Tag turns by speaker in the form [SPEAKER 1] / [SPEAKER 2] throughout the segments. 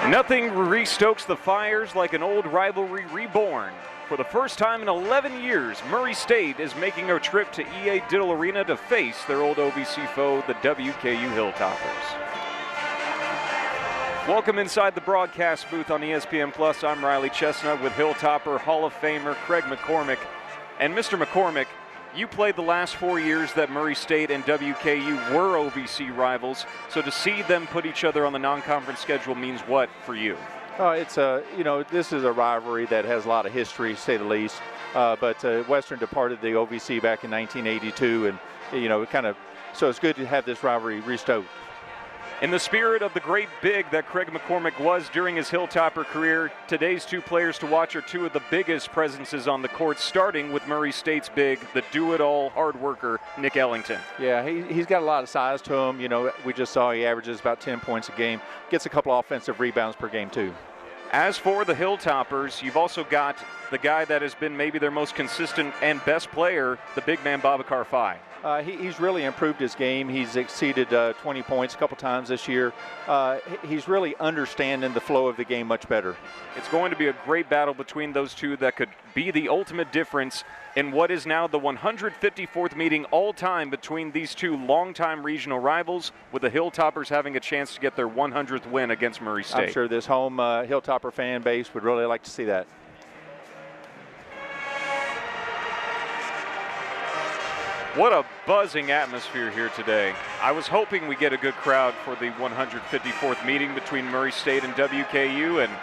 [SPEAKER 1] Nothing restokes the fires like an old rivalry reborn. For the first time in 11 years, Murray State is making a trip to EA Diddle Arena to face their old OVC foe, the WKU Hilltoppers. Welcome inside the broadcast booth on ESPN Plus. I'm Riley Chestnut with Hilltopper Hall of Famer Craig McCormick. And Mr. McCormick, you played the last 4 years that Murray State and WKU were OVC rivals, so to see them put each other on the non-conference schedule means what for you?
[SPEAKER 2] This is a rivalry that has a lot of history, to say the least. But Western departed the OVC back in 1982, and so it's good to have this rivalry restoked.
[SPEAKER 1] In the spirit of the great big that Craig McCormick was during his Hilltopper career, today's two players to watch are two of the biggest presences on the court, starting with Murray State's big, the do-it-all hard worker, Nick Ellington.
[SPEAKER 2] Yeah, he's got a lot of size to him. We just saw he averages about 10 points a game, gets a couple offensive rebounds per game too.
[SPEAKER 1] As for the Hilltoppers, you've also got the guy that has been maybe their most consistent and best player, the big man Babacar Faye.
[SPEAKER 2] He's really improved his game. He's exceeded 20 points a couple times this year. He's really understanding the flow of the game much better.
[SPEAKER 1] It's going to be a great battle between those two that could be the ultimate difference in what is now the 154th meeting all-time between these two longtime regional rivals, with the Hilltoppers having a chance to get their 100th win against Murray State.
[SPEAKER 2] I'm sure this home Hilltopper fan base would really like to see that.
[SPEAKER 1] What a buzzing atmosphere here today. I was hoping we get a good crowd for the 154th meeting between Murray State and WKU, and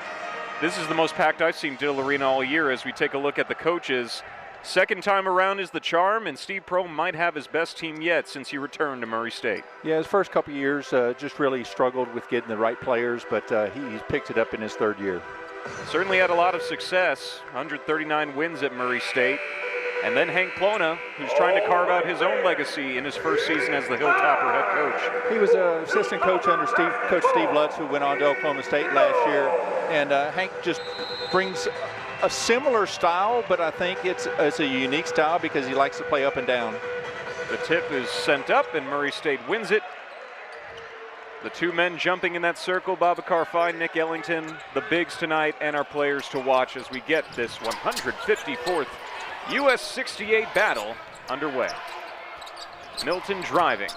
[SPEAKER 1] this is the most packed I've seen Diddle Arena all year as we take a look at the coaches. Second time around is the charm, and Steve Prohm might have his best team yet since he returned to Murray State.
[SPEAKER 2] Yeah, his first couple years just really struggled with getting the right players, but he's picked it up in his third year.
[SPEAKER 1] Certainly had a lot of success, 139 wins at Murray State. And then Hank Plona, who's trying to carve out his own legacy in his first season as the Hilltopper head coach.
[SPEAKER 2] He was an assistant coach under Coach Steve Lutz, who went on to Oklahoma State last year. And Hank just brings a similar style, but I think it's a unique style because he likes to play up and down.
[SPEAKER 1] The tip is sent up, and Murray State wins it. The two men jumping in that circle, Babacar Faye, Nick Ellington, the bigs tonight, and our players to watch as we get this 154th US 68 battle underway. Milton driving.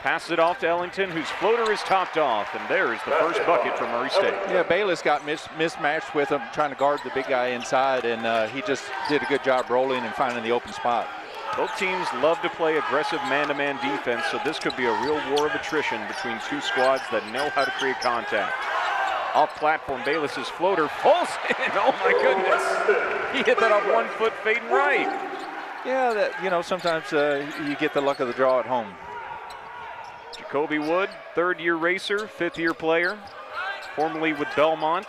[SPEAKER 1] Passes it off to Ellington, whose floater is topped off, and there is the first bucket for Murray State.
[SPEAKER 2] Yeah, Bayless got mismatched with him, trying to guard the big guy inside, and he just did a good job rolling and finding the open spot.
[SPEAKER 1] Both teams love to play aggressive man-to-man defense, so this could be a real war of attrition between two squads that know how to create contact. Off platform, Bayless's floater falls in. Oh my goodness! He hit that off 1 foot fading right.
[SPEAKER 2] Yeah, sometimes you get the luck of the draw at home.
[SPEAKER 1] Jacoby Wood, third-year racer, fifth-year player, formerly with Belmont,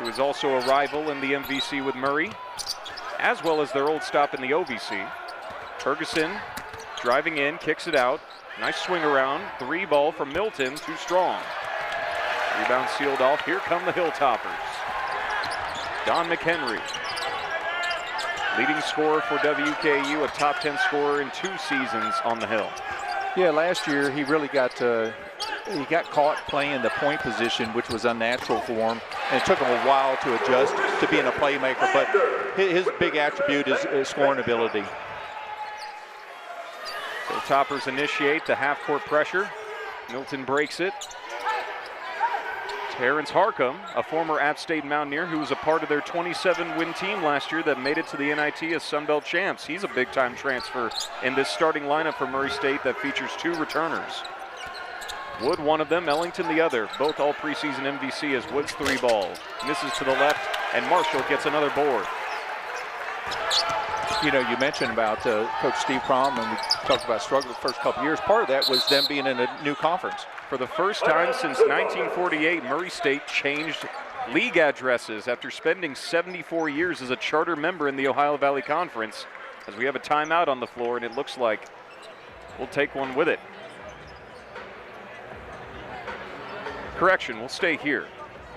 [SPEAKER 1] who is also a rival in the MVC with Murray, as well as their old stop in the OVC. Ferguson driving in, kicks it out. Nice swing around. Three ball from Milton, too strong. Rebound sealed off. Here come the Hilltoppers. Don McHenry, leading scorer for WKU, a top 10 scorer in 2 seasons on the Hill.
[SPEAKER 2] Yeah, last year he really got caught playing the point position, which was unnatural for him, and it took him a while to adjust to being a playmaker, but his big attribute is scoring ability.
[SPEAKER 1] Hilltoppers initiate the half-court pressure. Milton breaks it. Terrence Harcum, a former App State Mountaineer who was a part of their 27-win team last year that made it to the NIT as Sun Belt champs. He's a big-time transfer in this starting lineup for Murray State that features 2 returners. Wood, one of them, Ellington, the other. Both all preseason MVC as Wood's 3 balls. Misses to the left, and Marshall gets another board.
[SPEAKER 2] You mentioned about Coach Steve Prohm, and we talked about struggle the first couple years. Part of that was them being in a new conference.
[SPEAKER 1] For the first time since 1948, Murray State changed league addresses after spending 74 years as a charter member in the Ohio Valley Conference, as we have a timeout on the floor, and it looks like we'll take one with it. Correction, we'll stay here.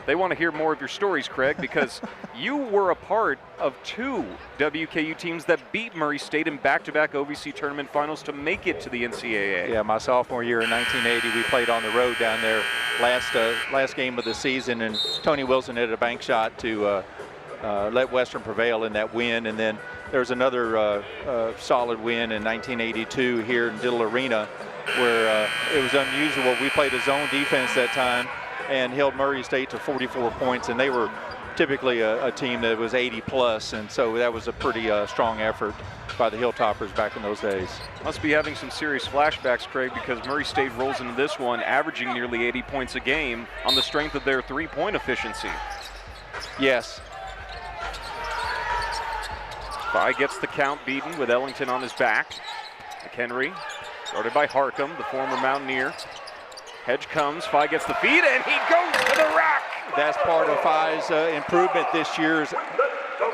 [SPEAKER 1] They want to hear more of your stories, Craig, because you were a part of 2 WKU teams that beat Murray State in back-to-back OVC tournament finals to make it to the NCAA.
[SPEAKER 2] Yeah, my sophomore year in 1980, we played on the road down there last game of the season, and Tony Wilson hit a bank shot to let Western prevail in that win. And then there's another solid win in 1982 here in Diddle Arena, where it was unusual. We played a zone defense that time and held Murray State to 44 points, and they were typically a team that was 80 plus, and so that was a pretty strong effort by the Hilltoppers back in those days.
[SPEAKER 1] Must be having some serious flashbacks, Craig, because Murray State rolls into this one averaging nearly 80 points a game on the strength of their three-point efficiency.
[SPEAKER 2] Yes.
[SPEAKER 1] Phi gets the count beaten with Ellington on his back. McHenry, guarded by Harcum, the former Mountaineer. Hedge comes, Phi gets the feed, and he goes to the rack.
[SPEAKER 2] That's part of Phi's improvement this year, is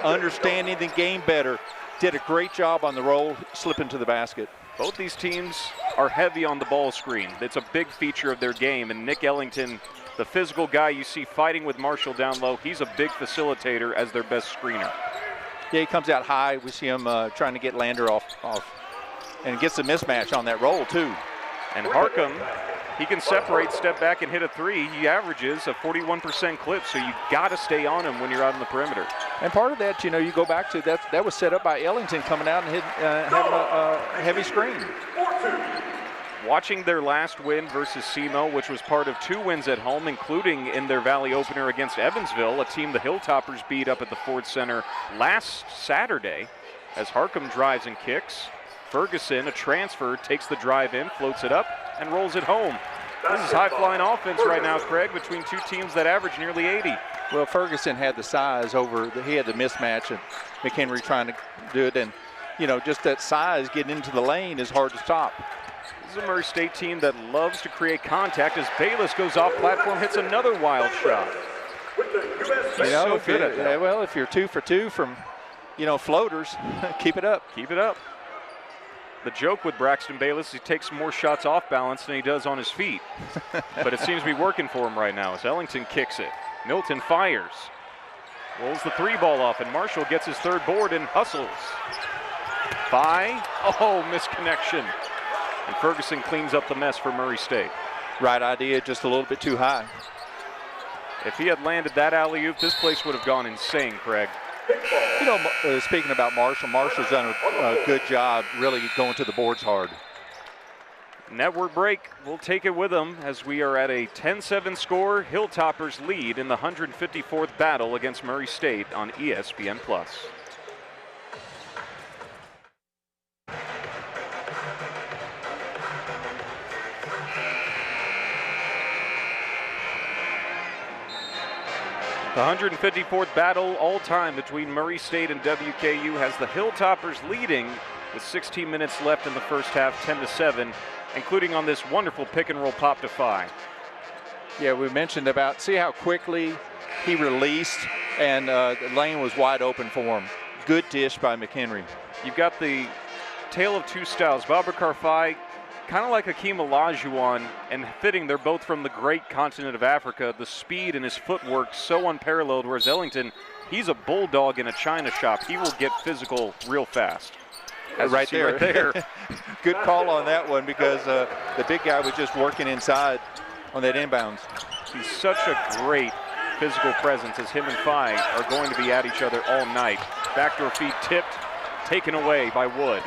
[SPEAKER 2] understanding the game better. Did a great job on the roll, slipping to the basket.
[SPEAKER 1] Both these teams are heavy on the ball screen. It's a big feature of their game, and Nick Ellington, the physical guy you see fighting with Marshall down low, he's a big facilitator as their best screener.
[SPEAKER 2] Yeah, he comes out high. We see him trying to get Lander off, and gets a mismatch on that roll too.
[SPEAKER 1] And Harcum, he can separate, step back, and hit a three. He averages a 41% clip, so you got to stay on him when you're out on the perimeter.
[SPEAKER 2] And part of that, you go back to that was set up by Ellington coming out and having a heavy screen.
[SPEAKER 1] Watching their last win versus SEMO, which was part of 2 wins at home, including in their Valley opener against Evansville, a team the Hilltoppers beat up at the Ford Center last Saturday, as Harcum drives and kicks. Ferguson, a transfer, takes the drive in, floats it up, and rolls it home. This is high-flying offense right now, Craig, between 2 teams that average nearly 80.
[SPEAKER 2] Well, Ferguson had the size he had the mismatch, and McHenry trying to do it, and just that size getting into the lane is hard to stop.
[SPEAKER 1] This is a Murray State team that loves to create contact as Bayless goes off platform, hits another wild shot.
[SPEAKER 2] If you're 2 for 2 from, floaters, keep it up.
[SPEAKER 1] Keep it up. The joke with Braxton Bayless, he takes more shots off balance than he does on his feet. But it seems to be working for him right now as Ellington kicks it. Milton fires. Rolls the 3 ball off, and Marshall gets his 3rd board and hustles. Phi, misconnection. And Ferguson cleans up the mess for Murray State.
[SPEAKER 2] Right idea, just a little bit too high.
[SPEAKER 1] If he had landed that alley-oop, this place would have gone insane, Craig.
[SPEAKER 2] Speaking about Marshall's done a good job really going to the boards hard.
[SPEAKER 1] Network break, we'll take it with them as we are at a 10-7 score. Hilltoppers lead in the 154th battle against Murray State on ESPN+. The 154th battle all time between Murray State and WKU has the Hilltoppers leading with 16 minutes left in the first half, 10-7, including on this wonderful pick and roll pop to Phi.
[SPEAKER 2] Yeah, we mentioned about, see how quickly he released, and the lane was wide open for him. Good dish by McHenry.
[SPEAKER 1] You've got the tale of 2 styles. Babakar Phi, kind of like Hakeem Olajuwon, and fitting, they're both from the great continent of Africa. The speed and his footwork so unparalleled, whereas Ellington, he's a bulldog in a china shop. He will get physical real fast.
[SPEAKER 2] Right there. Good call on that one, because the big guy was just working inside on that inbounds.
[SPEAKER 1] He's such a great physical presence as him and Phi are going to be at each other all night. Backdoor feed tipped, taken away by Wood.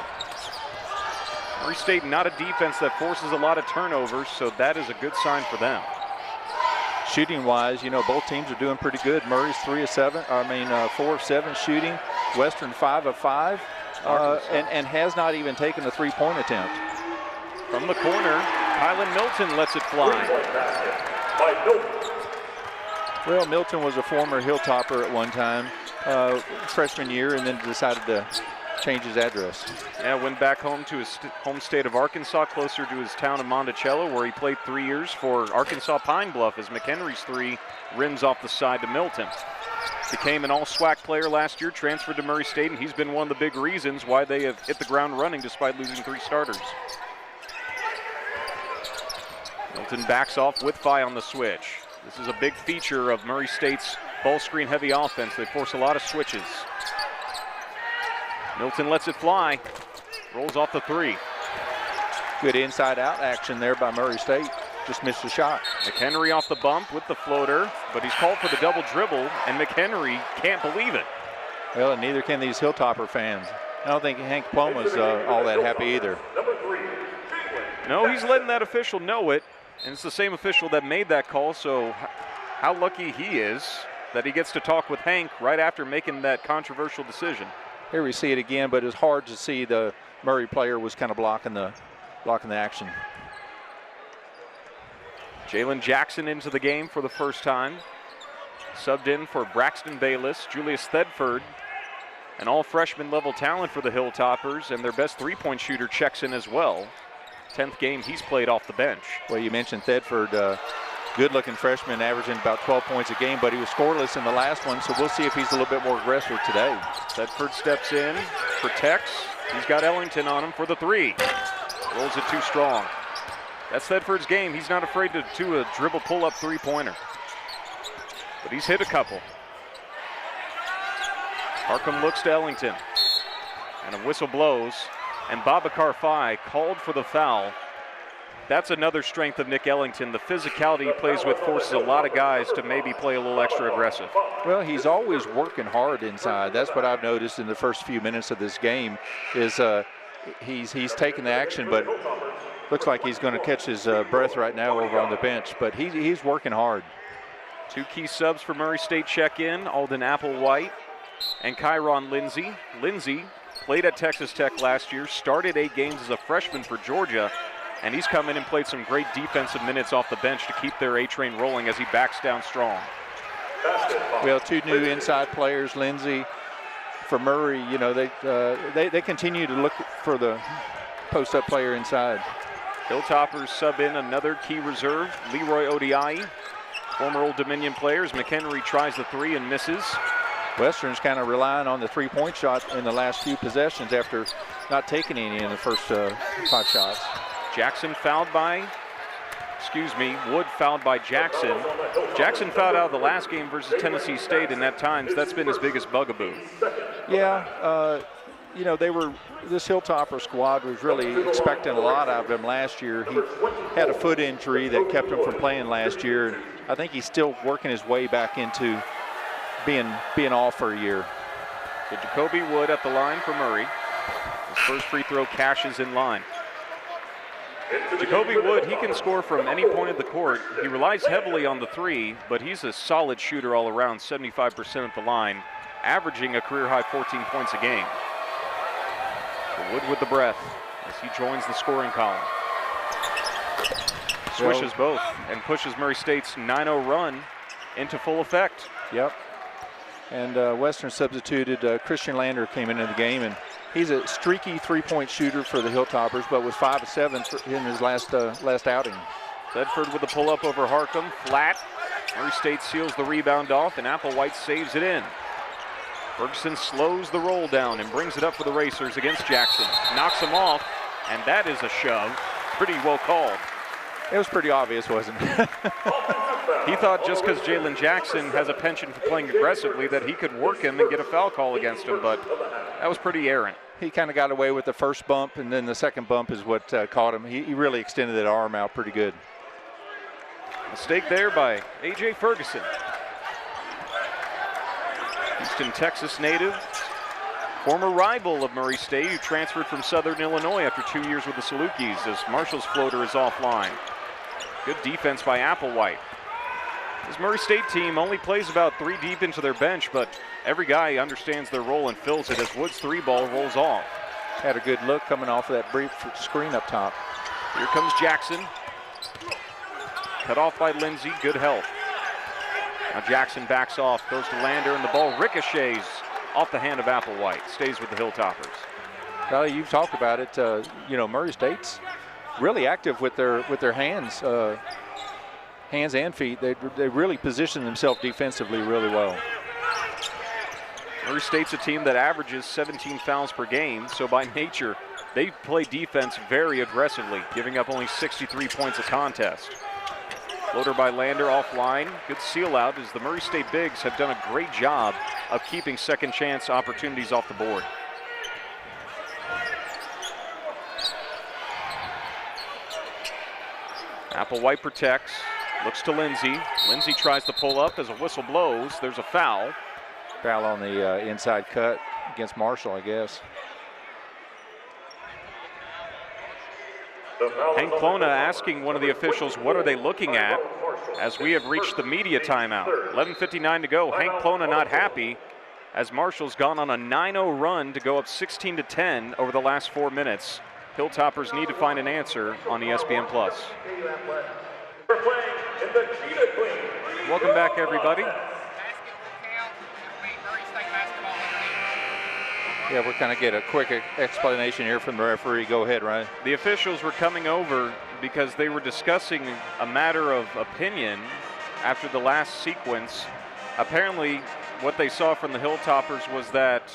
[SPEAKER 1] Murray State not a defense that forces a lot of turnovers, so that is a good sign for them.
[SPEAKER 2] Shooting-wise, both teams are doing pretty good. Murray's 4 of 7 shooting. Western 5 of 5, and has not even taken a 3-point attempt.
[SPEAKER 1] From the corner, Kylan Milton lets it fly.
[SPEAKER 2] Well, Milton was a former Hilltopper at one time, freshman year, and then decided to change his address.
[SPEAKER 1] Yeah, went back home to his home state of Arkansas, closer to his town of Monticello, where he played 3 years for Arkansas Pine Bluff as McHenry's 3 rims off the side to Milton. Became an all-SWAC player last year, transferred to Murray State, and he's been one of the big reasons why they have hit the ground running despite losing 3 starters. Milton backs off with Phi on the switch. This is a big feature of Murray State's ball screen heavy offense. They force a lot of switches. Milton lets it fly, rolls off the 3.
[SPEAKER 2] Good inside-out action there by Murray State. just missed a shot.
[SPEAKER 1] McHenry off the bump with the floater, but he's called for the double dribble, and McHenry can't believe it.
[SPEAKER 2] Well, and neither can these Hilltopper fans. I don't think Hank Ploma's all that happy either.
[SPEAKER 1] No, he's letting that official know it, and it's the same official that made that call, so how lucky he is that he gets to talk with Hank right after making that controversial decision.
[SPEAKER 2] Here we see it again, but it's hard to see the Murray player was kind of blocking the action.
[SPEAKER 1] Jalen Jackson into the game for the first time. Subbed in for Braxton Bayless, Julius Thedford, an all-freshman level talent for the Hilltoppers, and their best three-point shooter checks in as well. 10th game he's played off the bench.
[SPEAKER 2] Well, you mentioned Thedford, good-looking freshman, averaging about 12 points a game, but he was scoreless in the last one, so we'll see if he's a little bit more aggressive today.
[SPEAKER 1] Thedford steps in, protects. He's got Ellington on him for the three. Rolls it too strong. That's Thedford's game. He's not afraid to do a dribble pull-up three-pointer. But he's hit a couple. Harcum looks to Ellington. And a whistle blows. And Babacar Faye called for the foul. That's another strength of Nick Ellington. The physicality he plays with forces a lot of guys to maybe play a little extra aggressive.
[SPEAKER 2] Well, he's always working hard inside. That's what I've noticed in the first few minutes of this game is he's taking the action, but looks like he's going to catch his breath right now over on the bench. But he's working hard.
[SPEAKER 1] Two key subs for Murray State check in, Alden Applewhite and Kyron Lindsey. Lindsey played at Texas Tech last year, started 8 games as a freshman for Georgia, and he's come in and played some great defensive minutes off the bench to keep their A-train rolling as he backs down strong.
[SPEAKER 2] Well, 2 new inside players, Lindsey for Murray. You know, they continue to look for the post-up player inside.
[SPEAKER 1] Hilltoppers sub in another key reserve, Leroy Odiaye. Former Old Dominion players. McHenry tries the three and misses.
[SPEAKER 2] Western's kind of relying on the three-point shot in the last few possessions after not taking any in the first 5 shots.
[SPEAKER 1] Jackson fouled by, Wood fouled by Jackson. Jackson fouled out of the last game versus Tennessee State, and at times that's been his biggest bugaboo.
[SPEAKER 2] Yeah, you know, this Hilltopper squad was really expecting a lot out of him last year. He had a foot injury that kept him from playing last year. I think he's still working his way back into being off for a year.
[SPEAKER 1] So Jacoby Wood at the line for Murray. His first free throw cashes in line. Jacoby Wood, he can score from any point of the court. He relies heavily on the three, but he's a solid shooter all around, 75% at the line, averaging a career-high 14 points a game. So Wood with the breath as he joins the scoring column. Swishes both and pushes Murray State's 9-0 run into full effect.
[SPEAKER 2] Yep. And Western substituted Christian Lander came into the game, and he's a streaky three-point shooter for the Hilltoppers, but was 5 of 7 in his last outing.
[SPEAKER 1] Thedford with the pull-up over Harcum, flat. Murray State seals the rebound off, and Applewhite saves it in. Ferguson slows the roll down and brings it up for the Racers against Jackson. Knocks him off, and that is a shove. Pretty well called.
[SPEAKER 2] It was pretty obvious, wasn't it?
[SPEAKER 1] He thought just because Jalen Jackson has a penchant for playing aggressively that he could work him and get a foul call against him, but that was pretty errant.
[SPEAKER 2] He kind of got away with the first bump, and then the second bump is what caught him. He really extended that arm out pretty good.
[SPEAKER 1] Mistake there by A.J. Ferguson. Houston, Texas native. Former rival of Murray State, who transferred from Southern Illinois after 2 years with the Salukis, as Marshall's floater is offline. Good defense by Applewhite. This Murray State team only plays about 3 deep into their bench, but every guy understands their role and fills it as Wood's 3 ball rolls off.
[SPEAKER 2] Had a good look coming off of that brief screen up top.
[SPEAKER 1] Here comes Jackson. Cut off by Lindsey, good help. Now Jackson backs off, goes to Lander, and the ball ricochets off the hand of Applewhite. Stays with the Hilltoppers.
[SPEAKER 2] Well, you've talked about it. You know, Murray State's really active with their hands. Hands and feet. They really position themselves defensively really well.
[SPEAKER 1] Murray State's a team that averages 17 fouls per game, so by nature, they play defense very aggressively, giving up only 63 points a contest. Floater by Lander offline. Good seal out as the Murray State Bigs have done a great job of keeping second chance opportunities off the board. Applewhite protects, looks to Lindsay. Lindsay tries to pull up as a whistle blows. There's a foul.
[SPEAKER 2] Foul on the inside cut against Marshall, I guess.
[SPEAKER 1] Hank Plona asking one of the officials, what are they looking at, as we have reached the media timeout. 11:59 to go. Hank Plona not happy, as Marshall's gone on a 9-0 run to go up 16-10 over the last 4 minutes. Hilltoppers need to find an answer on ESPN+. Welcome back, everybody.
[SPEAKER 2] Yeah, we're going to get a quick explanation here from the referee. Go ahead, Ryan.
[SPEAKER 1] The officials were coming over because they were discussing a matter of opinion after the last sequence. Apparently, what they saw from the Hilltoppers was that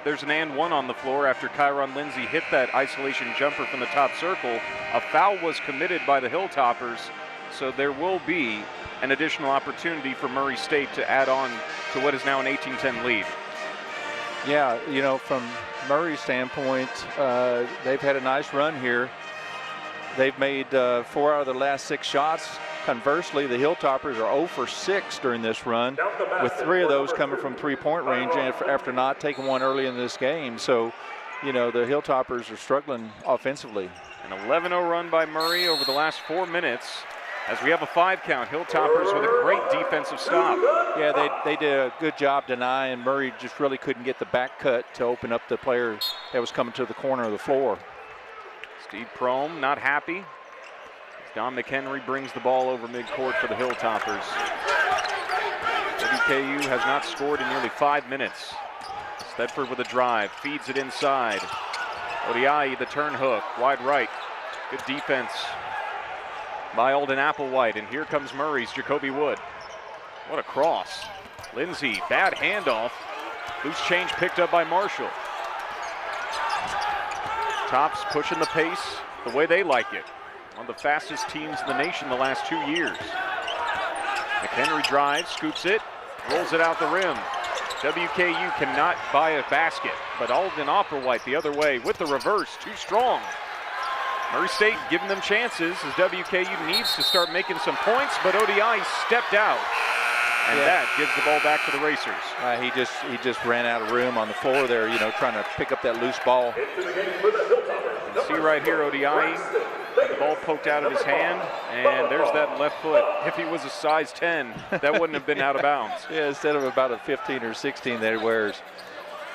[SPEAKER 1] there's an and one on the floor after Kyron Lindsay hit that isolation jumper from the top circle. A foul was committed by the Hilltoppers, so there will be an additional opportunity for Murray State to add on to what is now an 18-10 lead.
[SPEAKER 2] Yeah, you know, from Murray's standpoint, they've had a nice run here. They've made 4 out of the last 6 shots. Conversely, the Hilltoppers are 0 for 6 during this run, with 3 of those coming from three-point range after not taking one early in this game. So, you know, the Hilltoppers are struggling offensively.
[SPEAKER 1] An 11-0 run by Murray over the last 4 minutes. As we have a 5 count, Hilltoppers with a great defensive stop.
[SPEAKER 2] Yeah, they did a good job denying. Murray just really couldn't get the back cut to open up the player that was coming to the corner of the floor.
[SPEAKER 1] Steve Prohm not happy. Don McHenry brings the ball over midcourt for the Hilltoppers. WKU has not scored in nearly 5 minutes. Stedford with a drive, feeds it inside. Odiaye, the turn hook, wide right. Good defense by Alden Applewhite, and here comes Murray's Jacoby Wood. What a cross. Lindsay, bad handoff. Loose change picked up by Marshall. Tops pushing the pace the way they like it. One of the fastest teams in the nation the last 2 years. McHenry drives, scoops it, rolls it out the rim. WKU cannot buy a basket, but Alden Applewhite the other way with the reverse, too strong. Murray State giving them chances as WKU needs to start making some points, but Odiaye stepped out, and that gives the ball back to the Racers.
[SPEAKER 2] He just ran out of room on the floor there, you know, trying to pick up that loose ball.
[SPEAKER 1] You see right here, Odiaye, the ball poked out of his hand, and there's that left foot. If he was a size 10, that wouldn't have been out of bounds.
[SPEAKER 2] Yeah, instead of about a 15 or 16 that he wears.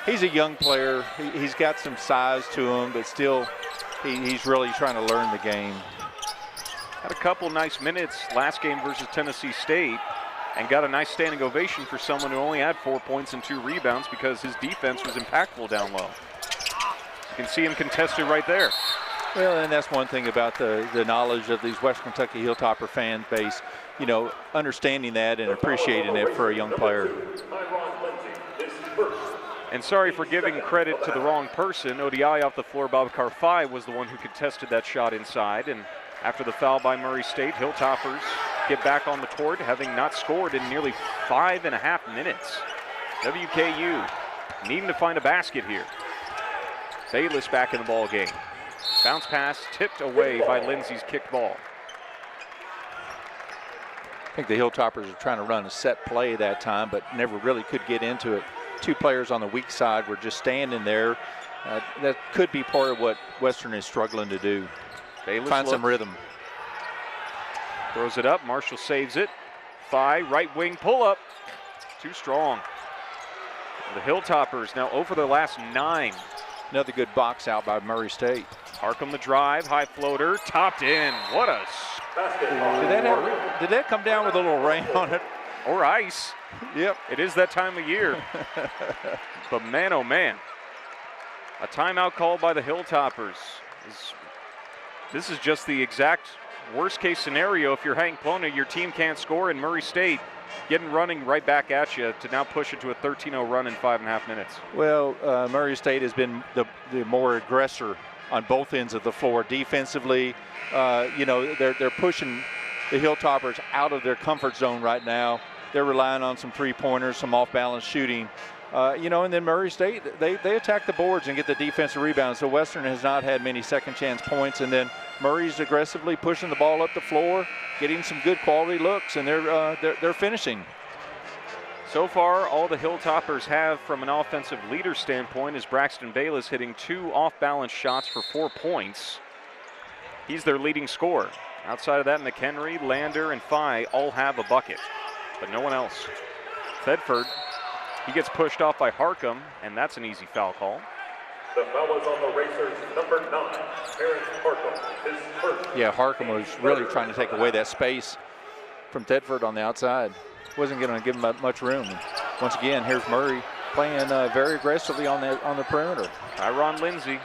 [SPEAKER 2] He's a young player. He's got some size to him, but still, he's really trying to learn the game.
[SPEAKER 1] Had a couple nice minutes last game versus Tennessee State and got a nice standing ovation for someone who only had 4 points and 2 rebounds because his defense was impactful down low. You can see him contested right there.
[SPEAKER 2] Well, and that's one thing about the knowledge of these Western Kentucky Hilltopper fan base, you know, understanding that and appreciating it for a young player.
[SPEAKER 1] And sorry for giving credit to the wrong person. Odiaye off the floor, Babacar Faye was the one who contested that shot inside. And after the foul by Murray State, Hilltoppers get back on the court, having not scored in nearly 5.5 minutes. WKU needing to find a basket here. Bayless back in the ball game. Bounce pass tipped away by Lindsay's kicked ball.
[SPEAKER 2] I think the Hilltoppers are trying to run a set play that time, but never really could get into it. 2 players on the weak side were just standing there. That could be part of what Western is struggling to do.
[SPEAKER 1] Bayless
[SPEAKER 2] find some rhythm.
[SPEAKER 1] Throws it up, Marshall saves it. Faye, right wing pull up, too strong. The Hilltoppers now over their last 9.
[SPEAKER 2] Another good box out by Murray State.
[SPEAKER 1] Harcum the drive, high floater, topped in. What a
[SPEAKER 2] did that come down with a little rain on it?
[SPEAKER 1] Or ice.
[SPEAKER 2] Yep.
[SPEAKER 1] It is that time of year. But man, oh man. A timeout called by the Hilltoppers. This is just the exact worst case scenario. If you're Hank Plona, your team can't score, and Murray State getting running right back at you to now push it to a 13-0 run in 5.5 minutes.
[SPEAKER 2] Well, Murray State has been the more aggressor on both ends of the floor. Defensively, you know, they're pushing the Hilltoppers out of their comfort zone right now. They're relying on some three-pointers, some off-balance shooting. And then Murray State, they attack the boards and get the defensive rebound. So Western has not had many second chance points. And then Murray's aggressively pushing the ball up the floor, getting some good quality looks, and they're finishing.
[SPEAKER 1] So far, all the Hilltoppers have from an offensive leader standpoint is Braxton Bayless hitting 2 off-balance shots for 4 points. He's their leading scorer. Outside of that, McHenry, Lander, and Phi all have a bucket, but no one else. Thedford, he gets pushed off by Harcum, and that's an easy foul call.
[SPEAKER 3] The foul is on the Racers, number 9, Terrence Harcum. His first.
[SPEAKER 2] Yeah, Harcum was really trying to take away that space from Thedford on the outside. Wasn't going to give him much room. And once again, here's Murray playing very aggressively on the perimeter.
[SPEAKER 1] Tyron Lindsay,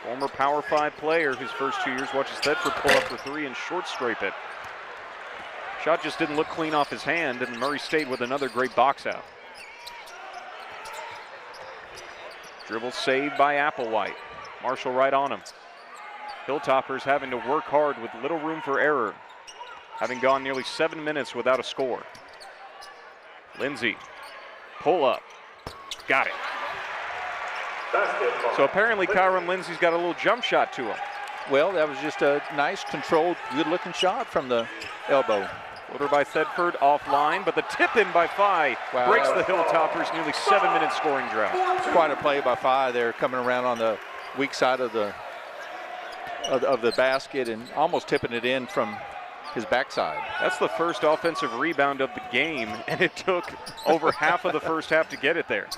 [SPEAKER 1] former Power 5 player whose first 2 years watches Thedford pull up for 3 and short scrape it. Shot just didn't look clean off his hand, and Murray State with another great box out. Dribble saved by Applewhite. Marshall right on him. Hilltoppers having to work hard with little room for error, having gone nearly 7 minutes without a score. Lindsay, pull up, got it.
[SPEAKER 3] Basketball.
[SPEAKER 1] So apparently Kyron Lindsay's got a little jump shot to him.
[SPEAKER 2] Well, that was just a nice, controlled, good-looking shot from the elbow.
[SPEAKER 1] Floater by Thedford offline, but the tip in by Phi breaks the Hilltoppers' nearly 7-minute scoring drought.
[SPEAKER 2] Quite a play by Phi there, coming around on the weak side of the basket and almost tipping it in from his backside.
[SPEAKER 1] That's the first offensive rebound of the game, and it took over half of the first half to get it there.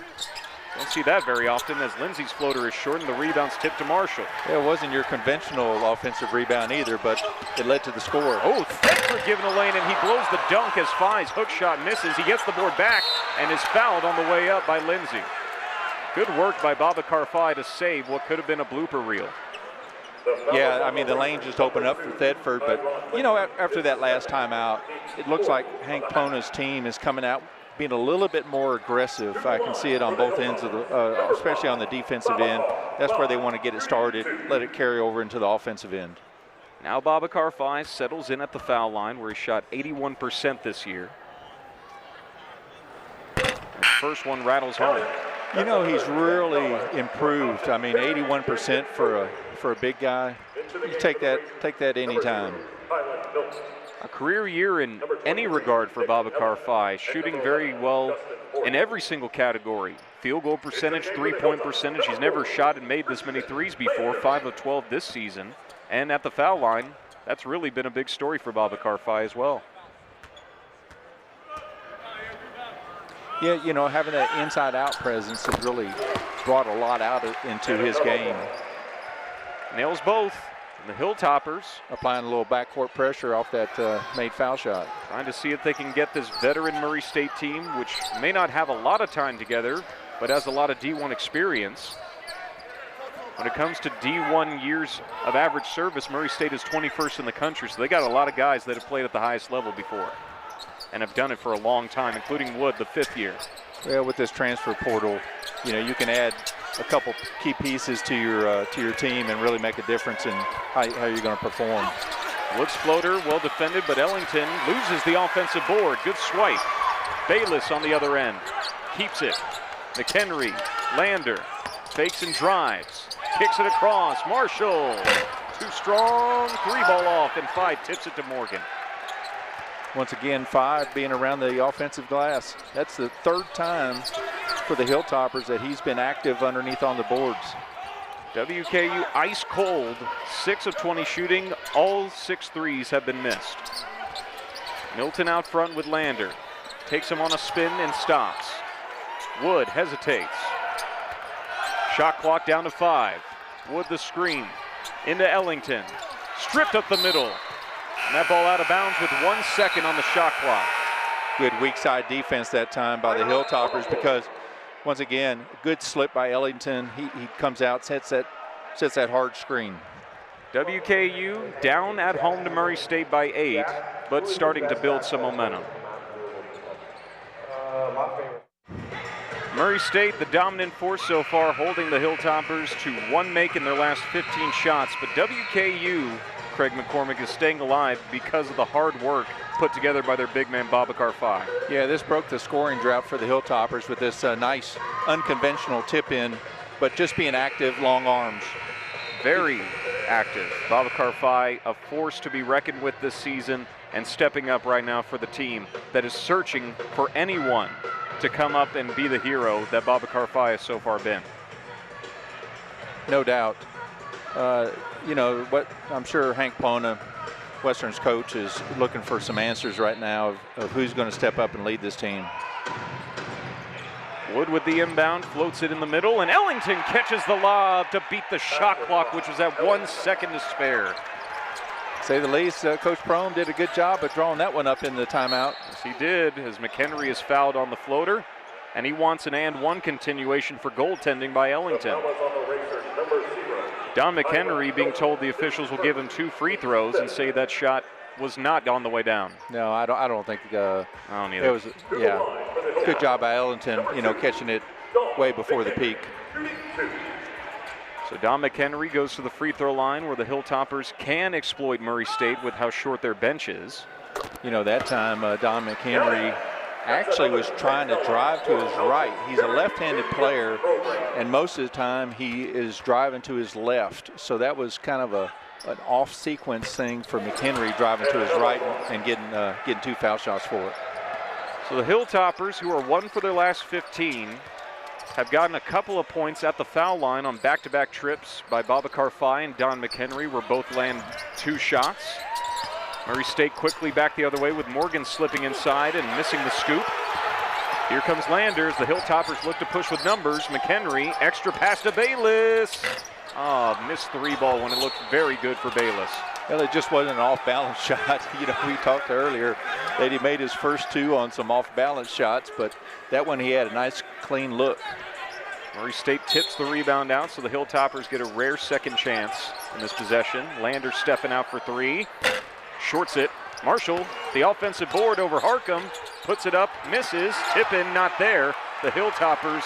[SPEAKER 1] Don't see that very often as Lindsay's floater is short and the rebound's tipped to Marshall.
[SPEAKER 2] Yeah, it wasn't your conventional offensive rebound either, but it led to the score.
[SPEAKER 1] Oh, Thedford giving a lane, and he blows the dunk as Phi's hook shot misses. He gets the board back and is fouled on the way up by Lindsay. Good work by Babacar Phi to save what could have been a blooper reel.
[SPEAKER 2] Yeah, I mean, the lane just opened up for Thedford, but, after that last time out, it looks like Hank Pona's team is coming out being a little bit more aggressive. I can see it on both ends of the, especially on the defensive end. That's where they want to get it started, let it carry over into the offensive end.
[SPEAKER 1] Now Babacar Phi settles in at the foul line where he shot 81% this year. And the first one rattles home.
[SPEAKER 2] He's really improved. I mean, 81% for a big guy. You take that anytime.
[SPEAKER 1] A career year in any regard for Babacar Phi, shooting very well in every single category. Field goal percentage, three-point percentage. He's never shot and made this many threes before, 5 of 12 this season. And at the foul line, that's really been a big story for Babacar Phi as well.
[SPEAKER 2] Yeah, having that inside-out presence has really brought a lot out into his game.
[SPEAKER 1] Nails both. And the Hilltoppers
[SPEAKER 2] applying a little backcourt pressure off that made foul shot.
[SPEAKER 1] Trying to see if they can get this veteran Murray State team, which may not have a lot of time together, but has a lot of D1 experience. When it comes to D1 years of average service, Murray State is 21st in the country, so they got a lot of guys that have played at the highest level before and have done it for a long time, including Wood, the 5th year.
[SPEAKER 2] Well, with this transfer portal, you can add a couple key pieces to your team and really make a difference in how you're going to perform.
[SPEAKER 1] Wood's floater, well defended, but Ellington loses the offensive board. Good swipe. Bayless on the other end. Keeps it. McHenry, Lander, fakes and drives. Kicks it across. Marshall. Too strong. 3-ball off, and Phi tips it to Morgan.
[SPEAKER 2] Once again, Phi being around the offensive glass. That's the 3rd time for the Hilltoppers that he's been active underneath on the boards.
[SPEAKER 1] WKU ice cold, 6 of 20 shooting. All 6 threes have been missed. Milton out front with Lander. Takes him on a spin and stops. Wood hesitates. Shot clock down to 5. Wood the screen. Into Ellington. Stripped up the middle. And that ball out of bounds with 1 second on the shot clock.
[SPEAKER 2] Good weak side defense that time by the Hilltoppers because, once again, good slip by Ellington. He comes out, sets that hard screen.
[SPEAKER 1] WKU down at home to Murray State by 8, but starting to build some momentum. Murray State, the dominant force so far, holding the Hilltoppers to 1 make in their last 15 shots, but WKU, Craig McCormick, is staying alive because of the hard work put together by their big man, Babacar Faye.
[SPEAKER 2] Yeah, this broke the scoring drought for the Hilltoppers with this nice unconventional tip in, but just being active, long arms.
[SPEAKER 1] Very active. Babacar Faye, a force to be reckoned with this season, and stepping up right now for the team that is searching for anyone to come up and be the hero that Babacar Faye has so far been.
[SPEAKER 2] No doubt. You know, what I'm sure Hank Plona, Western's coach, is looking for some answers right now of who's going to step up and lead this team.
[SPEAKER 1] Wood with the inbound, floats it in the middle, and Ellington catches the lob to beat the shot clock, which was at 1 second to spare.
[SPEAKER 2] Say the least, Coach Prohm did a good job of drawing that one up in the timeout.
[SPEAKER 1] Yes, he did, as McHenry is fouled on the floater, and he wants an and one continuation for goaltending by Ellington. Don McHenry being told the officials will give him 2 free throws and say that shot was not on the way down.
[SPEAKER 2] No, I don't think
[SPEAKER 1] I don't either.
[SPEAKER 2] it was. Yeah, good job by Ellington. You know, catching it way before the peak.
[SPEAKER 1] So Don McHenry goes to the free throw line where the Hilltoppers can exploit Murray State with how short their bench is.
[SPEAKER 2] You know, that time Don McHenry actually was trying to drive to his right. He's a left-handed player, and most of the time he is driving to his left. So that was kind of an off-sequence thing for McHenry, driving to his right and getting 2 foul shots for it.
[SPEAKER 1] So the Hilltoppers, who are 1 for their last 15, have gotten a couple of points at the foul line on back-to-back trips by Babacar Faye and Don McHenry, where both land 2 shots. Murray State quickly back the other way with Morgan slipping inside and missing the scoop. Here comes Landers. The Hilltoppers look to push with numbers. McHenry, extra pass to Bayless. Missed 3 ball when it looked very good for Bayless.
[SPEAKER 2] Well, it just wasn't an off-balance shot. You know, we talked earlier that he made his first 2 on some off-balance shots, but that one he had a nice, clean look.
[SPEAKER 1] Murray State tips the rebound out, so the Hilltoppers get a rare second chance in this possession. Landers stepping out for 3. Shorts it. Marshall, the offensive board over Harcum, puts it up, misses. Tip-in not there. The Hilltoppers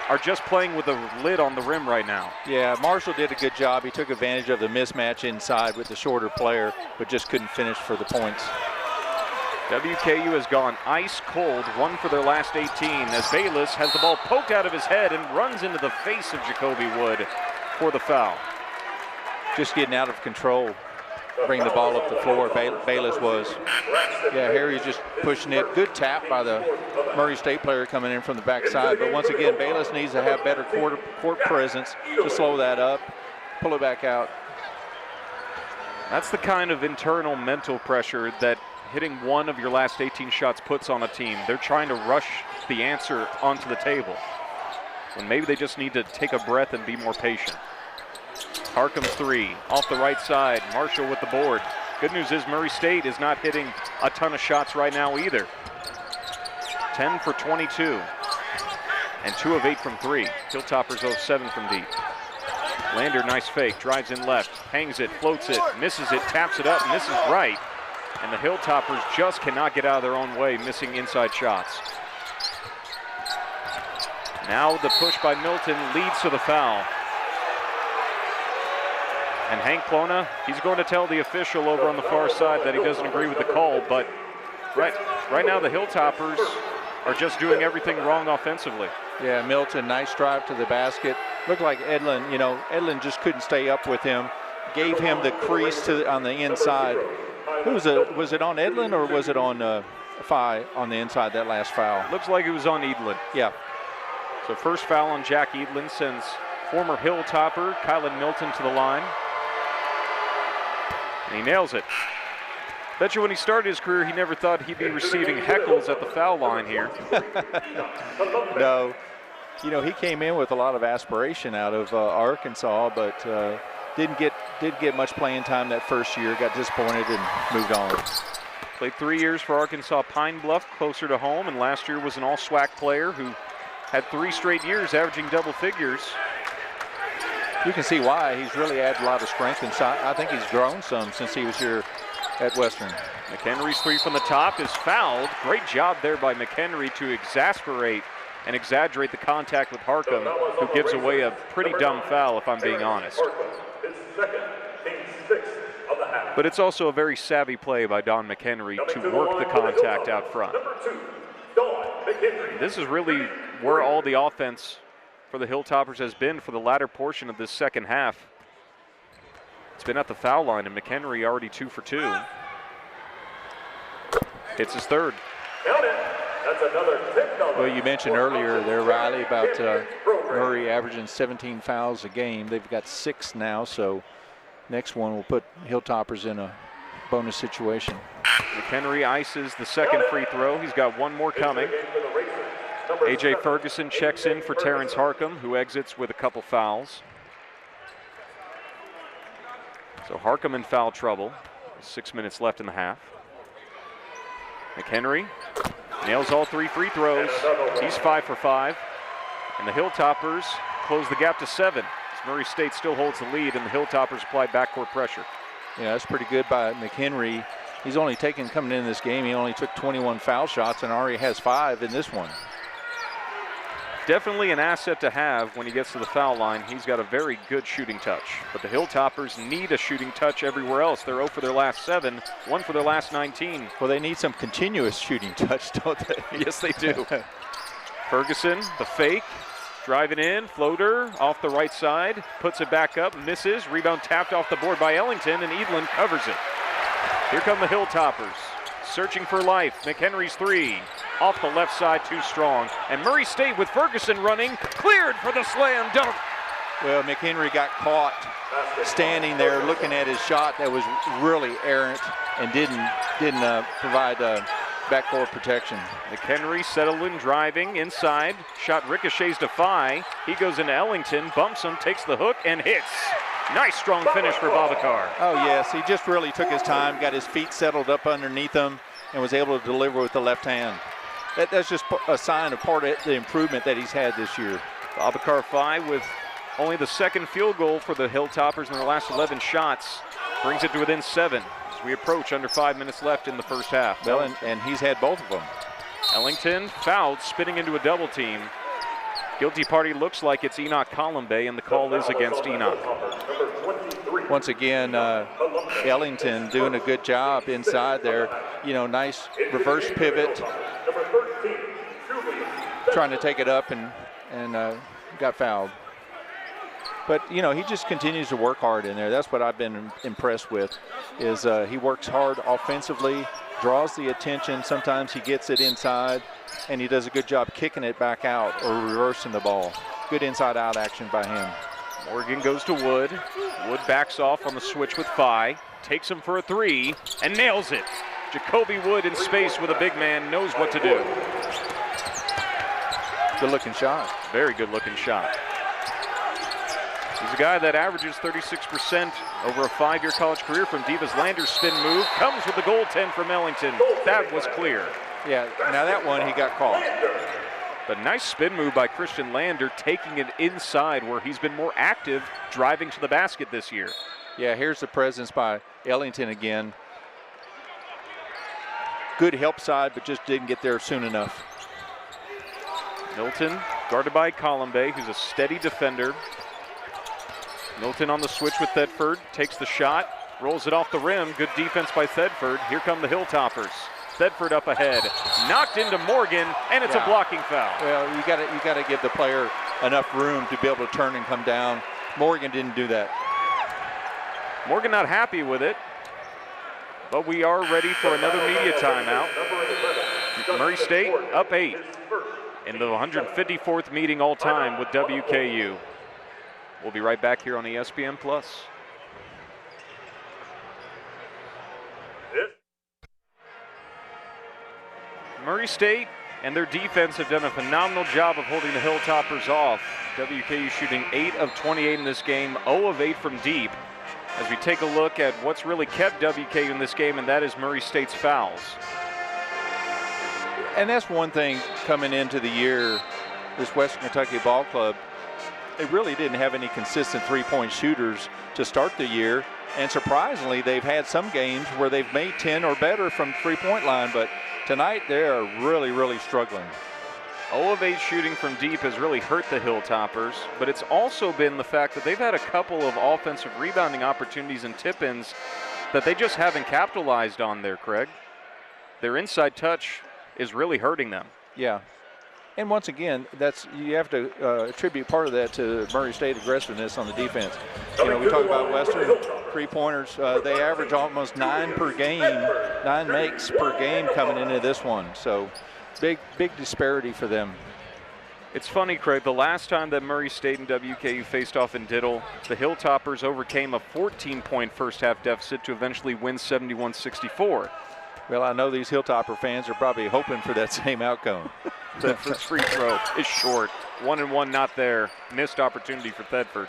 [SPEAKER 1] are just playing with the lid on the rim right now.
[SPEAKER 2] Yeah, Marshall did a good job. He took advantage of the mismatch inside with the shorter player, but just couldn't finish for the points.
[SPEAKER 1] WKU has gone ice cold, 1 for their last 18, as Bayless has the ball poked out of his head and runs into the face of Jacoby Wood for the foul.
[SPEAKER 2] Just getting out of control. Bring the ball up the floor. Bayless was. Yeah, Harry's just pushing it. Good tap by the Murray State player coming in from the backside. But once again, Bayless needs to have better court presence to slow that up, pull it back out.
[SPEAKER 1] That's the kind of internal mental pressure that hitting 1 of your last 18 shots puts on a team. They're trying to rush the answer onto the table, when maybe they just need to take a breath and be more patient. Harcum's 3 off the right side. Marshall with the board. Good news is Murray State is not hitting a ton of shots right now either. 10 for 22 and 2 of 8 from 3. Hilltoppers 0 of 7 from deep. Lander, nice fake, drives in left, hangs it, floats it, misses it, taps it up, misses right. And the Hilltoppers just cannot get out of their own way, missing inside shots. Now the push by Milton leads to the foul. And Hank Plona, he's going to tell the official over on the far side that he doesn't agree with the call, but right now the Hilltoppers are just doing everything wrong offensively.
[SPEAKER 2] Yeah, Milton, nice drive to the basket. Looked like Edlin, you know, Edlin just couldn't stay up with him. Gave him the crease on the inside. Was it on Edlin or was it on Faye on the inside, that last foul?
[SPEAKER 1] Looks like it was on Edlin.
[SPEAKER 2] Yeah.
[SPEAKER 1] So first foul on Jack Edlin sends former Hilltopper Kylan Milton to the line. And he nails it. Bet you when he started his career, he never thought he'd be receiving heckles at the foul line here.
[SPEAKER 2] No. You know, he came in with a lot of aspiration out of Arkansas, but didn't get much playing time that first year, got disappointed and moved on.
[SPEAKER 1] Played 3 years for Arkansas Pine Bluff, closer to home, and last year was an all-SWAC player who had 3 straight years averaging double figures.
[SPEAKER 2] You can see why. He's really added a lot of strength inside. I think he's grown some since he was here at Western.
[SPEAKER 1] McHenry's 3 from the top is fouled. Great job there by McHenry to exasperate and exaggerate the contact with Harcum, who gives away a pretty dumb foul, if I'm being honest.
[SPEAKER 3] His second, team 6 of the half.
[SPEAKER 1] But it's also a very savvy play by Don McHenry to work the contact out front. This is really where all the offense for the Hilltoppers has been for the latter portion of this second half. It's been at the foul line, and McHenry already 2 for 2. Hits his third.
[SPEAKER 2] Well, you mentioned earlier there, Riley, about Murray averaging 17 fouls a game. They've got 6 now, so next one will put Hilltoppers in a bonus situation.
[SPEAKER 1] McHenry ices the second free throw. He's got one more coming. A.J. Ferguson checks in for Terrence Harcum, who exits with a couple fouls. So Harcum in foul trouble. 6 minutes left in the half. McHenry nails all 3 free throws. He's 5 for 5. And the Hilltoppers close the gap to 7. As Murray State still holds the lead, and the Hilltoppers apply backcourt pressure.
[SPEAKER 2] Yeah, that's pretty good by McHenry. He's only taken, coming in this game, he only took 21 foul shots and already has 5 in this one.
[SPEAKER 1] Definitely an asset to have when he gets to the foul line. He's got a very good shooting touch. But the Hilltoppers need a shooting touch everywhere else. They're 0 for their last 7, 1 for their last 19.
[SPEAKER 2] Well, they need some continuous shooting touch, don't they?
[SPEAKER 1] Yes, they do. Ferguson, the fake, driving in, floater off the right side, puts it back up, misses, rebound tapped off the board by Ellington, and Edelin covers it. Here come the Hilltoppers, searching for life. McHenry's 3. Off the left side, too strong. And Murray State with Ferguson running, cleared for the slam dunk.
[SPEAKER 2] Well, McHenry got caught standing there looking at his shot that was really errant and didn't provide backcourt protection.
[SPEAKER 1] McHenry settling, driving inside. Shot ricochets to Phi. He goes into Ellington, bumps him, takes the hook, and hits. Nice strong finish for Babacar.
[SPEAKER 2] Oh, yes. He just really took his time, got his feet settled up underneath him, and was able to deliver with the left hand. That's just a sign of part of the improvement that he's had this year.
[SPEAKER 1] Babacar Phi with only the second field goal for the Hilltoppers in their last 11 shots. Brings it to within 7 as we approach under 5 minutes left in the first half.
[SPEAKER 2] Well, and he's had both of them.
[SPEAKER 1] Ellington fouled, spinning into a double team. Guilty party looks like it's Enoch Colombe, and the call is against Enoch.
[SPEAKER 2] Once again, Ellington doing a good job inside there. You know, nice reverse pivot. Trying to take it up and got fouled. But, you know, he just continues to work hard in there. That's what I've been impressed with, is he works hard offensively, draws the attention. Sometimes he gets it inside, and he does a good job kicking it back out or reversing the ball. Good inside-out action by him.
[SPEAKER 1] Morgan goes to Wood. Wood backs off on the switch with Phi, takes him for a 3, and nails it. Jacoby Wood in space with a big man, knows what to do.
[SPEAKER 2] Good-looking shot.
[SPEAKER 1] Very good-looking shot. He's a guy that averages 36% over a 5-year college career from Divas. Lander's spin move comes with the goaltend from Ellington. That was clear.
[SPEAKER 2] Yeah, now that one he got caught.
[SPEAKER 1] But nice spin move by Christian Lander, taking it inside where he's been more active driving to the basket this year.
[SPEAKER 2] Yeah, here's the presence by Ellington again. Good help side, but just didn't get there soon enough.
[SPEAKER 1] Milton guarded by Colombe, who's a steady defender. Milton on the switch with Thedford, takes the shot, rolls it off the rim. Good defense by Thedford. Here come the Hilltoppers. Thedford up ahead, knocked into Morgan, and it's a blocking foul.
[SPEAKER 2] Well, you got to give the player enough room to be able to turn and come down. Morgan didn't do that.
[SPEAKER 1] Morgan not happy with it, but we are ready for another media timeout. Murray State up 8 in the 154th meeting all time with WKU. We'll be right back here on ESPN+. Murray State and their defense have done a phenomenal job of holding the Hilltoppers off. WKU shooting 8 of 28 in this game, 0 of 8 from deep. As we take a look at what's really kept WKU in this game, and that is Murray State's fouls.
[SPEAKER 2] And that's one thing coming into the year, this Western Kentucky ball club, they really didn't have any consistent three-point shooters to start the year. And surprisingly, they've had some games where they've made 10 or better from three-point line, but tonight they are really, really struggling.
[SPEAKER 1] 0 of 8 shooting from deep has really hurt the Hilltoppers, but it's also been the fact that they've had a couple of offensive rebounding opportunities and tip-ins that they just haven't capitalized on there, Craig. Their inside touch is really hurting them.
[SPEAKER 2] Yeah. And once again, you have to attribute part of that to Murray State aggressiveness on the defense. You know, we talk about Western three-pointers. They average almost 9 per game, 9 makes per game coming into this one. So big disparity for them.
[SPEAKER 1] It's funny, Craig, the last time that Murray State and WKU faced off in Diddle, the Hilltoppers overcame a 14-point first-half deficit to eventually win 71-64.
[SPEAKER 2] Well, I know these Hilltopper fans are probably hoping for that same outcome.
[SPEAKER 1] Thedford's free throw is short. 1-1 not there. Missed opportunity for Thedford.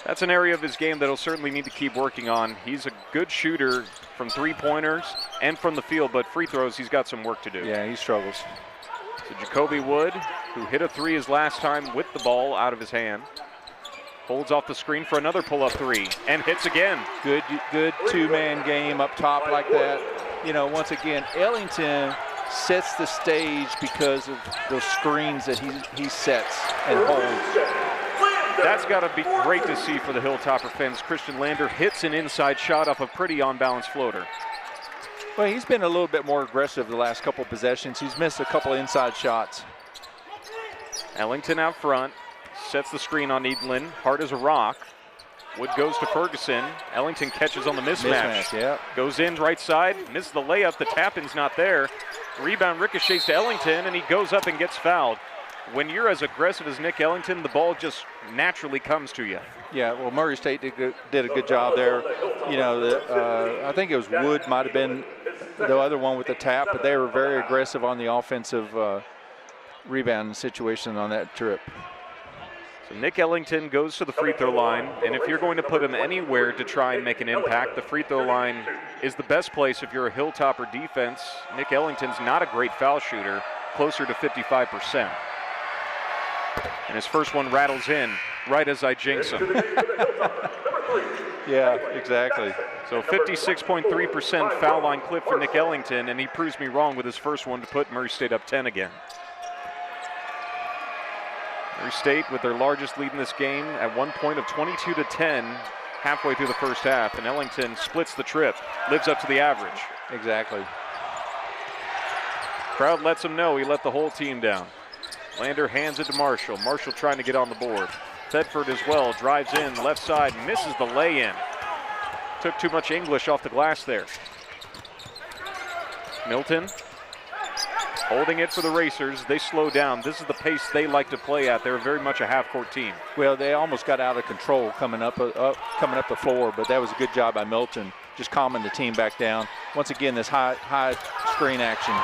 [SPEAKER 1] That's an area of his game that he'll certainly need to keep working on. He's a good shooter from three-pointers and from the field, but free throws, he's got some work to do.
[SPEAKER 2] Yeah, he struggles.
[SPEAKER 1] So Jacoby Wood, who hit a three his last time with the ball out of his hand, holds off the screen for another pull-up three and hits again.
[SPEAKER 2] Good two-man game up top like that. You know, once again, Ellington sets the stage because of those screens that he sets and holds.
[SPEAKER 1] That's got to be great to see for the Hilltopper fans. Christian Lander hits an inside shot off a pretty on-balance floater.
[SPEAKER 2] Well, he's been a little bit more aggressive the last couple possessions. He's missed a couple inside shots.
[SPEAKER 1] Ellington out front, sets the screen on Edlin, hard as a rock. Wood goes to Ferguson. Ellington catches on the mismatch.
[SPEAKER 2] Yeah.
[SPEAKER 1] Goes in right side, misses the layup. The tap-in's not there. Rebound ricochets to Ellington, and he goes up and gets fouled. When you're as aggressive as Nick Ellington, the ball just naturally comes to you.
[SPEAKER 2] Yeah, well, Murray State did a good job there. You know, I think it was Wood might have been the other one with the tap, but they were very aggressive on the offensive rebound situation on that trip.
[SPEAKER 1] So Nick Ellington goes to the free throw line, and if you're going to put him anywhere to try and make an impact, the free throw line is the best place if you're a Hilltopper defense. Nick Ellington's not a great foul shooter, closer to 55%. And his first one rattles in right as I jinx him.
[SPEAKER 2] Yeah, exactly.
[SPEAKER 1] So 56.3% foul line clip for Nick Ellington, and he proves me wrong with his first one to put Murray State up 10 again. Murray State with their largest lead in this game at 1 point of 22-10 halfway through the first half, and Ellington splits the trip, lives up to the average.
[SPEAKER 2] Exactly.
[SPEAKER 1] Crowd lets him know he let the whole team down. Lander hands it to Marshall. Marshall trying to get on the board. Thedford as well, drives in, left side, misses the lay-in. Took too much English off the glass there. Milton holding it for the Racers. They slow down. This is the pace they like to play at. They're very much a half-court team.
[SPEAKER 2] Well, they almost got out of control coming up the floor, but that was a good job by Milton, just calming the team back down. Once again, this high screen action.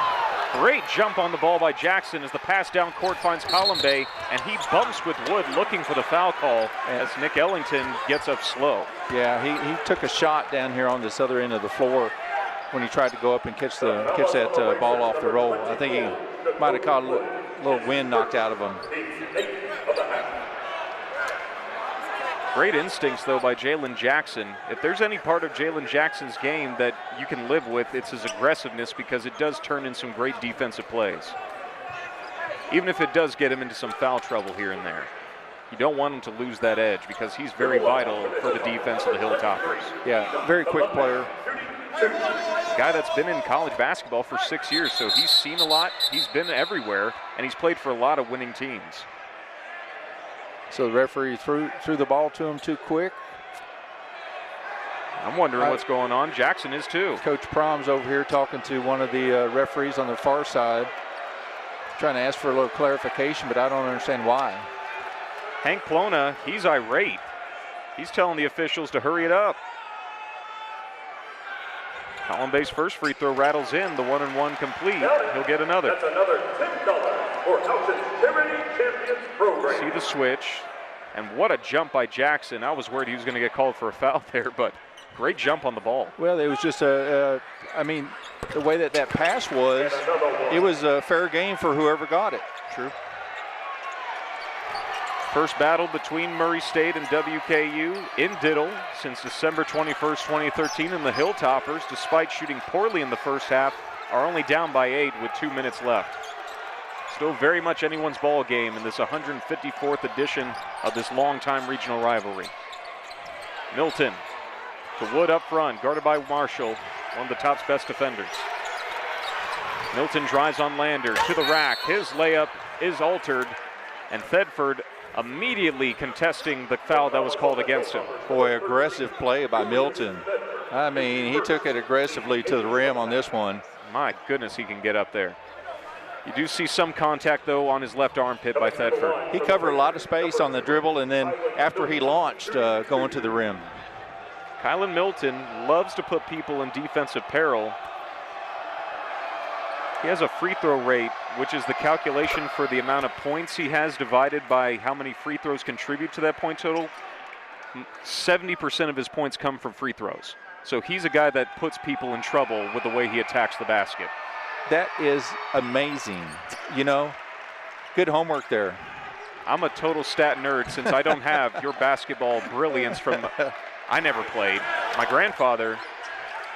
[SPEAKER 1] Great jump on the ball by Jackson as the pass down court finds Colombe, and he bumps with Wood looking for the foul call as Nick Ellington gets up slow.
[SPEAKER 2] Yeah, he took a shot down here on this other end of the floor when he tried to go up and catch that ball off the roll. I think he might have caught a little wind knocked out of him.
[SPEAKER 1] Great instincts, though, by Jalen Jackson. If there's any part of Jalen Jackson's game that you can live with, it's his aggressiveness, because it does turn in some great defensive plays. Even if it does get him into some foul trouble here and there. You don't want him to lose that edge because he's very vital for the defense of the Hilltoppers.
[SPEAKER 2] Yeah, very quick player.
[SPEAKER 1] Guy that's been in college basketball for 6 years, so he's seen a lot, he's been everywhere, and he's played for a lot of winning teams.
[SPEAKER 2] So the referee threw the ball to him too quick.
[SPEAKER 1] I'm wondering what's going on. Jackson is too.
[SPEAKER 2] Coach Prom's over here talking to one of the referees on the far side, trying to ask for a little clarification, but I don't understand why.
[SPEAKER 1] Hank Plona, he's irate. He's telling the officials to hurry it up. Colombe's first free throw rattles in, the 1-and-1 complete. He'll get another.
[SPEAKER 3] That's another $10 for Houghton's Charity Champions Program.
[SPEAKER 1] See the switch, and what a jump by Jackson. I was worried he was going to get called for a foul there, but great jump on the ball.
[SPEAKER 2] Well, it was just I mean, the way that pass was, it was a fair game for whoever got it.
[SPEAKER 1] True. First battle between Murray State and WKU in Diddle since December 21st, 2013, and the Hilltoppers, despite shooting poorly in the first half, are only down by 8 with 2 minutes left. Still very much anyone's ball game in this 154th edition of this longtime regional rivalry. Milton to Wood up front, guarded by Marshall, one of the top's best defenders. Milton drives on Lander to the rack. His layup is altered, and Thedford immediately contesting the foul that was called against him.
[SPEAKER 2] Boy, aggressive play by Milton. I mean, he took it aggressively to the rim on this one.
[SPEAKER 1] My goodness, he can get up there. You do see some contact, though, on his left armpit by Thedford.
[SPEAKER 2] He covered a lot of space on the dribble, and then after he launched, going to the rim.
[SPEAKER 1] Kylan Milton loves to put people in defensive peril. He has a free throw rate, which is the calculation for the amount of points he has divided by how many free throws contribute to that point total. 70% of his points come from free throws. So he's a guy that puts people in trouble with the way he attacks the basket.
[SPEAKER 2] That is amazing. You know, good homework there.
[SPEAKER 1] I'm a total stat nerd since I don't have your basketball brilliance from, I never played. My grandfather,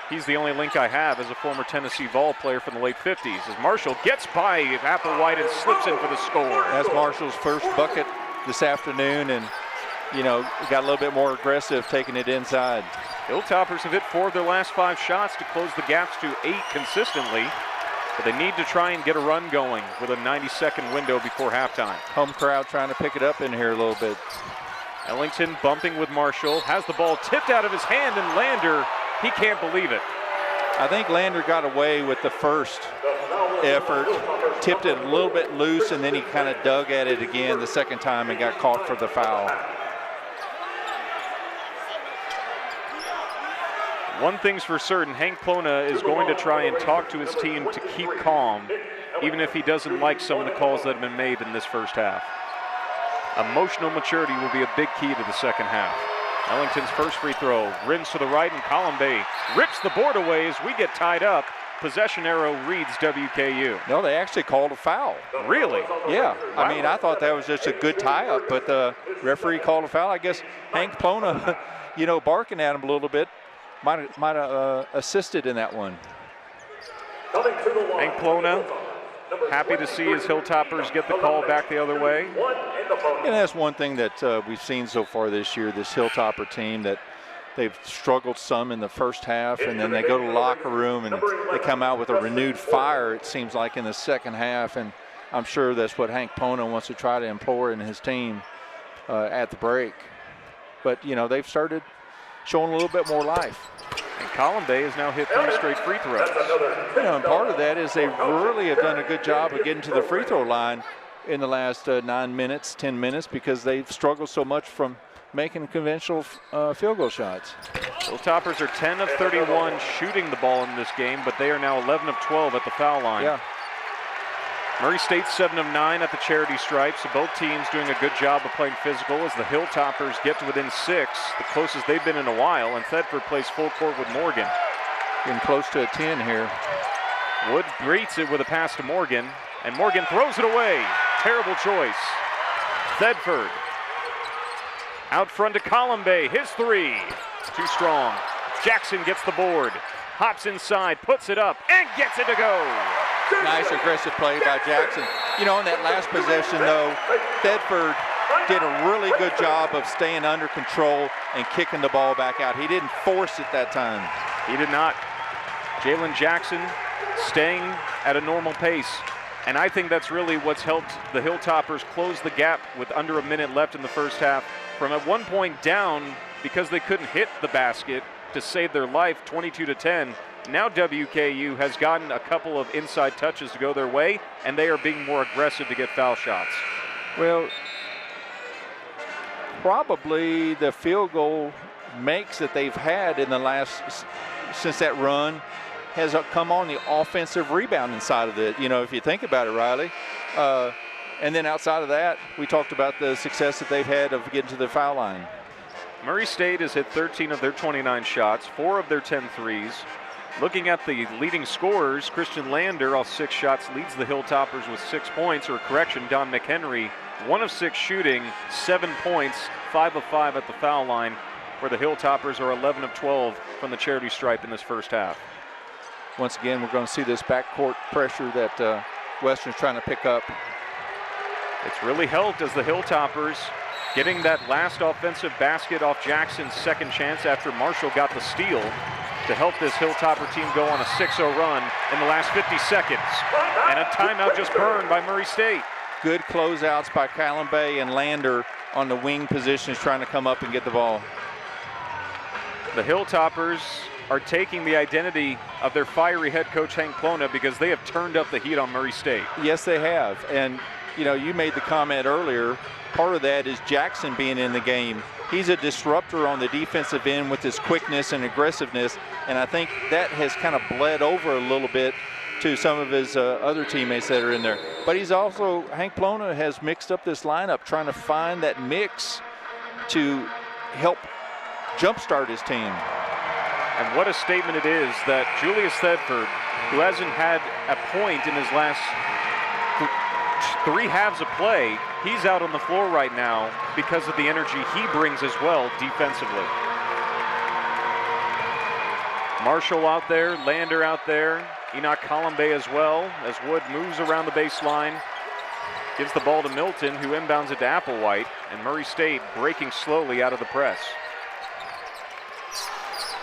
[SPEAKER 1] he's the only link I have as a former Tennessee Vol player from the late 50s. As Marshall gets by Applewhite and slips in for the score.
[SPEAKER 2] That's Marshall's first bucket this afternoon, and, you know, got a little bit more aggressive taking it inside.
[SPEAKER 1] Hilltoppers have hit 4 of their last 5 shots to close the gaps to 8 consistently, but they need to try and get a run going with a 90-second window before halftime.
[SPEAKER 2] Home crowd trying to pick it up in here a little bit.
[SPEAKER 1] Ellington bumping with Marshall, has the ball tipped out of his hand, and Lander, he can't believe it.
[SPEAKER 2] I think Lander got away with the first effort, tipped it a little bit loose, and then he kind of dug at it again the second time and got caught for the foul.
[SPEAKER 1] One thing's for certain, Hank Plona is going to try and talk to his team to keep calm, even if he doesn't like some of the calls that have been made in this first half. Emotional maturity will be a big key to the second half. Ellington's first free throw, rims to the right, and Colombe rips the board away as we get tied up. Possession arrow reads WKU.
[SPEAKER 2] No, they actually called a foul.
[SPEAKER 1] Really?
[SPEAKER 2] Yeah. Wow. I mean, I thought that was just a good tie-up, but the referee called a foul. I guess Hank Plona, you know, barking at him a little bit, might have assisted in that one.
[SPEAKER 1] Hank Plona, happy to see his Hilltoppers get the call back the other way.
[SPEAKER 2] And that's one thing that we've seen so far this year, this Hilltopper team, that they've struggled some in the first half, and then they go to the locker room and they come out with a renewed fire, it seems like, in the second half. And I'm sure that's what Hank Plona wants to try to employ in his team at the break. But, you know, they've started showing a little bit more life.
[SPEAKER 1] And Colombe has now hit 3 straight free throws.
[SPEAKER 2] You know, and part of that is they really have done a good job of getting to the free throw line in the last 9 minutes, 10 minutes, because they've struggled so much from making conventional field goal shots.
[SPEAKER 1] Hilltoppers are 10 of 31 shooting the ball in this game, but they are now 11 of 12 at the foul line.
[SPEAKER 2] Yeah.
[SPEAKER 1] Murray State 7 of 9 at the charity stripe, so both teams doing a good job of playing physical as the Hilltoppers get to within 6, the closest they've been in a while, and Thedford plays full court with Morgan.
[SPEAKER 2] Getting close to a 10 here.
[SPEAKER 1] Wood greets it with a pass to Morgan, and Morgan throws it away. Terrible choice. Thedford out front to Colombe, his 3. Too strong. Jackson gets the board, hops inside, puts it up, and gets it to go.
[SPEAKER 2] Nice aggressive play by Jackson. You know, in that last possession, though, Thedford did a really good job of staying under control and kicking the ball back out. He didn't force it that time.
[SPEAKER 1] He did not. Jalen Jackson staying at a normal pace. And I think that's really what's helped the Hilltoppers close the gap with under a minute left in the first half. From at one point down because they couldn't hit the basket to save their life, 22-10. Now WKU has gotten a couple of inside touches to go their way, and they are being more aggressive to get foul shots.
[SPEAKER 2] Well, probably the field goal makes that they've had in the last, since that run, has come on the offensive rebounding side of it. You know, if you think about it, Riley. And then outside of that, we talked about the success that they've had of getting to the foul line.
[SPEAKER 1] Murray State has hit 13 of their 29 shots, 4 of their 10 threes. Looking at the leading scorers, Christian Lander, all 6 shots, leads the Hilltoppers with 6 points. Or correction, Don McHenry, 1 of 6 shooting, 7 points, 5 of 5 at the foul line, where the Hilltoppers are 11 of 12 from the charity stripe in this first half.
[SPEAKER 2] Once again, we're going to see this backcourt pressure that Western's trying to pick up.
[SPEAKER 1] It's really helped as the Hilltoppers Getting that last offensive basket off Jackson's second chance after Marshall got the steal to help this Hilltopper team go on a 6-0 run in the last 50 seconds. And a timeout just burned by Murray State.
[SPEAKER 2] Good closeouts by Callum Bay and Lander on the wing positions trying to come up and get the ball.
[SPEAKER 1] The Hilltoppers are taking the identity of their fiery head coach Hank Plona because they have turned up the heat on Murray State.
[SPEAKER 2] Yes, they have. And, you know, you made the comment earlier, part of that is Jackson being in the game. He's a disruptor on the defensive end with his quickness and aggressiveness, and I think that has kind of bled over a little bit to some of his other teammates that are in there. But he's also, Hank Plona has mixed up this lineup, trying to find that mix to help jumpstart his team.
[SPEAKER 1] And what a statement it is that Julius Thedford, who hasn't had a point in his last 3 halves of play, he's out on the floor right now because of the energy he brings as well defensively. Marshall out there, Lander out there, Enoch Colombe as well, as Wood moves around the baseline, gives the ball to Milton, who inbounds it to Applewhite, and Murray State breaking slowly out of the press.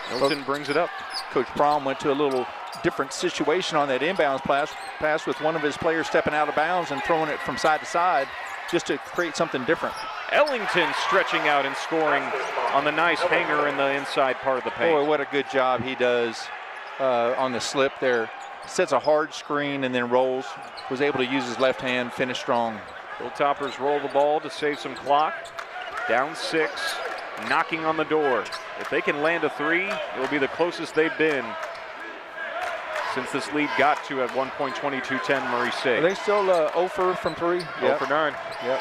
[SPEAKER 1] Milton brings it up.
[SPEAKER 2] Coach Prom went to a little different situation on that inbounds pass with one of his players stepping out of bounds and throwing it from side to side just to create something different.
[SPEAKER 1] Ellington stretching out and scoring on the nice hanger in the inside part of the paint.
[SPEAKER 2] Boy, what a good job he does on the slip there. Sets a hard screen and then rolls. Was able to use his left hand, finish strong.
[SPEAKER 1] Hilltoppers roll the ball to save some clock. Down 6, knocking on the door. If they can land a 3, it will be the closest they've been since this lead got to at one point 22-10 Murray State.
[SPEAKER 2] Are they still 0 from 3?
[SPEAKER 1] 0 for 9.
[SPEAKER 2] Yep.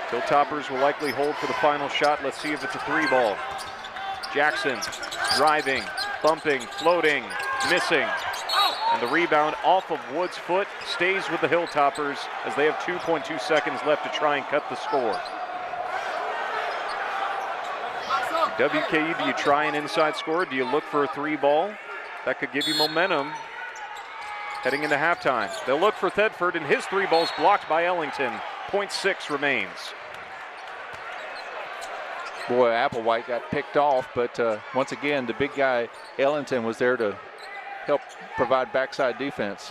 [SPEAKER 1] Hilltoppers will likely hold for the final shot. Let's see if it's a 3 ball. Jackson driving, bumping, floating, missing. And the rebound off of Wood's foot stays with the Hilltoppers as they have 2.2 seconds left to try and cut the score. WKU, do you try an inside score? Do you look for a 3 ball? That could give you momentum heading into halftime. They'll look for Thedford, and his 3 ball's blocked by Ellington. 0.6 remains.
[SPEAKER 2] Boy, Applewhite got picked off, but once again, the big guy, Ellington, was there to help provide backside defense.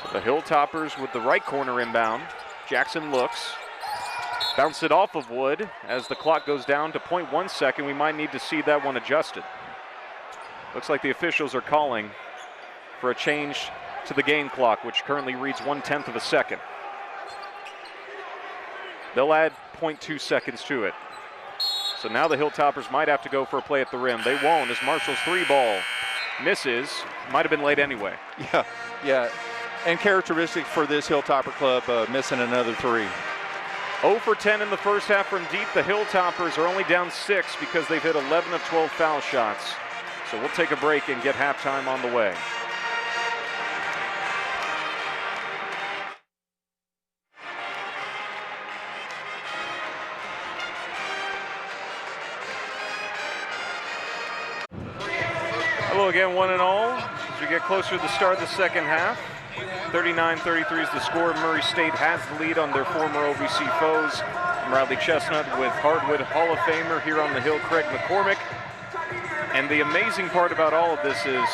[SPEAKER 1] So the Hilltoppers with the right corner inbound. Jackson looks. Bounce it off of Wood as the clock goes down to 0.1 second. We might need to see that one adjusted. Looks like the officials are calling for a change to the game clock, which currently reads 1/10 of a second. They'll add 0.2 seconds to it. So now the Hilltoppers might have to go for a play at the rim. They won't, as Marshall's 3 ball misses. Might have been late anyway.
[SPEAKER 2] Yeah. And characteristic for this Hilltopper club, missing another 3.
[SPEAKER 1] 0 for 10 in the first half from deep. The Hilltoppers are only down 6 because they've hit 11 of 12 foul shots. So we'll take a break and get halftime on the way. Hello again, one and all. As we get closer to the start of the second half, 39-33 is the score. Murray State has the lead on their former OVC foes. I'm Riley Chestnut with Hardwood Hall of Famer here on the Hill, Craig McCormick. And the amazing part about all of this is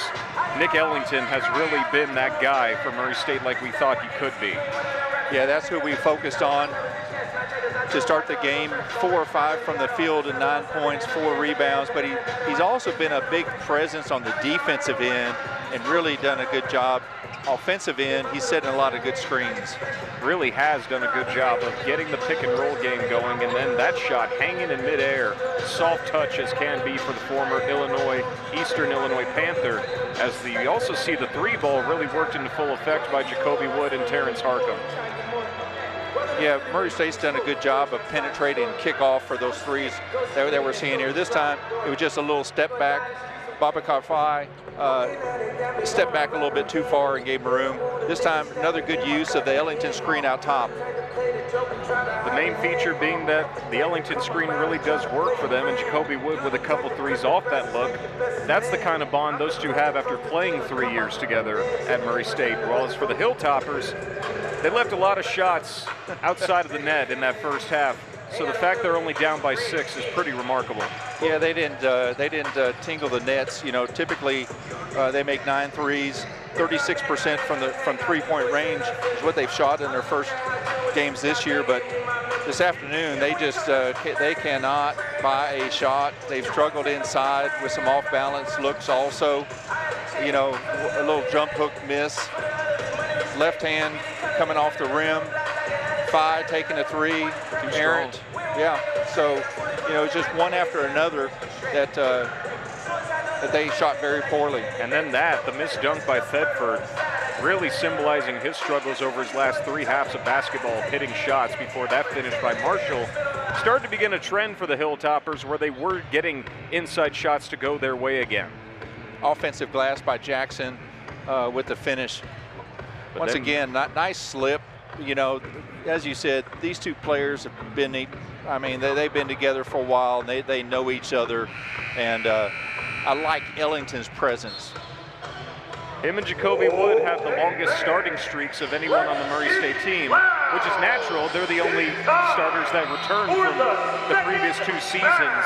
[SPEAKER 1] Nick Ellington has really been that guy for Murray State like we thought he could be.
[SPEAKER 2] Yeah, that's who we focused on to start the game. 4 or 5 from the field and 9 points, 4 rebounds. But he's also been a big presence on the defensive end and really done a good job. Offensive end, he's setting a lot of good screens.
[SPEAKER 1] Really has done a good job of getting the pick and roll game going, and then that shot hanging in midair, soft touch as can be for the former Eastern Illinois Panther, as you also see the 3 ball really worked into full effect by Jacoby Wood and Terrence Harcum.
[SPEAKER 2] Yeah, Murray State's done a good job of penetrating kickoff for those 3s that we're seeing here. This time, it was just a little step back. Babakar Fai stepped back a little bit too far and gave him room. This time, another good use of the Ellington screen out top.
[SPEAKER 1] The main feature being that the Ellington screen really does work for them, and Jacoby Wood with a couple 3s off that look. That's the kind of bond those two have after playing 3 years together at Murray State. While as for the Hilltoppers, they left a lot of shots outside of the net in that first half. So the fact they're only down by 6 is pretty remarkable.
[SPEAKER 2] Yeah, they didn't tingle the nets. You know, typically they make 9 threes. 36% from three-point range is what they've shot in their first games this year. But this afternoon, they just they cannot buy a shot. They've struggled inside with some off-balance looks also. You know, a little jump hook miss. Left hand coming off the rim. Phi taking a 3. Errant. Yeah. So, you know, it's just one after another that they shot very poorly.
[SPEAKER 1] And then the missed dunk by Thedford, really symbolizing his struggles over his last 3 halves of basketball, hitting shots before that finish by Marshall. Started to begin a trend for the Hilltoppers where they were getting inside shots to go their way again.
[SPEAKER 2] Offensive glass by Jackson with the finish.
[SPEAKER 1] But
[SPEAKER 2] once again, nice slip. You know, as you said, these two players have been, I mean, they've been together for a while. And they know each other. And I like Ellington's presence.
[SPEAKER 1] Him and Jacoby Wood have the longest starting streaks of anyone on the Murray State team, which is natural. They're the only starters that returned from the previous 2 seasons.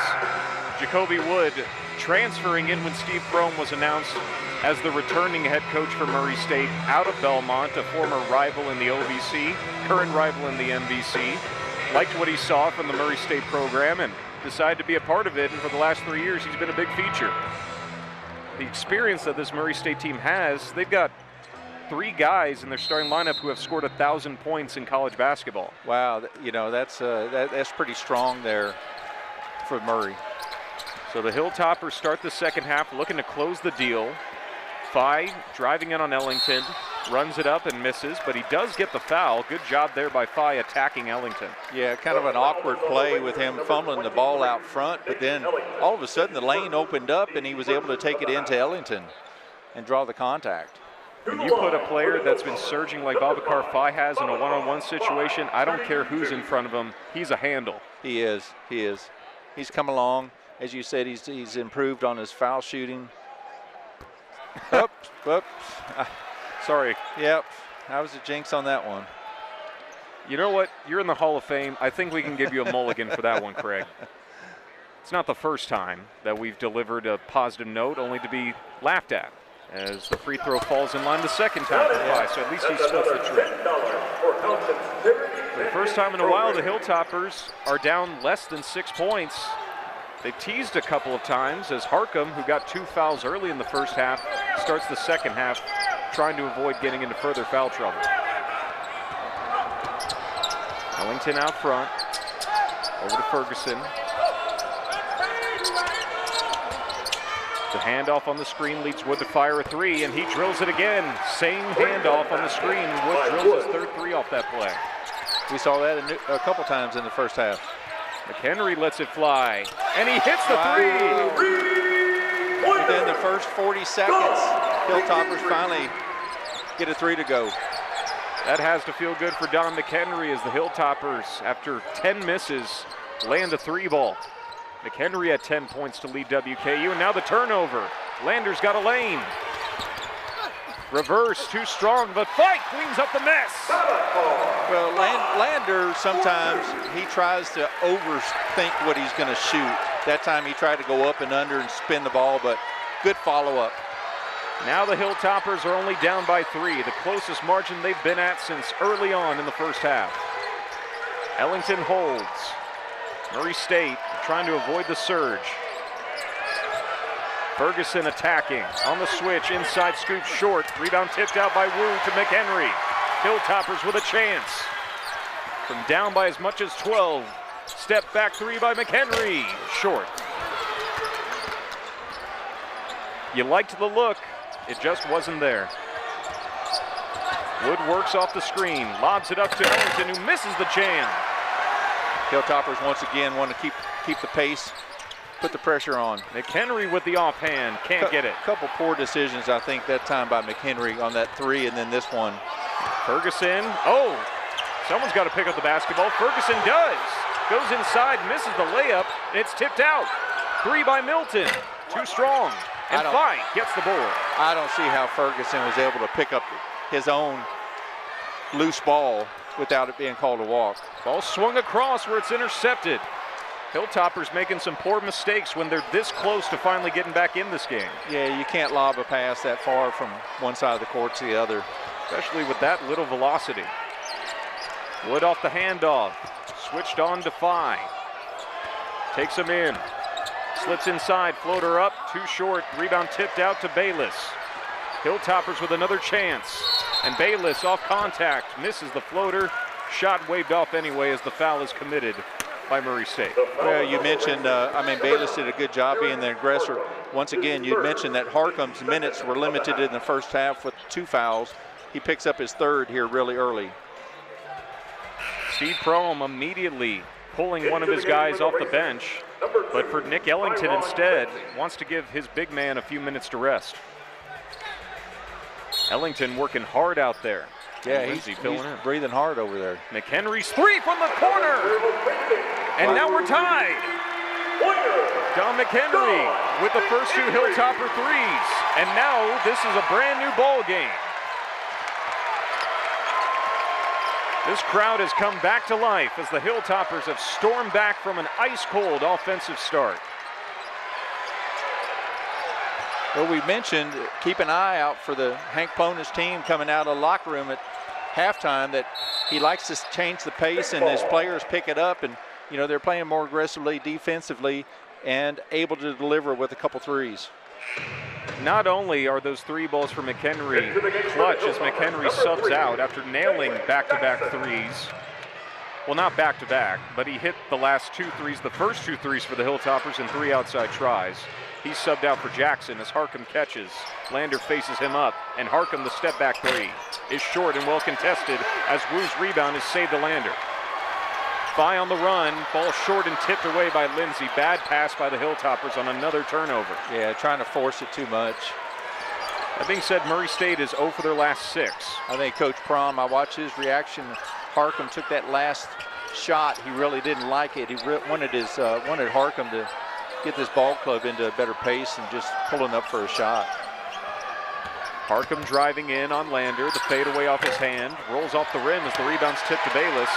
[SPEAKER 1] Jacoby Wood transferring in when Steve Prohm was announced as the returning head coach for Murray State out of Belmont, a former rival in the OVC, current rival in the MVC. Liked what he saw from the Murray State program and decided to be a part of it, and for the last 3 years he's been a big feature. The experience that this Murray State team has, they've got 3 guys in their starting lineup who have scored 1,000 points in college basketball.
[SPEAKER 2] Wow, you know, that's pretty strong there for Murray.
[SPEAKER 1] So the Hilltoppers start the second half looking to close the deal. Phi driving in on Ellington, runs it up and misses, but he does get the foul. Good job there by Phi attacking Ellington.
[SPEAKER 2] Yeah, kind of an awkward play with him fumbling the ball out front, but then all of a sudden the lane opened up and he was able to take it into Ellington and draw the contact.
[SPEAKER 1] When you put a player that's been surging like Babacar Phi has in a one-on-one situation, I don't care who's in front of him, he's a handle.
[SPEAKER 2] He is. He's come along. As you said, he's improved on his foul shooting. Oops.
[SPEAKER 1] Sorry.
[SPEAKER 2] Yep, that was a jinx on that one.
[SPEAKER 1] You know what? You're in the Hall of Fame. I think we can give you a mulligan for that one, Craig. It's not the first time that we've delivered a positive note, only to be laughed at, as the free throw falls in line the second time for Phi, so at least he splits the trip. For the first time in a while, the Hilltoppers are down less than 6 points. They teased a couple of times as Harcum, who got 2 fouls early in the first half, starts the second half trying to avoid getting into further foul trouble. Ellington out front, over to Ferguson. The handoff on the screen leads Wood to fire a 3, and he drills it again. Same handoff on the screen. Wood drills his 3rd 3 off that play.
[SPEAKER 2] We saw that a couple times in the first half.
[SPEAKER 1] McHenry lets it fly, and he hits the 3.
[SPEAKER 2] Within the first 40 seconds, Hilltoppers finally get a 3 to go.
[SPEAKER 1] That has to feel good for Don McHenry as the Hilltoppers, after 10 misses, land a 3 ball. McHenry had 10 points to lead WKU, and now the turnover. Lander's got a lane. Reverse, too strong, but Phi cleans up the mess.
[SPEAKER 2] Well, Lander, sometimes he tries to overthink what he's going to shoot. That time he tried to go up and under and spin the ball, but good follow-up.
[SPEAKER 1] Now the Hilltoppers are only down by 3, the closest margin they've been at since early on in the first half. Ellington holds. Murray State trying to avoid the surge. Ferguson attacking on the switch, inside scoop short. Rebound tipped out by Wu to McHenry. Hilltoppers with a chance. From down by as much as 12. Step back 3 by McHenry. Short. You liked the look. It just wasn't there. Wood works off the screen, lobs it up to Ellington, who misses the jam.
[SPEAKER 2] Hilltoppers once again want to keep the pace, put the pressure on.
[SPEAKER 1] McHenry with the offhand, can't get it.
[SPEAKER 2] Couple poor decisions, I think, that time by McHenry on that 3, and then this one.
[SPEAKER 1] Ferguson, someone's got to pick up the basketball. Ferguson does. Goes inside, misses the layup, and it's tipped out. 3 by Milton, too strong. And Phi gets the board.
[SPEAKER 2] I don't see how Ferguson was able to pick up his own loose ball without it being called a walk.
[SPEAKER 1] Ball swung across where it's intercepted. Hilltoppers making some poor mistakes when they're this close to finally getting back in this game.
[SPEAKER 2] Yeah, you can't lob a pass that far from one side of the court to the other.
[SPEAKER 1] Especially with that little velocity. Wood off the handoff. Switched on to Phi. Takes him in. Slips inside, floater up, too short. Rebound tipped out to Bayless. Hilltoppers with another chance. And Bayless off contact, misses the floater. Shot waved off anyway as the foul is committed by Murray State.
[SPEAKER 2] Well, you mentioned, Bayless did a good job being the aggressor. Once again, you mentioned that Harcum's minutes were limited in the first half with 2 fouls. He picks up his 3rd here really early.
[SPEAKER 1] Steve Prohm immediately pulling one of his guys off the bench, but for Nick Ellington instead, wants to give his big man a few minutes to rest. Ellington working hard out there.
[SPEAKER 2] Yeah, he's breathing hard over there.
[SPEAKER 1] McHenry's 3 from the corner. And now we're tied. Don McHenry with the first 2 Hilltopper threes. And now this is a brand new ball game. This crowd has come back to life as the Hilltoppers have stormed back from an ice-cold offensive start.
[SPEAKER 2] Well, we mentioned keep an eye out for the Hank Plonis team coming out of the locker room at halftime, that he likes to change the pace and his players pick it up, and they're playing more aggressively defensively and able to deliver with a couple threes.
[SPEAKER 1] Not only are those 3 balls for McHenry clutch as McHenry subs out after nailing back-to-back threes. Well, not back-to-back, but he hit the last 2 threes, the first 2 threes for the Hilltoppers and 3 outside tries. He's subbed out for Jackson as Harcum catches. Lander faces him up, and Harcum, the step-back 3, is short and well contested as Wu's rebound is saved to Lander. Phi on the run, ball short and tipped away by Lindsey. Bad pass by the Hilltoppers on another turnover.
[SPEAKER 2] Yeah, trying to force it too much.
[SPEAKER 1] That being said, Murray State is 0 for their last 6.
[SPEAKER 2] I think Coach Prohm, I watched his reaction. Harcum took that last shot. He really didn't like it. He wanted Harcum to get this ball club into a better pace and just pulling up for a shot.
[SPEAKER 1] Harcum driving in on Lander, the fadeaway off his hand, rolls off the rim as the rebound's tipped to Bayless.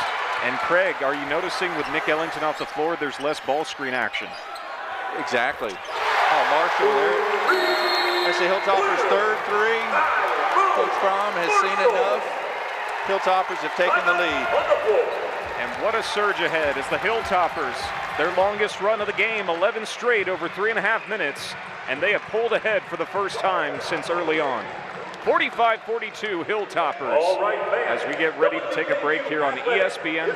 [SPEAKER 1] And Craig, are you noticing with Nick Ellington off the floor, there's less ball screen action?
[SPEAKER 2] Exactly. Oh, Marshall there. That's the Hilltoppers' 3rd 3. Coach Prohm has seen enough. Hilltoppers have taken the lead.
[SPEAKER 1] And what a surge ahead as the Hilltoppers, their longest run of the game, 11 straight over 3.5 minutes, and they have pulled ahead for the first time since early on. 45-42 Hilltoppers as we get ready to take a break here on ESPN+.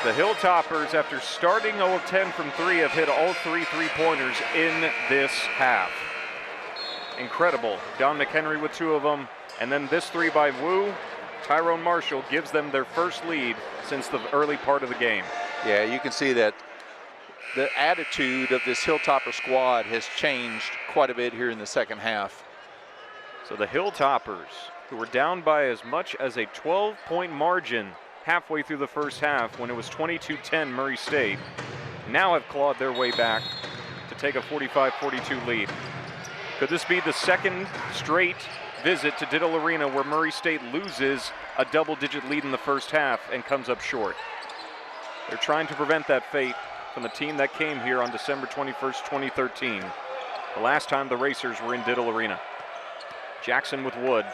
[SPEAKER 1] The Hilltoppers, after starting 0 of 10 from 3, have hit all 3 3-pointers in this half. Incredible. Don McHenry with 2 of them, and then this 3 by Wu. Tyrone Marshall gives them their first lead since the early part of the game.
[SPEAKER 2] Yeah, you can see that the attitude of this Hilltopper squad has changed quite a bit here in the second half.
[SPEAKER 1] So the Hilltoppers, who were down by as much as a 12-point margin halfway through the first half when it was 22-10 Murray State, now have clawed their way back to take a 45-42 lead. Could this be the second straight visit to Diddle Arena where Murray State loses a double-digit lead in the first half and comes up short? They're trying to prevent that fate from the team that came here on December 21st, 2013. The last time the Racers were in Diddle Arena. Jackson with Wood.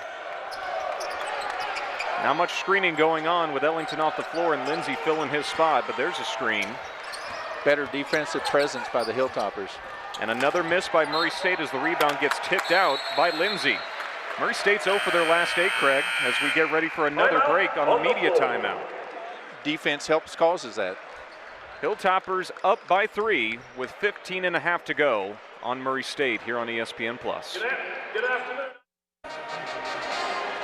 [SPEAKER 1] Not much screening going on with Ellington off the floor and Lindsey filling his spot, but there's a screen.
[SPEAKER 2] Better defensive presence by the Hilltoppers.
[SPEAKER 1] And another miss by Murray State as the rebound gets tipped out by Lindsey. Murray State's 0 for their last 8, Craig, as we get ready for another break on the media timeout.
[SPEAKER 2] Defense causes that.
[SPEAKER 1] Hilltoppers up by 3 with 15.5 to go on Murray State here on ESPN+.
[SPEAKER 3] Good afternoon.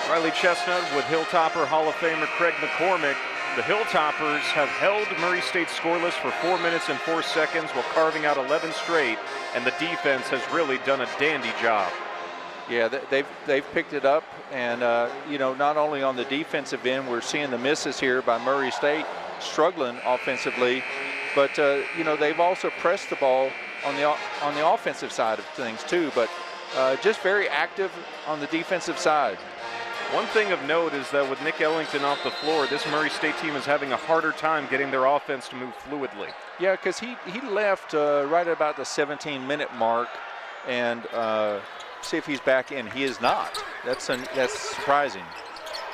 [SPEAKER 1] Riley Chestnut with Hilltopper Hall of Famer Craig McCormick. The Hilltoppers have held Murray State scoreless for 4 minutes and 4 seconds while carving out 11 straight, and the defense has really done a dandy job.
[SPEAKER 2] Yeah, they've picked it up, and not only on the defensive end, we're seeing the misses here by Murray State struggling offensively, but they've also pressed the ball on the offensive side of things too. But just very active on the defensive side.
[SPEAKER 1] One thing of note is that with Nick Ellington off the floor, this Murray State team is having a harder time getting their offense to move fluidly.
[SPEAKER 2] Yeah, because he left right at about the 17-minute mark, and see if he's back in. He is not. That's surprising.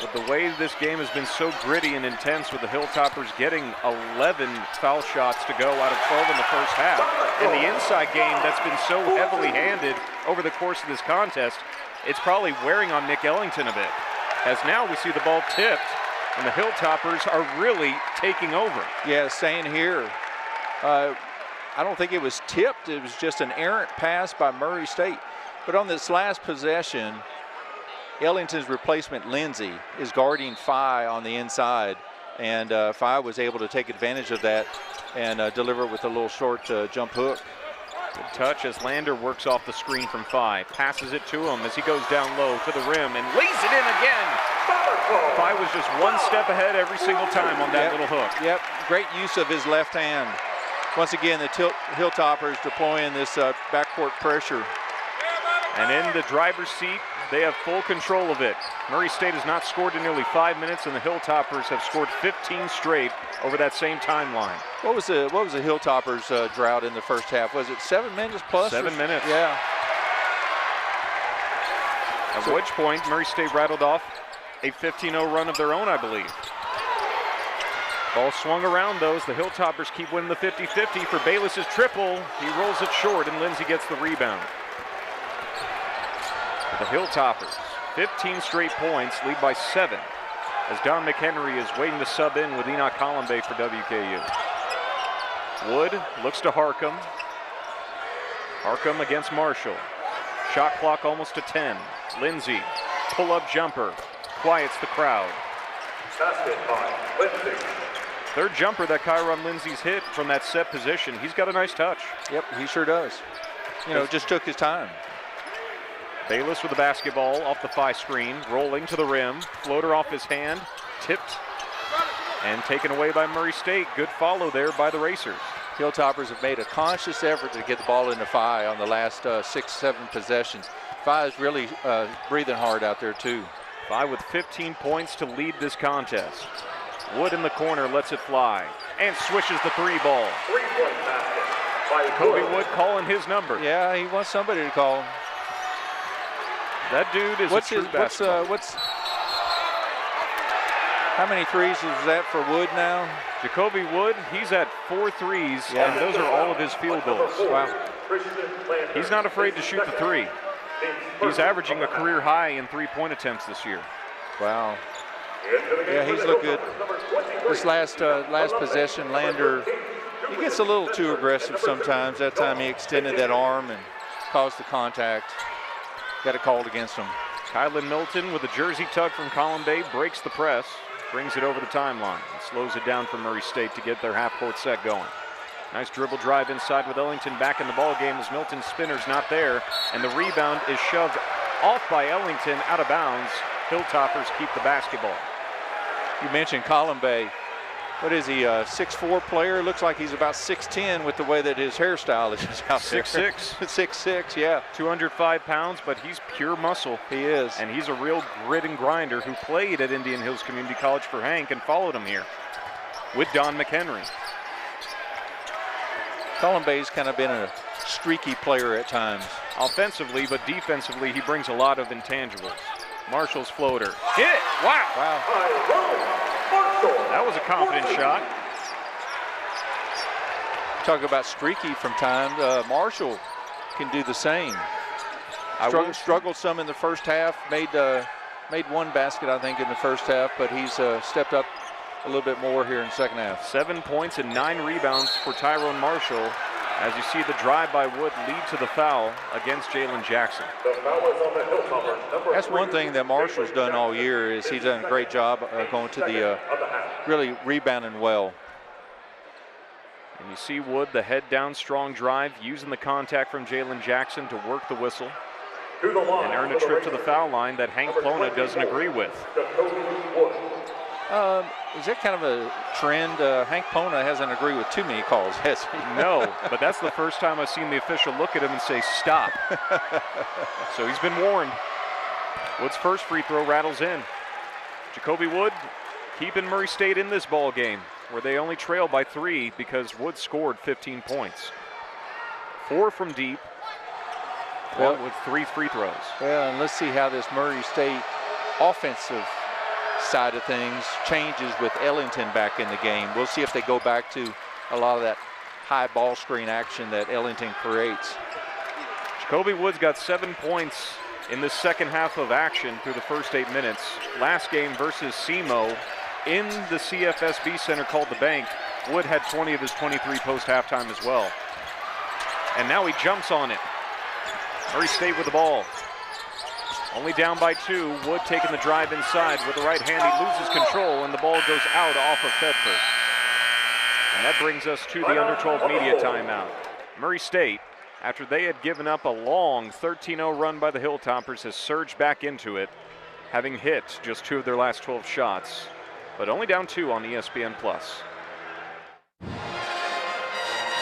[SPEAKER 1] With the way this game has been so gritty and intense, with the Hilltoppers getting 11 foul shots to go out of 12 in the first half, and the inside game that's been so heavily handed over the course of this contest, it's probably wearing on Nick Ellington a bit. As now we see the ball tipped, and the Hilltoppers are really taking over.
[SPEAKER 2] Yeah, staying here. I don't think it was tipped. It was just an errant pass by Murray State. But on this last possession, Ellington's replacement, Lindsey, is guarding Phi on the inside. And Phi was able to take advantage of that and deliver it with a little short jump hook.
[SPEAKER 1] Good touch as Lander works off the screen from Phi. Passes it to him as he goes down low to the rim and lays it in again. Phi was just one step ahead every single time on that little hook.
[SPEAKER 2] Yep, great use of his left hand. Once again, the Hilltoppers deploying this backcourt pressure.
[SPEAKER 1] And in the driver's seat, they have full control of it. Murray State has not scored in nearly 5 minutes, and the Hilltoppers have scored 15 straight over that same timeline.
[SPEAKER 2] What was the Hilltoppers drought in the first half? Was it 7 minutes plus?
[SPEAKER 1] 7 minutes.
[SPEAKER 2] Yeah.
[SPEAKER 1] At which point, Murray State rattled off a 15-0 run of their own, I believe. Ball swung around those. The Hilltoppers keep winning the 50-50 for Bayless's triple. He rolls it short, and Lindsey gets the rebound. The Hilltoppers, 15 straight points, lead by 7, as Don McHenry is waiting to sub in with Enoch Colombe for WKU. Wood looks to Harcum. Harcum against Marshall. Shot clock almost to 10. Lindsey, pull-up jumper, quiets the crowd.
[SPEAKER 3] Basket by Lindsey.
[SPEAKER 1] Third jumper that Kyron Lindsey's hit from that set position. He's got a nice touch.
[SPEAKER 2] Yep, he sure does. You know, just took his time.
[SPEAKER 1] Bayless with the basketball off the Phi screen, rolling to the rim, floater off his hand, tipped, and taken away by Murray State. Good follow there by the Racers.
[SPEAKER 2] Hilltoppers have made a conscious effort to get the ball into Phi on the last 6-7 possessions. Phi is really breathing hard out there too.
[SPEAKER 1] Phi with 15 points to lead this contest. Wood in the corner lets it fly and swishes the 3 ball.
[SPEAKER 3] Three-point basket by
[SPEAKER 1] Kobe Wood calling his number.
[SPEAKER 2] Yeah, he wants somebody to call him.
[SPEAKER 1] That dude is a true basketball.
[SPEAKER 2] How many threes is that for Wood now?
[SPEAKER 1] Jacoby Wood, he's at 4 threes, and those are all of his field goals.
[SPEAKER 2] Wow.
[SPEAKER 1] He's not afraid to shoot the 3. He's averaging a career high in 3-point attempts this year.
[SPEAKER 2] Wow. Yeah, he's looked good. This last possession, Lander, he gets a little too aggressive sometimes. That time he extended that arm and caused the contact. Got it called against him.
[SPEAKER 1] Kylan Milton with a jersey tug from Colombe breaks the press, brings it over the timeline, and slows it down for Murray State to get their half-court set going. Nice dribble drive inside with Ellington back in the ball game as Milton's spinner's not there, and the rebound is shoved off by Ellington out of bounds. Hilltoppers keep the basketball.
[SPEAKER 2] You mentioned Colombe. What is he, a 6'4" player? Looks like he's about 6'10" with the way that his hairstyle is out there.
[SPEAKER 1] 6'6".
[SPEAKER 2] 6'6", yeah.
[SPEAKER 1] 205 pounds, but he's pure muscle.
[SPEAKER 2] He is.
[SPEAKER 1] And he's a real grit and grinder who played at Indian Hills Community College for Hank and followed him here with Don McHenry.
[SPEAKER 2] Colombe's kind of been a streaky player at times.
[SPEAKER 1] Offensively, but defensively, he brings a lot of intangibles. Marshall's floater. Hit! Wow! That was a confident shot.
[SPEAKER 2] Talk about streaky from time. Marshall can do the same. Struggled some in the first half. Made one basket, I think, in the first half, but he's stepped up a little bit more here in the second half.
[SPEAKER 1] 7 points and 9 rebounds for Tyrone Marshall. As you see the drive by Wood lead to the foul against Jalen Jackson.
[SPEAKER 2] That's one thing that Marshall's done all year is he's done a great job going to the really rebounding well.
[SPEAKER 1] And you see Wood, the head down strong drive, using the contact from Jalen Jackson to work the whistle and earn a trip to the foul line that Hank Plona doesn't agree with.
[SPEAKER 2] Is that kind of a trend? Hank Pona hasn't agreed with too many calls, has he?
[SPEAKER 1] No, but that's the first time I've seen the official look at him and say, stop. So he's been warned. Wood's first free throw rattles in. Jacoby Wood keeping Murray State in this ball game, where they only trail by 3 because Wood scored 15 points. 4 from deep, well, with 3 free throws.
[SPEAKER 2] Well, and let's see how this Murray State offensive side of things changes with Ellington back in the game. We'll see if they go back to a lot of that high ball screen action that Ellington creates.
[SPEAKER 1] Jacoby Wood's got 7 points in the second half of action through the first 8 minutes. Last game versus SEMO in the CFSB Center called the Bank, Wood had 20 of his 23 post-halftime as well. And now he jumps on it. Murray State with the ball. Only down by 2. Wood taking the drive inside with the right hand. He loses control and the ball goes out off of Thedford. And that brings us to the under 12 media timeout. Murray State, after they had given up a long 13-0 run by the Hilltoppers, has surged back into it, having hit just 2 of their last 12 shots, but only down 2 on ESPN+.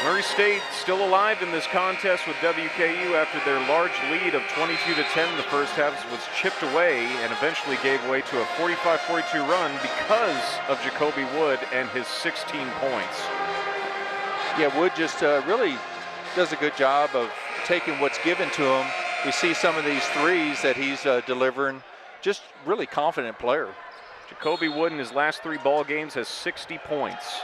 [SPEAKER 1] Murray State still alive in this contest with WKU after their large lead of 22-10 the first half was chipped away and eventually gave way to a 45-42 run because of Jacoby Wood and his 16 points.
[SPEAKER 2] Yeah, Wood just really does a good job of taking what's given to him. We see some of these threes that he's delivering. Just really confident player.
[SPEAKER 1] Jacoby Wood in his last 3 ball games has 60 points.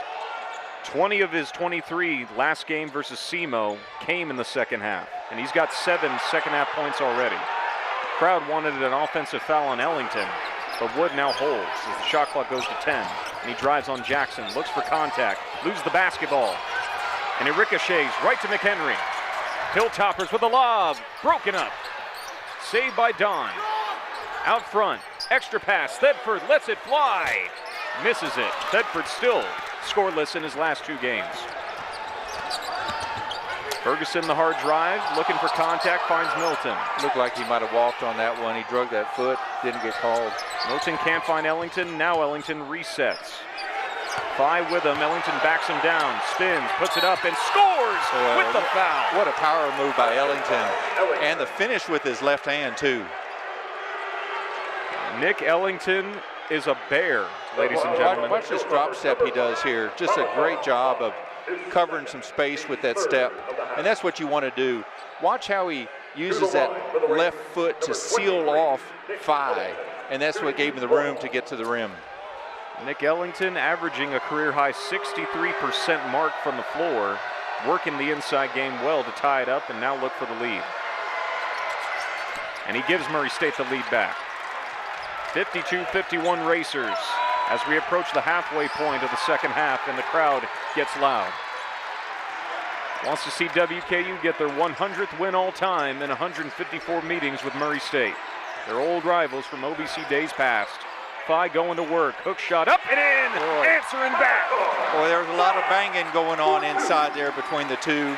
[SPEAKER 1] 20 of his 23 last game versus SEMO came in the second half, and he's got 7 second half points already. Crowd wanted an offensive foul on Ellington, but Wood now holds as the shot clock goes to 10, and he drives on Jackson, looks for contact, loses the basketball, and it ricochets right to McHenry. Hilltoppers with a lob, broken up. Saved by Don. Out front, extra pass, Thedford lets it fly. Misses it. Thedford still scoreless in his last 2 games. Ferguson, the hard drive, looking for contact, finds Milton.
[SPEAKER 2] Looked like he might have walked on that one. He drug that foot, didn't get called.
[SPEAKER 1] Milton can't find Ellington. Now Ellington resets. 5 with him. Ellington backs him down, spins, puts it up, and scores with the foul.
[SPEAKER 2] What a power move by Ellington. And the finish with his left hand, too.
[SPEAKER 1] Nick Ellington is a bear, ladies and gentlemen.
[SPEAKER 2] Watch this drop step he does here. Just a great job of covering some space with that step. And that's what you want to do. Watch how he uses that left foot to seal off Phi. And that's what gave him the room to get to the rim.
[SPEAKER 1] Nick Ellington averaging a career-high 63% mark from the floor, working the inside game well to tie it up and now look for the lead. And he gives Murray State the lead back. 52-51 Racers as we approach the halfway point of the second half and the crowd gets loud. Wants to see WKU get their 100th win all time in 154 meetings with Murray State. They're old rivals from OVC days past. Phi going to work, hook shot up and in, answering back.
[SPEAKER 2] Boy, there was a lot of banging going on inside there between the two.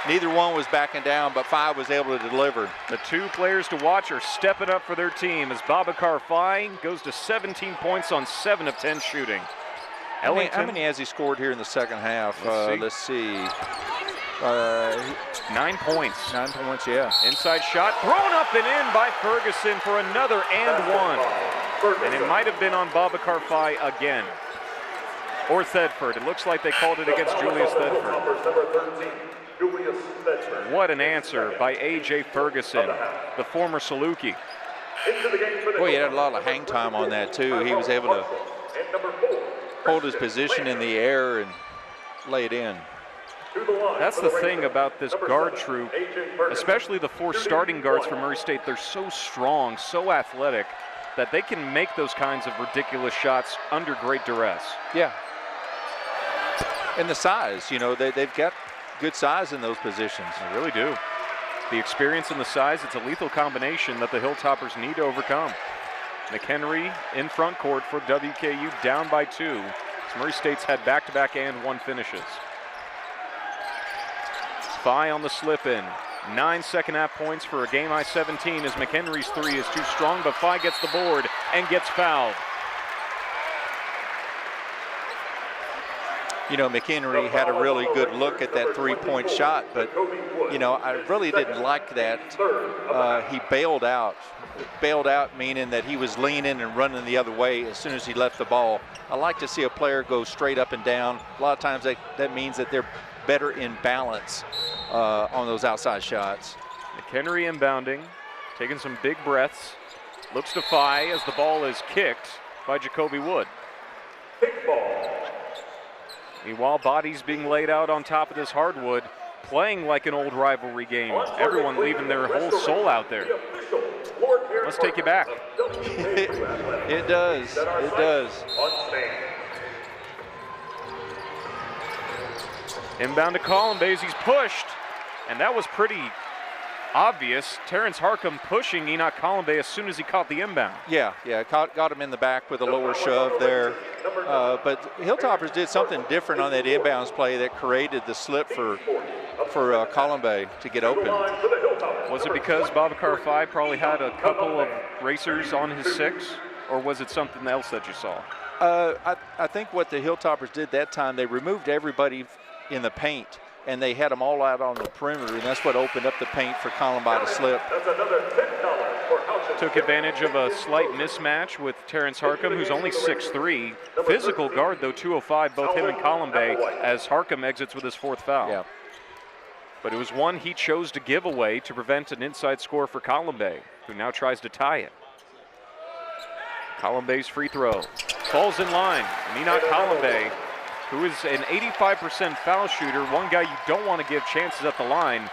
[SPEAKER 2] Neither one was backing down, but Phi was able to deliver.
[SPEAKER 1] The 2 players to watch are stepping up for their team as Babacar Phi goes to 17 points on 7 of 10 shooting.
[SPEAKER 2] Ellington, how many has he scored here in the second half? Let's see.
[SPEAKER 1] 9 points.
[SPEAKER 2] 9 points, yeah.
[SPEAKER 1] Inside shot, thrown up and in by Ferguson for another and 1. And it might have been on Babacar Phi again. Or Thedford. It looks like they called it against Julius Thedford. What an answer by A.J. Ferguson, the former Saluki.
[SPEAKER 2] Boy, he had a lot of hang time on that, too. He was able to hold his position in the air and lay it in.
[SPEAKER 1] That's the thing about this guard troop, especially the 4 starting guards for Murray State. They're so strong, so athletic, that they can make those kinds of ridiculous shots under great duress.
[SPEAKER 2] Yeah. And the size, you know, they've got good size in those positions.
[SPEAKER 1] They really do. The experience and the size, it's a lethal combination that the Hilltoppers need to overcome. McHenry in front court for WKU, down by 2. As Murray State's had back-to-back and 1 finishes. Phi on the slip-in. 9 second half points for a game-high 17 as McHenry's 3 is too strong, but Phi gets the board and gets fouled.
[SPEAKER 2] you know, McHenry had a really good look at that three-point shot, but, you know, I really didn't like that. He bailed out. Bailed out meaning that he was leaning and running the other way as soon as he left the ball. I like to see a player go straight up and down. A lot of times that means that they're better in balance on those outside shots.
[SPEAKER 1] McHenry inbounding, taking some big breaths. Looks to Phi as the ball is kicked by Jacoby Wood. Meanwhile, bodies being laid out on top of this hardwood, playing like an old rivalry game. Everyone leaving their whole soul out there. Let's take you back.
[SPEAKER 2] It does. It does.
[SPEAKER 1] Inbound to Columbus. He's pushed, and that was pretty obvious. Terrence Harcum pushing Enoch Columbus as soon as he caught the inbound.
[SPEAKER 2] Yeah, got him in the back with a lower shove there. But Hilltoppers did something different on that inbounds play that created the slip for Columbus to get open.
[SPEAKER 1] Was it because Babacar Phi probably had a couple of racers on his six, or was it something else that you saw?
[SPEAKER 2] I think what the Hilltoppers did that time, they removed everybody in the paint, and they had them all out on the perimeter, and that's what opened up the paint for Columbine to slip.
[SPEAKER 1] Took advantage of a slight mismatch with Terrence Harcum, who's only 6'3". Physical guard, though, 205, both him and Columbus, as Harcum exits with his fourth foul.
[SPEAKER 2] Yeah.
[SPEAKER 1] But it was one he chose to give away to prevent an inside score for Columbus, who now tries to tie it. Columbus' free throw falls in line, and Enoch Columbus, who is an 85% foul shooter, one guy you don't want to give chances at the line.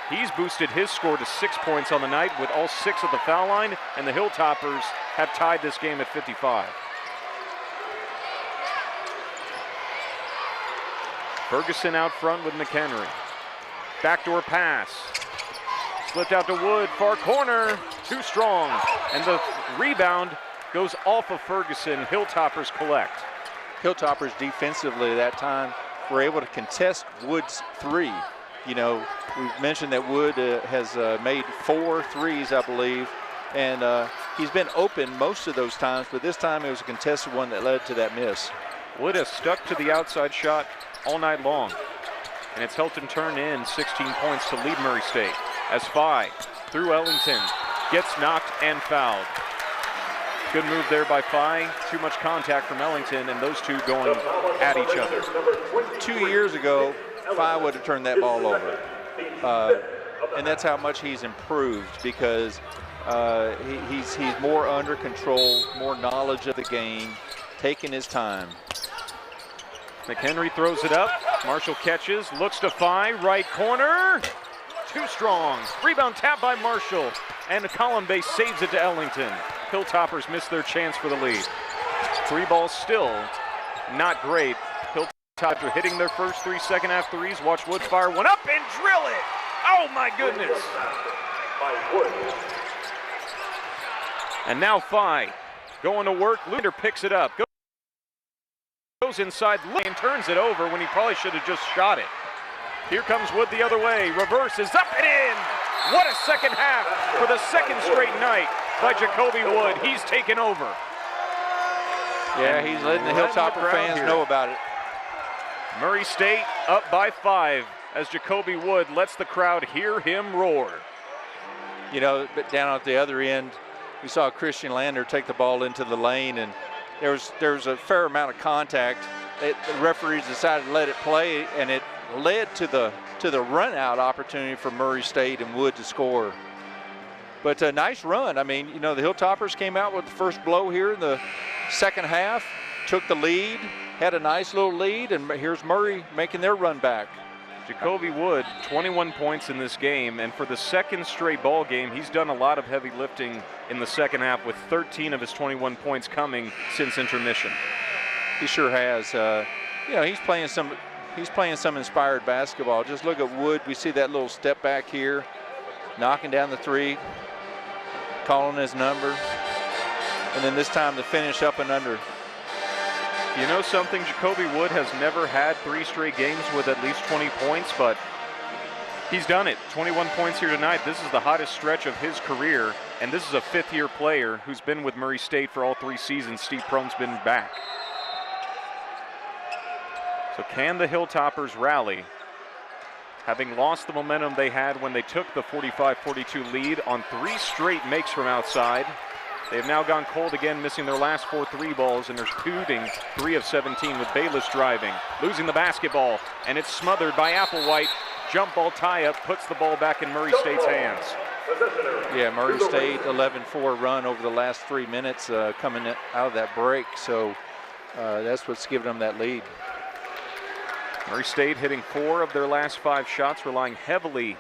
[SPEAKER 1] He's boosted his score to 6 points on the night with all 6 at the foul line, and the Hilltoppers have tied this game at 55. Ferguson out front with McHenry. Backdoor pass. Slipped out to Wood, far corner, too strong. And the rebound goes off of Ferguson. Hilltoppers collect.
[SPEAKER 2] Hilltoppers defensively at that time were able to contest Wood's three. You know, we've mentioned that Wood has made 4 threes, I believe, and he's been open most of those times, but this time it was a contested one that led to that miss.
[SPEAKER 1] Wood has stuck to the outside shot all night long, and it's helped him turn in 16 points to lead Murray State as Phi through Ellington gets knocked and fouled. Good move there by Phi. Too much contact from Ellington, and those two going at each other.
[SPEAKER 2] 2 years ago, Phi would have turned that ball over. And that's how much he's improved, because he's more under control, more knowledge of the game, taking his time.
[SPEAKER 1] McHenry throws it up. Marshall catches, looks to Phi, right corner. Too strong. Rebound tap by Marshall, and Columbus saves it to Ellington. Hilltoppers miss their chance for the lead. 3 balls still not great. Hilltoppers are hitting their first 3 second-half threes. Watch Wood fire one up and drill it. Oh, my goodness. And now Phi going to work. Luder picks it up. Goes inside and turns it over when he probably should have just shot it. Here comes Wood the other way. Reverses up and in. What a second half for the second straight night by Jacoby Wood. He's taken over.
[SPEAKER 2] Yeah, he's letting the Hilltopper fans know about it.
[SPEAKER 1] Murray State up by 5 as Jacoby Wood lets the crowd hear him roar.
[SPEAKER 2] You know, but down at the other end, we saw Christian Lander take the ball into the lane, and there was a fair amount of contact. The referees decided to let it play, and it led to the run-out opportunity for Murray State and Wood to score. But a nice run. I mean, you know, the Hilltoppers came out with the first blow here in the second half, took the lead, had a nice little lead, and here's Murray making their run back.
[SPEAKER 1] Jacoby Wood, 21 points in this game, and for the second straight ball game, he's done a lot of heavy lifting in the second half, with 13 of his 21 points coming since intermission.
[SPEAKER 2] He sure has. You know, he's playing some inspired basketball. Just look at Wood. We see that little step back here, knocking down the 3, calling his number, and then this time to finish up and under.
[SPEAKER 1] You know something? Jacoby Wood has never had 3 straight games with at least 20 points, but he's done it. 21 points here tonight. This is the hottest stretch of his career, and this is a 5th-year player who's been with Murray State for all 3 seasons. Steve Prohm's been back. So can the Hilltoppers rally? Having lost the momentum they had when they took the 45-42 lead on 3 straight makes from outside, they've now gone cold again, missing their last 4 3-balls, and they're shooting 3 of 17 with Bayless driving. Losing the basketball, and it's smothered by Applewhite. Jump ball tie-up puts the ball back in Murray State's hands.
[SPEAKER 2] Yeah, Murray State 11-4 run over the last 3 minutes coming out of that break, so that's what's giving them that lead.
[SPEAKER 1] Murray State hitting 4 of their last 5 shots, relying heavily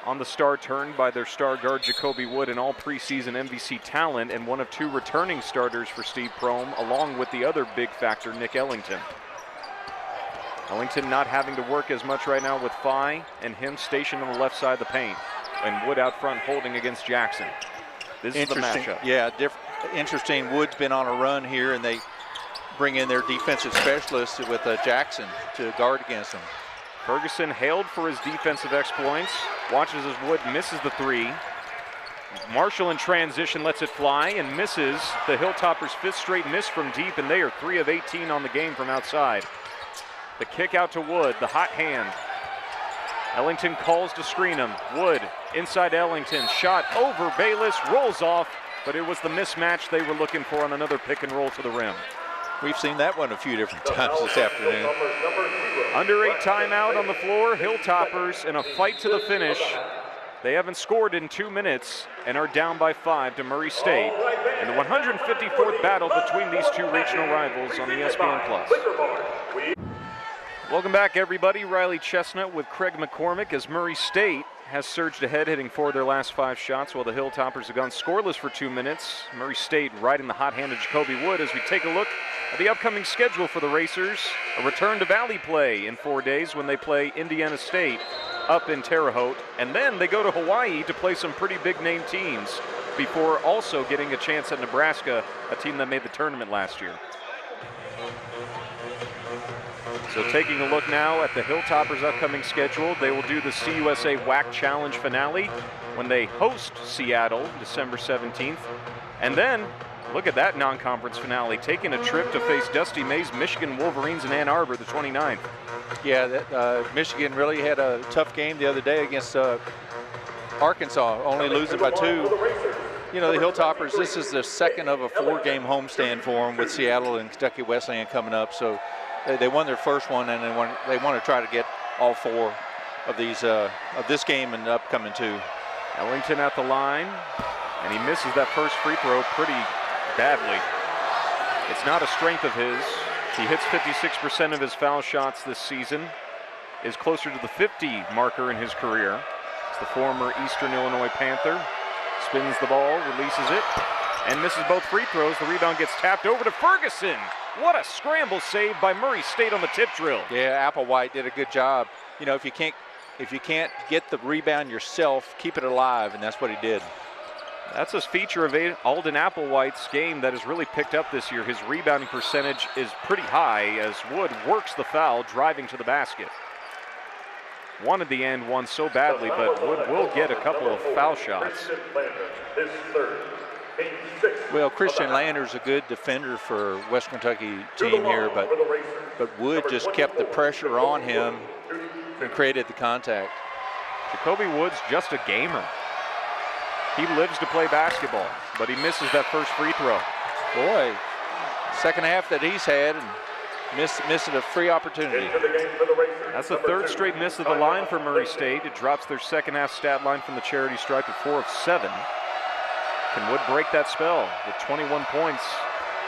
[SPEAKER 1] on the star turn by their star guard Jacoby Wood, an all preseason MVC talent and one of 2 returning starters for Steve Prohm, along with the other big factor, Nick Ellington. Ellington not having to work as much right now with Phi and him stationed on the left side of the paint, and Wood out front holding against Jackson. This is the matchup.
[SPEAKER 2] Yeah, interesting. Wood's been on a run here, and they bring in their defensive specialist with Jackson to guard against him.
[SPEAKER 1] Ferguson hailed for his defensive exploits. Watches as Wood misses the 3. Marshall in transition lets it fly and misses the Hilltoppers' 5th straight miss from deep, and they are 3 of 18 on the game from outside. The kick out to Wood, the hot hand. Ellington calls to screen him. Wood inside Ellington, shot over Bayless, rolls off, but it was the mismatch they were looking for on another pick and roll to the rim.
[SPEAKER 2] We've seen that one a few different times this afternoon.
[SPEAKER 1] Under 8 timeout on the floor, Hilltoppers in a fight to the finish. They haven't scored in 2 minutes and are down by 5 to Murray State in the 154th battle between these 2 regional rivals on ESPN+. Welcome back, everybody. Riley Chestnut with Craig McCormick as Murray State has surged ahead, hitting 4 of their last 5 shots, while the Hilltoppers have gone scoreless for 2 minutes. Murray State riding the hot hand of Jacoby Wood as we take a look at the upcoming schedule for the Racers. A return to Valley play in 4 days when they play Indiana State up in Terre Haute. And then they go to Hawaii to play some pretty big name teams before also getting a chance at Nebraska, a team that made the tournament last year. So taking a look now at the Hilltoppers' upcoming schedule, they will do the CUSA WAC Challenge finale when they host Seattle December 17th. And then, look at that non-conference finale, taking a trip to face Dusty May's Michigan Wolverines in Ann Arbor the 29th.
[SPEAKER 2] Yeah, Michigan really had a tough game the other day against Arkansas, only losing by 2. You know, the Hilltoppers, this is the second of a 4-game homestand for them with Seattle and Kentucky Wesleyan coming up. So they won their first one, and they want to try to get all 4 of these of this game and the upcoming 2.
[SPEAKER 1] Ellington at the line, and he misses that first free throw pretty badly. It's not a strength of his. He hits 56% of his foul shots this season, is closer to the 50 marker in his career. It's the former Eastern Illinois Panther. Spins the ball, releases it, and misses both free throws. The rebound gets tapped over to Ferguson. What a scramble save by Murray State on the tip drill.
[SPEAKER 2] Yeah, Applewhite did a good job. You know, if you can't get the rebound yourself, keep it alive, and that's what he did.
[SPEAKER 1] That's a feature of Alden Applewhite's game that has really picked up this year. His rebounding percentage is pretty high as Wood works the foul, driving to the basket. Wanted the and one so badly, but Wood will get a couple of foul shots.
[SPEAKER 2] Well, Christian Lander's a good defender for West Kentucky team here, but Wood just kept the pressure on him and created the contact.
[SPEAKER 1] Jacoby Wood's just a gamer. He lives to play basketball, but he misses that first free throw.
[SPEAKER 2] Boy, second half that he's had and missing a free opportunity.
[SPEAKER 1] That's the 3rd straight miss of the line for Murray State. It drops their second half stat line from the charity stripe to 4 of 7. Can Wood break that spell with 21 points?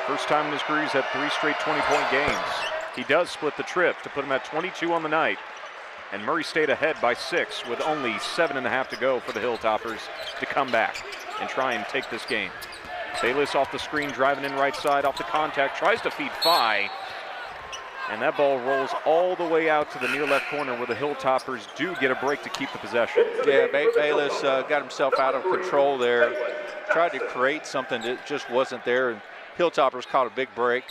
[SPEAKER 1] First time in his career he's had 3 straight 20-point games. He does split the trip to put him at 22 on the night. And Murray State ahead by 6 with only 7.5 to go for the Hilltoppers to come back and try and take this game. Bayless off the screen, driving in right side, off the contact, tries to feed Phi. And that ball rolls all the way out to the near left corner where the Hilltoppers do get a break to keep the possession.
[SPEAKER 2] Yeah, Bayless got himself out of control there. Tried to create something that just wasn't there. And Hilltoppers caught a big break.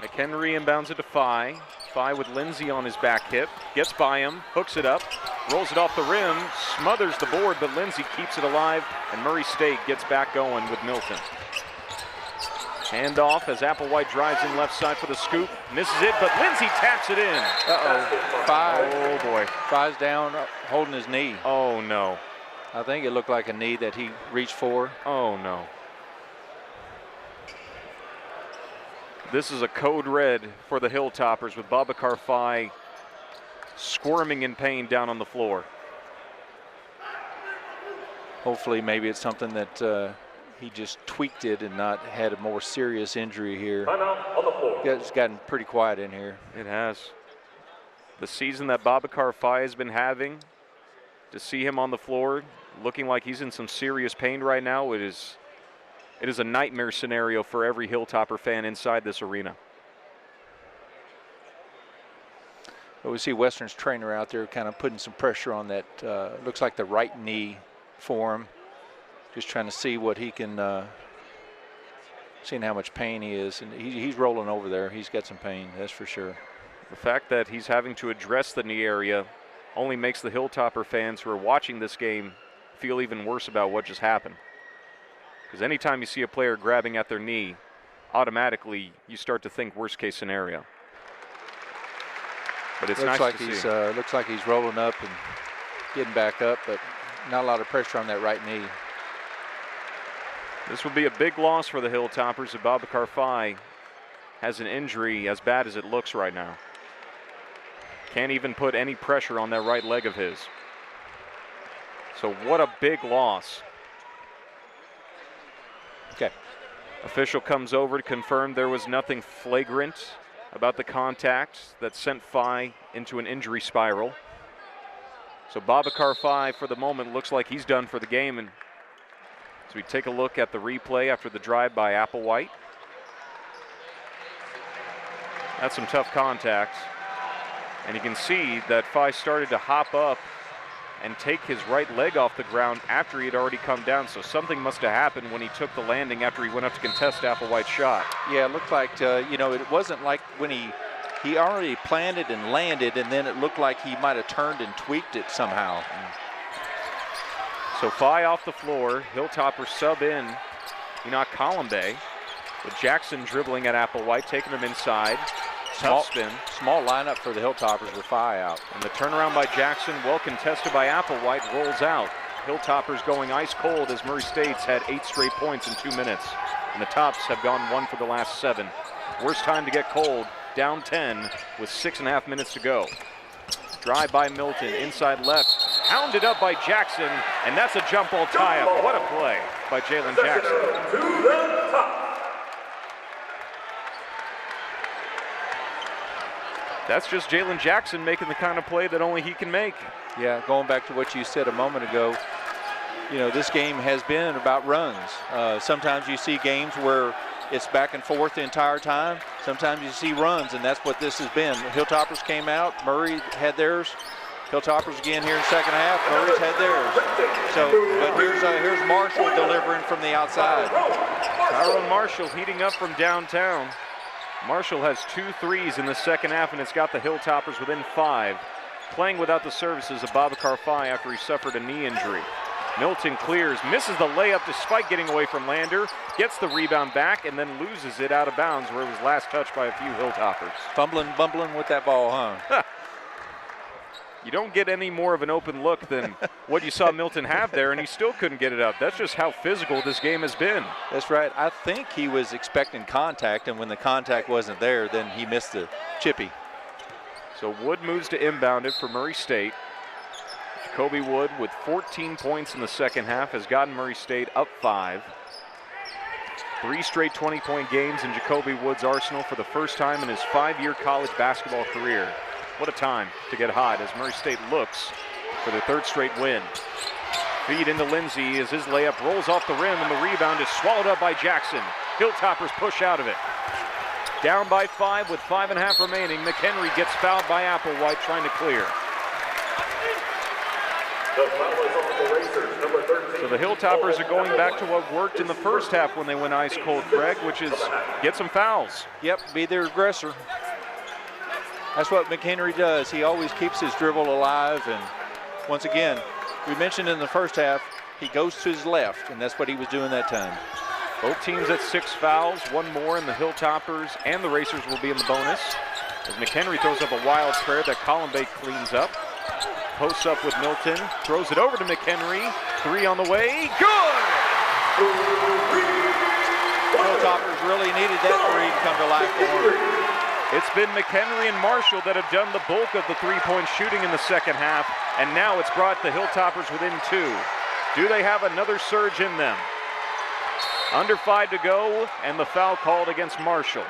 [SPEAKER 1] McHenry inbounds it to Phi. Phi with Lindsay on his back hip. Gets by him, hooks it up, rolls it off the rim, smothers the board, but Lindsay keeps it alive, and Murray State gets back going with Milton. Handoff as Applewhite drives in left side for the scoop. Misses it, but Lindsay taps it in.
[SPEAKER 2] Uh-oh. Five.
[SPEAKER 1] Oh, boy.
[SPEAKER 2] Five's down, holding his knee.
[SPEAKER 1] Oh, no.
[SPEAKER 2] I think it looked like a knee that he reached for.
[SPEAKER 1] Oh, no. This is a code red for the Hilltoppers with Babacar Faye squirming in pain down on the floor.
[SPEAKER 2] Hopefully maybe it's something that he just tweaked it and not had a more serious injury here.
[SPEAKER 3] Timeout on the floor.
[SPEAKER 2] Yeah, it's gotten pretty quiet in here.
[SPEAKER 1] It has. The season that Babacar Faye has been having, to see him on the floor looking like he's in some serious pain right now, it is a nightmare scenario for every Hilltopper fan inside this arena.
[SPEAKER 2] But we see Western's trainer out there kind of putting some pressure on that, looks like the right knee for him. Just trying to see what he can, seeing how much pain he is. And he's rolling over there. He's got some pain, that's for sure.
[SPEAKER 1] The fact that he's having to address the knee area only makes the Hilltopper fans who are watching this game feel even worse about what just happened. Because anytime you see a player grabbing at their knee, automatically you start to think worst case scenario. But it's
[SPEAKER 2] looks
[SPEAKER 1] nice
[SPEAKER 2] like
[SPEAKER 1] to
[SPEAKER 2] he's
[SPEAKER 1] see.
[SPEAKER 2] looks like he's rolling up and getting back up, but not a lot of pressure on that right knee.
[SPEAKER 1] This would be a big loss for the Hilltoppers if Babacar Faye has an injury as bad as it looks right now. Can't even put any pressure on that right leg of his. So what a big loss.
[SPEAKER 2] Okay.
[SPEAKER 1] Official comes over to confirm there was nothing flagrant about the contact that sent Faye into an injury spiral. So Babacar Faye, for the moment, looks like he's done for the game. And as we take a look at the replay after the drive by Applewhite. That's some tough contact. And you can see that Faye started to hop up and take his right leg off the ground after he had already come down. So something must have happened when he took the landing after he went up to contest Applewhite's shot.
[SPEAKER 2] Yeah, it looked like, you know, it wasn't like when he already planted and landed, and then it looked like he might have turned and tweaked it somehow.
[SPEAKER 1] So Faye off the floor. Hilltopper sub in Enoch Colombe with Jackson dribbling at Applewhite, taking him inside. Tough spin.
[SPEAKER 2] Small lineup for the Hilltoppers with Faye out.
[SPEAKER 1] And the turnaround by Jackson, well contested by Applewhite, rolls out. Hilltoppers going ice cold as Murray State's had 8 straight points in 2 minutes. And the Tops have gone 1 for the last 7. Worst time to get cold, down 10 with 6.5 minutes to go. Drive by Milton, inside left, hounded up by Jackson, and that's a jump ball tie-up. What a play by Jalen Jackson.
[SPEAKER 3] To the top.
[SPEAKER 1] That's just Jalen Jackson making the kind of play that only he can make.
[SPEAKER 2] Yeah, going back to what you said a moment ago, you know, this game has been about runs. Sometimes you see games where it's back and forth the entire time. Sometimes you see runs, and that's what this has been. Hilltoppers came out, Murray had theirs. Hilltoppers again here in the second half, Murray's had theirs. So, but here's Marshall delivering from the outside.
[SPEAKER 1] Tyrone Marshall heating up from downtown. Marshall has 2 threes in the second half, and it's got the Hilltoppers within 5. Playing without the services of Babacar Faye after he suffered a knee injury. Milton clears, misses the layup despite getting away from Lander, gets the rebound back, and then loses it out of bounds where it was last touched by a few Hilltoppers.
[SPEAKER 2] Bumbling with that ball, huh?
[SPEAKER 1] You don't get any more of an open look than what you saw Milton have there, and he still couldn't get it up. That's just how physical this game has been.
[SPEAKER 2] That's right. I think he was expecting contact, and when the contact wasn't there, then he missed the chippy.
[SPEAKER 1] So Wood moves to inbound it for Murray State. Jacoby Wood with 14 points in the second half has gotten Murray State up 5. 3 straight 20-point games in Jacoby Wood's arsenal for the first time in his 5-year college basketball career. What a time to get hot as Murray State looks for their 3rd straight win. Feed into Lindsay as his layup rolls off the rim, and the rebound is swallowed up by Jackson. Hilltoppers push out of it. Down by 5 with 5.5 remaining. McHenry gets fouled by Applewhite trying to clear.
[SPEAKER 3] The foul is on the Racers, number 13.
[SPEAKER 1] So the Hilltoppers are going back to what worked in the first half when they went ice cold, Craig, which is get some fouls.
[SPEAKER 2] Yep, be their aggressor. That's what McHenry does. He always keeps his dribble alive, and once again, we mentioned in the first half, he goes to his left, and that's what he was doing that time.
[SPEAKER 1] Both teams at 6 fouls, one more, and the Hilltoppers and the Racers will be in the bonus. As McHenry throws up a wild prayer that Columbe cleans up. Posts up with Milton, throws it over to McHenry. 3 on the way, good!
[SPEAKER 2] Hilltoppers really needed that 3 to come to life for them.
[SPEAKER 1] It's been McHenry and Marshall that have done the bulk of the three-point shooting in the second half, and now it's brought the Hilltoppers within 2. Do they have another surge in them? Under 5 to go, and the foul called against Marshall.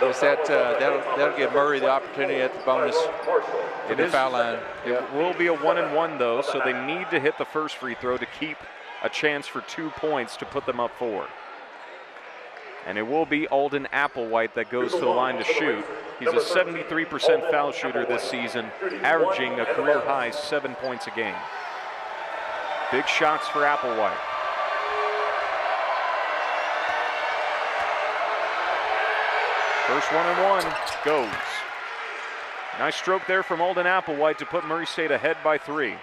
[SPEAKER 2] That'll give Murray the opportunity at the bonus in the foul line.
[SPEAKER 1] It will be a 1-and-1 though, so they need to hit the first free throw to keep a chance for 2 points to put them up 4. And it will be Alden Applewhite that goes to the line to shoot. He's a 73% foul shooter this season, averaging a career high 7 points a game. Big shots for Applewhite. First 1-and-1 goes. Nice stroke there from Alden Applewhite to put Murray State ahead by 3.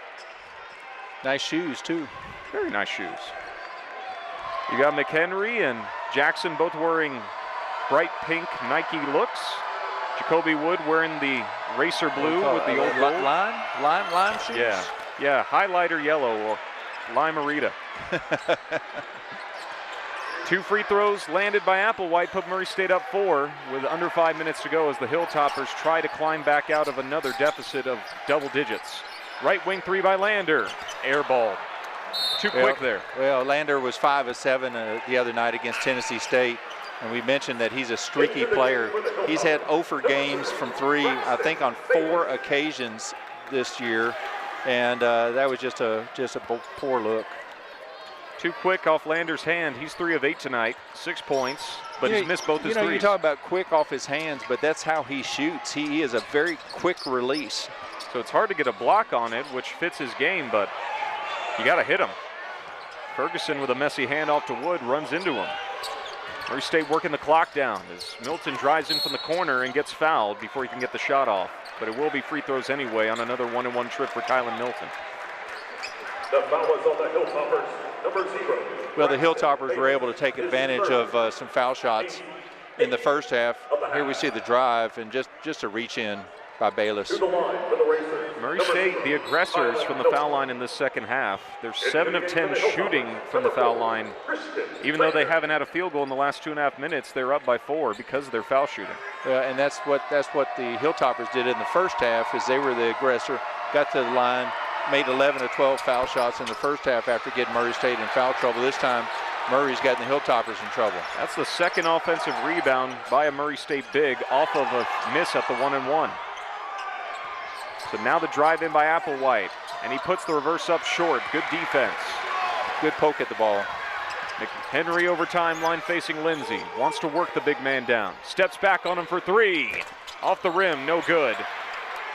[SPEAKER 2] Nice shoes, too.
[SPEAKER 1] Very nice shoes. You got McHenry and Jackson both wearing bright pink Nike looks. Jacoby Wood wearing the racer blue with the old gold.
[SPEAKER 2] Lime shoes?
[SPEAKER 1] Yeah, highlighter yellow or limerita. 2 free throws landed by Applewhite put Murray State up 4 with under 5 minutes to go as the Hilltoppers try to climb back out of another deficit of double digits. Right wing 3 by Lander, airball. Too quick there.
[SPEAKER 2] Well, Lander was 5 of 7 the other night against Tennessee State, and we mentioned that he's a streaky player. He's had 0 for games from 3, I think, on 4 occasions this year, and that was just a poor look.
[SPEAKER 1] Too quick off Lander's hand. He's 3 of 8 tonight, 6 points, but he's missed both his threes.
[SPEAKER 2] You talk about quick off his hands, but that's how he shoots. He is a very quick release.
[SPEAKER 1] So it's hard to get a block on it, which fits his game, but you got to hit him. Ferguson with a messy handoff to Wood runs into him. Murray State working the clock down as Milton drives in from the corner and gets fouled before he can get the shot off. But it will be free throws anyway on another 1-and-1 trip for Kylan Milton.
[SPEAKER 3] The foul is on the Hilltoppers, number 0.
[SPEAKER 2] Well, the Hilltoppers were able to take advantage of some foul shots in the first half. Here we see the drive and just a reach in by Bayless.
[SPEAKER 3] To the line for the Racers.
[SPEAKER 1] Murray State, the aggressors from the foul line in this second half. They're 7 of 10 shooting from the foul line. Even though they haven't had a field goal in the last 2.5 minutes, they're up by 4 because of their foul shooting.
[SPEAKER 2] And that's what the Hilltoppers did in the first half, is they were the aggressor, got to the line, made 11 of 12 foul shots in the first half after getting Murray State in foul trouble. This time, Murray's gotten the Hilltoppers in trouble.
[SPEAKER 1] That's the second offensive rebound by a Murray State big off of a miss at the 1-and-1. So now the drive in by Applewhite, and he puts the reverse up short. Good defense.
[SPEAKER 2] Good poke at the ball.
[SPEAKER 1] McHenry over timeline facing Lindsay. Wants to work the big man down. Steps back on him for 3. Off the rim, no good.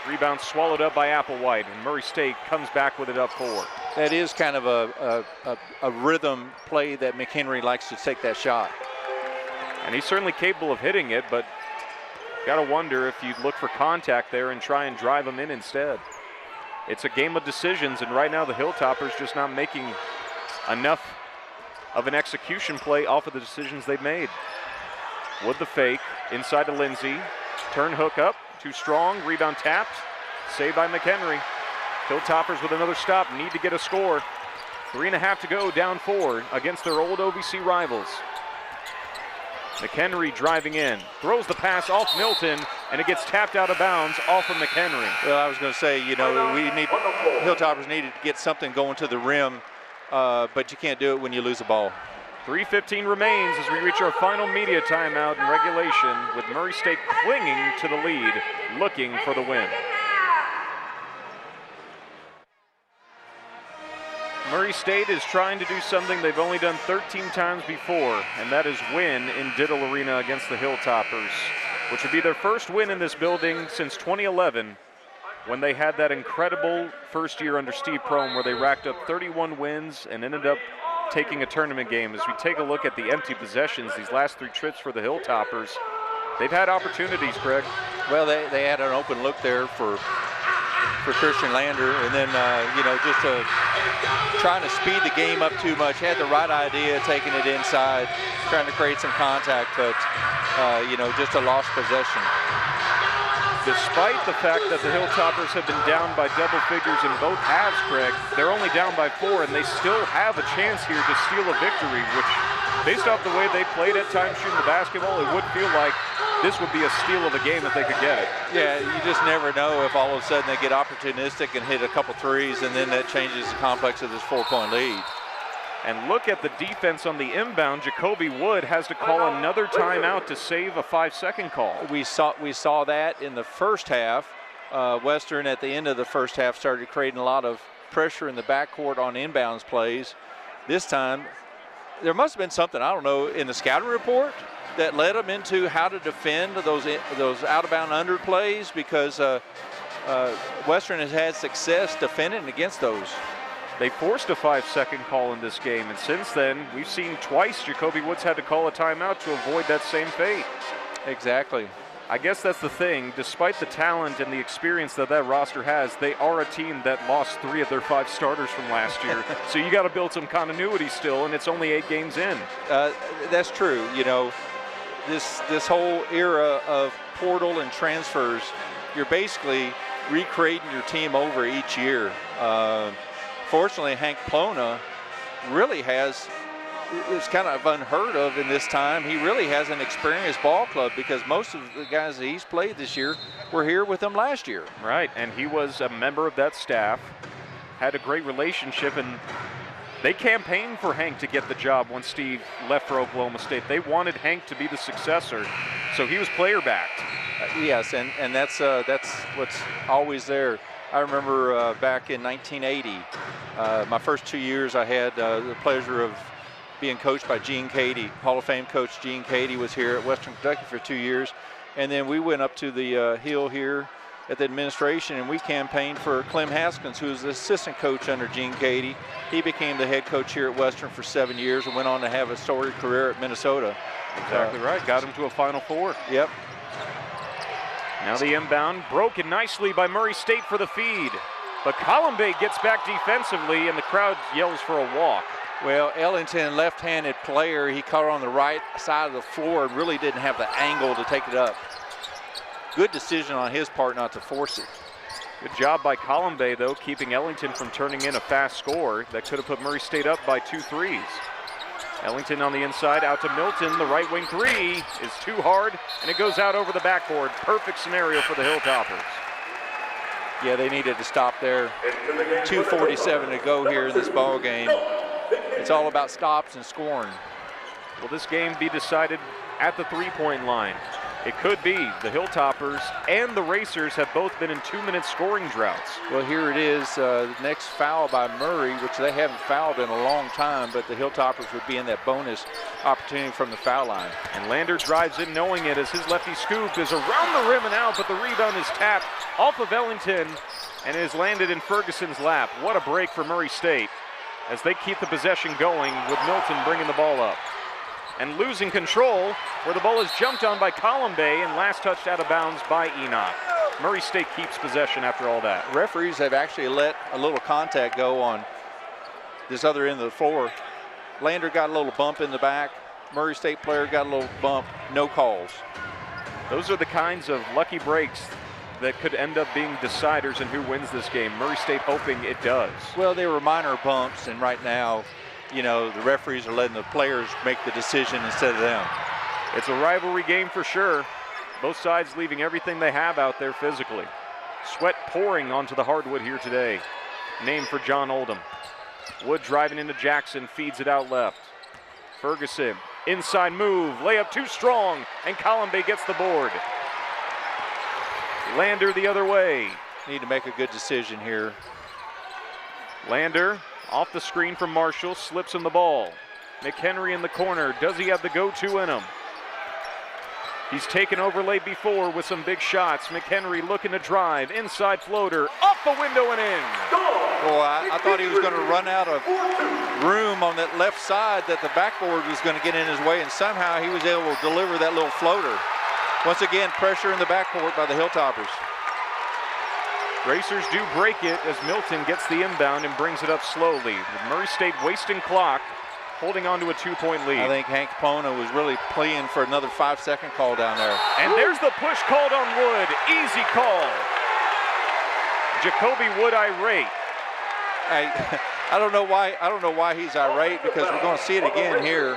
[SPEAKER 1] Rebound swallowed up by Applewhite, and Murray State comes back with it up 4.
[SPEAKER 2] That is kind of a rhythm play that McHenry likes to take that shot.
[SPEAKER 1] And he's certainly capable of hitting it, but got to wonder if you'd look for contact there and try and drive them in instead. It's a game of decisions, and right now the Hilltoppers just not making enough of an execution play off of the decisions they've made. Wood the fake, inside to Lindsay. Turn hook up, too strong, rebound tapped. Saved by McHenry. Hilltoppers with another stop, need to get a score. 3.5 to go, down 4 against their old OVC rivals. McHenry driving in, throws the pass off Milton, and it gets tapped out of bounds off of McHenry.
[SPEAKER 2] Well, I was going to say, Hilltoppers needed to get something going to the rim, but you can't do it when you lose the ball.
[SPEAKER 1] 3:15 remains as we reach our final media timeout in regulation, with Murray State clinging to the lead, looking for the win. Murray State is trying to do something they've only done 13 times before, and that is win in Diddle Arena against the Hilltoppers, which would be their first win in this building since 2011, when they had that incredible first year under Steve Prohm where they racked up 31 wins and ended up taking a tournament game. As we take a look at the empty possessions, these last 3 trips for the Hilltoppers, they've had opportunities, Craig.
[SPEAKER 2] Well, they had an open look there for for Christian Lander. And then, just trying to speed the game up too much. Had the right idea, taking it inside, trying to create some contact, but, just a lost possession.
[SPEAKER 1] Despite the fact that the Hilltoppers have been down by double figures in both halves, Craig, they're only down by 4, and they still have a chance here to steal a victory, which, based off the way they played at times shooting the basketball, it would feel like this would be a steal of a game if they could get it. Yeah,
[SPEAKER 2] you just never know if all of a sudden they get opportunistic and hit a couple threes, and then that changes the complex of this 4-point lead.
[SPEAKER 1] And look at the defense on the inbound. Jacoby Wood has to call another timeout to save a 5-second call.
[SPEAKER 2] We saw that in the first half. Western at the end of the first half started creating a lot of pressure in the backcourt on inbounds plays. This time, there must have been something, I don't know, in the scouting report that led them into how to defend those out-of-bound under plays, because Western has had success defending against those.
[SPEAKER 1] They forced a 5-second call in this game, and since then, we've seen twice Jacoby Woods had to call a timeout to avoid that same fate.
[SPEAKER 2] Exactly.
[SPEAKER 1] I guess that's the thing. Despite the talent and the experience that roster has, they are a team that lost 3 of their 5 starters from last year. So you got to build some continuity still, and it's only 8 games in.
[SPEAKER 2] That's true. This whole era of portal and transfers, you're basically recreating your team over each year. Fortunately, Hank Plona really it's kind of unheard of in this time. He really has an experienced ball club, because most of the guys that he's played this year were here with him last year.
[SPEAKER 1] Right, and he was a member of that staff, had a great relationship, and they campaigned for Hank to get the job when Steve left for Oklahoma State. They wanted Hank to be the successor, so he was player-backed.
[SPEAKER 2] Yes, and that's what's always there. I remember back in 1980, my first 2 years, I had the pleasure of being coached by Gene Cady. Hall of Fame coach Gene Cady was here at Western Kentucky for 2 years. And then we went up to the Hill here at the administration, and we campaigned for Clem Haskins, who was the assistant coach under Gene Cady. He became the head coach here at Western for 7 years and went on to have a storied career at Minnesota.
[SPEAKER 1] Exactly right. Got him to a Final Four.
[SPEAKER 2] Yep.
[SPEAKER 1] Now the inbound, broken nicely by Murray State for the feed. But Colombe gets back defensively, and the crowd yells for a walk.
[SPEAKER 2] Well, Ellington, left-handed player, he caught her on the right side of the floor and really didn't have the angle to take it up. Good decision on his part not to force it.
[SPEAKER 1] Good job by Colombe, though, keeping Ellington from turning in a fast score that could have put Murray State up by 2 threes. Ellington on the inside, out to Milton. The right wing 3 is too hard, and it goes out over the backboard. Perfect scenario for the Hilltoppers.
[SPEAKER 2] Yeah, they needed to stop there. 2:47 to go here in this ball game. It's all about stops and scoring.
[SPEAKER 1] Will this game be decided at the 3-point line? It could be. The Hilltoppers and the Racers have both been in 2-minute scoring droughts.
[SPEAKER 2] Well, here it is, the next foul by Murray, which they haven't fouled in a long time, but the Hilltoppers would be in that bonus opportunity from the foul line.
[SPEAKER 1] And Lander drives in knowing it as his lefty scoop is around the rim and out, but the rebound is tapped off of Ellington and is landed in Ferguson's lap. What a break for Murray State as they keep the possession going with Milton bringing the ball up. And losing control, where the ball is jumped on by Colombe and last touched out of bounds by Enoch. Murray State keeps possession after all that.
[SPEAKER 2] Referees have actually let a little contact go on this other end of the floor. Lander got a little bump in the back. Murray State player got a little bump, no calls.
[SPEAKER 1] Those are the kinds of lucky breaks that could end up being deciders in who wins this game. Murray State hoping it does.
[SPEAKER 2] Well, they were minor bumps, and right now, the referees are letting the players make the decision instead of them.
[SPEAKER 1] It's a rivalry game for sure. Both sides leaving everything they have out there physically. Sweat pouring onto the hardwood here today. Named for John Oldham. Wood driving into Jackson, feeds it out left. Ferguson, inside move, layup too strong, and Colombe gets the board. Lander the other way.
[SPEAKER 2] Need to make a good decision here.
[SPEAKER 1] Lander off the screen from Marshall, slips him the ball. McHenry in the corner. Does he have the go-to in him? He's taken over late before with some big shots. McHenry looking to drive. Inside floater. Off the window and in.
[SPEAKER 2] Well, I thought he was going to run out of room on that left side, that the backboard was going to get in his way, and somehow he was able to deliver that little floater. Once again, pressure in the backcourt by the Hilltoppers.
[SPEAKER 1] Racers do break it as Milton gets the inbound and brings it up slowly. With Murray State wasting clock, holding on to a 2-point lead.
[SPEAKER 2] I think Hank Plona was really pleading for another 5-second call down there.
[SPEAKER 1] And there's the push called on Wood. Easy call. Jacoby Wood irate.
[SPEAKER 2] I don't know why he's irate, because we're going to see it again here.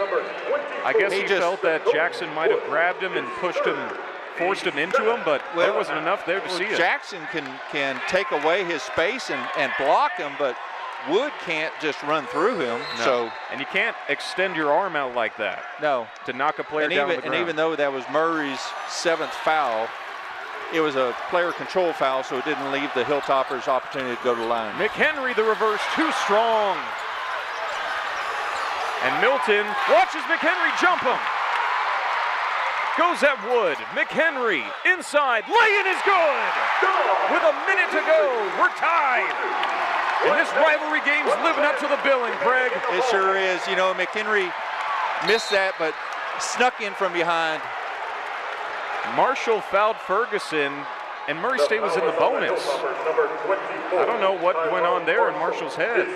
[SPEAKER 1] I guess he felt that Jackson might have grabbed him and pushed him, forced him into him, but there wasn't enough there to see it.
[SPEAKER 2] Jackson can take away his space and block him, but Wood can't just run through him.
[SPEAKER 1] No.
[SPEAKER 2] So,
[SPEAKER 1] and you can't extend your arm out like that.
[SPEAKER 2] No.
[SPEAKER 1] To knock a player down on the ground.
[SPEAKER 2] And even though that was Murray's 7th foul, it was a player control foul, so it didn't leave the Hilltoppers opportunity to go to the line.
[SPEAKER 1] McHenry, the reverse, too strong. And Milton watches McHenry jump him. Goes at Wood. McHenry inside. Lay-in is good. With a minute to go, we're tied. And this rivalry game's living up to the billing, Craig.
[SPEAKER 2] It sure is. You know, McHenry missed that, but snuck in from behind.
[SPEAKER 1] Marshall fouled Ferguson, and Murray State was in the bonus. I don't know what went on there in Marshall's head.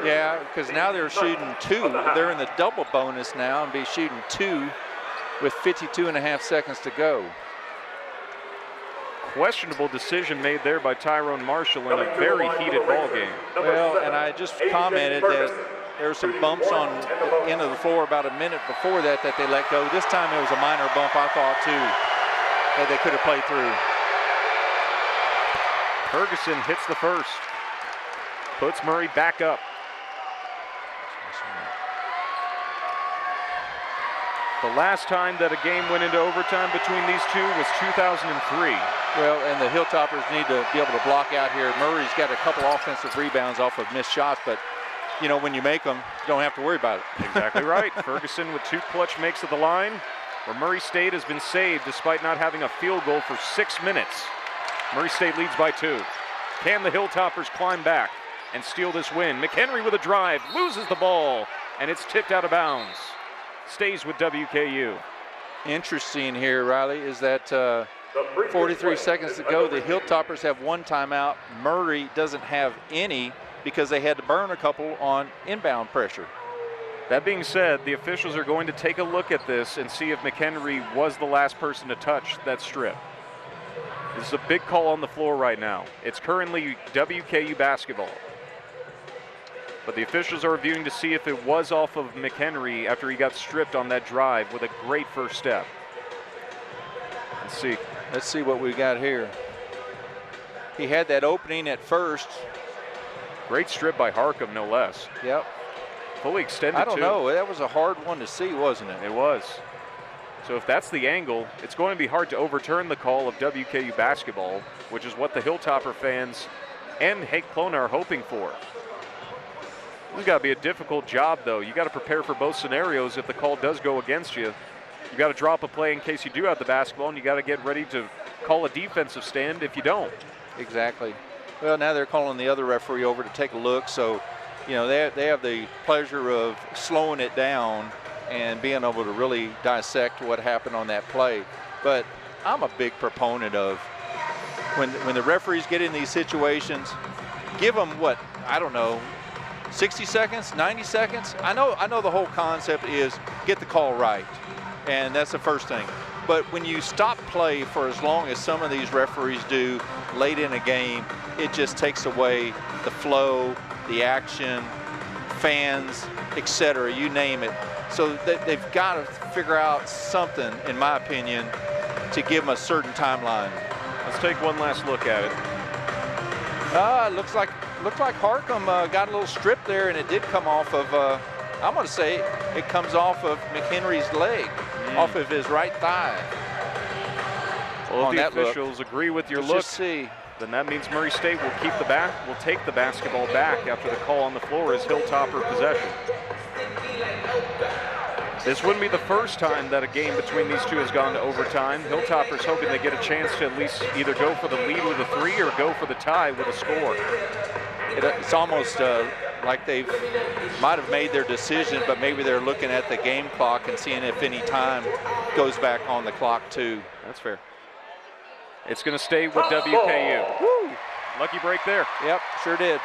[SPEAKER 2] Yeah, because now they're shooting 2. They're in the double bonus now and be shooting 2 with 52.5 seconds to go.
[SPEAKER 1] Questionable decision made there by Tyrone Marshall in a very heated ball game.
[SPEAKER 2] Well, and I just commented that there were some bumps on the end of the floor about a minute before that they let go. This time it was a minor bump, I thought, too, that they could have played through.
[SPEAKER 1] Ferguson hits the first. Puts Murray back up. The last time that a game went into overtime between these two was 2003.
[SPEAKER 2] Well, and the Hilltoppers need to be able to block out here. Murray's got a couple offensive rebounds off of missed shots, but, you know, when you make them, you don't have to worry about it.
[SPEAKER 1] Exactly right. Ferguson with 2 clutch makes of the line, where Murray State has been saved despite not having a field goal for 6 minutes. Murray State leads by 2. Can the Hilltoppers climb back and steal this win? McHenry with a drive, loses the ball, and it's tipped out of bounds. Stays with WKU.
[SPEAKER 2] Interesting here, Riley, is that 43 seconds to go. The Hilltoppers have 1 timeout. Murray doesn't have any because they had to burn a couple on inbound pressure.
[SPEAKER 1] That being said, the officials are going to take a look at this and see if McHenry was the last person to touch that strip. This is a big call on the floor right now. It's currently WKU basketball. But the officials are reviewing to see if it was off of McHenry after he got stripped on that drive with a great first step. Let's see what we got here. He had that opening at first. Great strip by Harcum, no less.
[SPEAKER 2] Yep.
[SPEAKER 1] Fully extended,
[SPEAKER 2] I don't know. That was a hard one to see, wasn't it?
[SPEAKER 1] It was. So if that's the angle, it's going to be hard to overturn the call of WKU basketball, which is what the Hilltopper fans and Hank Plona are hoping for. This has got to be a difficult job, though. You got to prepare for both scenarios. If the call does go against you, you got to drop a play in case you do have the basketball, and you got to get ready to call a defensive stand if you don't.
[SPEAKER 2] Exactly. Well, now they're calling the other referee over to take a look, so you know they have the pleasure of slowing it down and being able to really dissect what happened on that play. But I'm a big proponent of when the referees get in these situations, give them what, I don't know, 60 seconds, 90 seconds. I know the whole concept is get the call right, and that's the first thing. But when you stop play for as long as some of these referees do late in a game, it just takes away the flow, the action, fans, etc., you name it. So they've got to figure out something, in my opinion, to give them a certain timeline.
[SPEAKER 1] Let's take one last look at it.
[SPEAKER 2] Looks like Harcum got a little strip there, and it did come off of, I'm going to say it comes off of McHenry's leg, off of his right thigh.
[SPEAKER 1] Well, if the officials agree with your look,
[SPEAKER 2] see.
[SPEAKER 1] Then that means Murray State will take the basketball back after the call on the floor is Hilltopper possession. This wouldn't be the first time that a game between these two has gone to overtime. Hilltoppers hoping they get a chance to at least either go for the lead with a 3 or go for the tie with a score.
[SPEAKER 2] It's almost like they might have made their decision, but maybe they're looking at the game clock and seeing if any time goes back on the clock too.
[SPEAKER 1] That's fair. It's going to stay with WKU.
[SPEAKER 2] Woo.
[SPEAKER 1] Lucky break there.
[SPEAKER 2] Yep, sure did.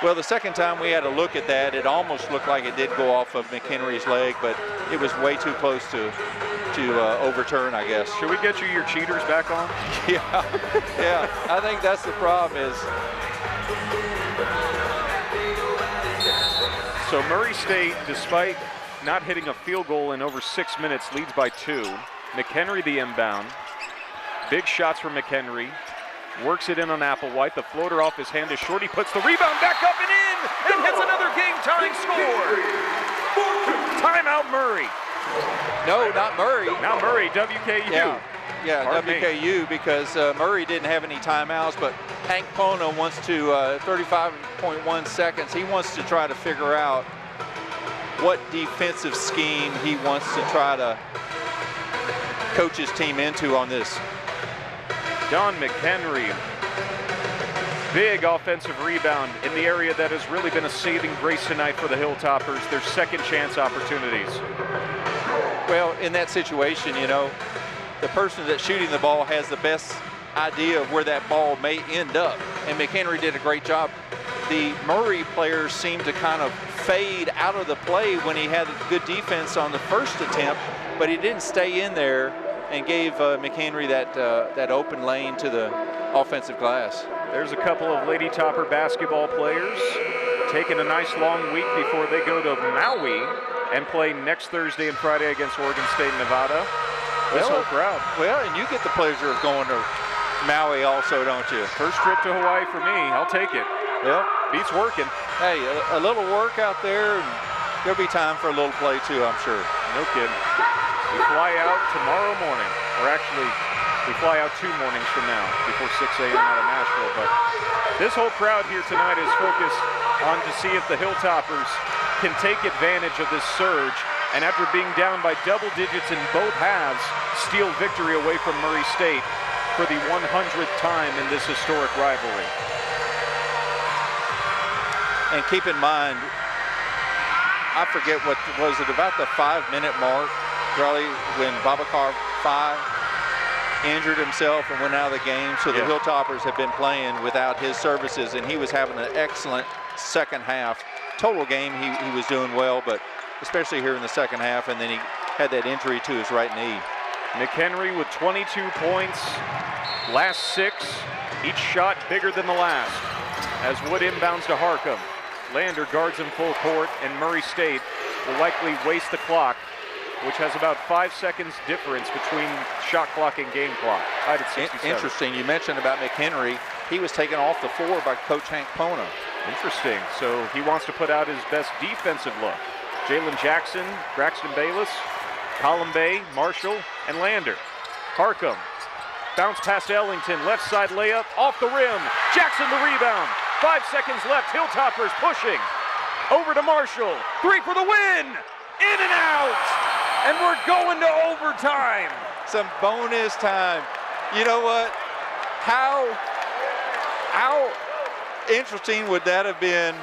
[SPEAKER 2] Well, the second time we had a look at that, it almost looked like it did go off of McHenry's leg, but it was way too close to overturn, I guess.
[SPEAKER 1] Should we get you your cheaters back on?
[SPEAKER 2] Yeah, I think that's the problem is.
[SPEAKER 1] So Murray State, despite not hitting a field goal in over 6 minutes, leads by 2. McHenry the inbound. Big shots from McHenry. Works it in on Applewhite. The floater off his hand is short. He puts the rebound back up and in and hits another game-tying score. Timeout Murray.
[SPEAKER 2] No, not Murray.
[SPEAKER 1] Not Murray, WKU.
[SPEAKER 2] Yeah, WKU, because Murray didn't have any timeouts, but Hank Pona wants to, 35.1 seconds, he wants to try to figure out what defensive scheme he wants to try to coach his team into on this.
[SPEAKER 1] Don McHenry, big offensive rebound in the area that has really been a saving grace tonight for the Hilltoppers, their second chance opportunities.
[SPEAKER 2] Well, in that situation, you know, the person that's shooting the ball has the best idea of where that ball may end up, and McHenry did a great job. The Murray players seemed to kind of fade out of the play when he had good defense on the first attempt, but he didn't stay in there and gave McHenry that open lane to the offensive glass.
[SPEAKER 1] There's a couple of Lady Topper basketball players taking a nice long week before they go to Maui and play next Thursday and Friday against Oregon State and Nevada. This whole crowd.
[SPEAKER 2] Well, and you get the pleasure of going to Maui also, don't you?
[SPEAKER 1] First trip to Hawaii for me. I'll take it.
[SPEAKER 2] Well,
[SPEAKER 1] beats working.
[SPEAKER 2] Hey, a little work out there, and there'll be time for a little play too, I'm sure.
[SPEAKER 1] No kidding. We fly out tomorrow morning, or actually, we fly out 2 mornings from now, before 6 a.m. out of Nashville. But this whole crowd here tonight is focused on to see if the Hilltoppers can take advantage of this surge, and after being down by double digits in both halves, steal victory away from Murray State for the 100th time in this historic rivalry.
[SPEAKER 2] And keep in mind, I forget what was it, about the 5-minute mark, really, when Babacar 5 injured himself and went out of the game. So the Hilltoppers have been playing without his services, and he was having an excellent second half. Total game, he was doing well, but especially here in the second half, and then he had that injury to his right knee.
[SPEAKER 1] McHenry with 22 points, last 6, each shot bigger than the last. As Wood inbounds to Harcum, Lander guards him full court, and Murray State will likely waste the clock, which has about 5 seconds difference between shot clock and game clock. Tied at 67.
[SPEAKER 2] Interesting, you mentioned about McHenry. He was taken off the floor by Coach Hank Pona.
[SPEAKER 1] Interesting, so he wants to put out his best defensive look. Jalen Jackson, Braxton Bayless, Colin Bay, Marshall, and Lander. Harcum, bounce past Ellington, left side layup, off the rim. Jackson the rebound. 5 seconds left, Hilltoppers pushing. Over to Marshall, 3 for the win! In and out! And we're going to overtime.
[SPEAKER 2] Some bonus time. You know what? How interesting would that have been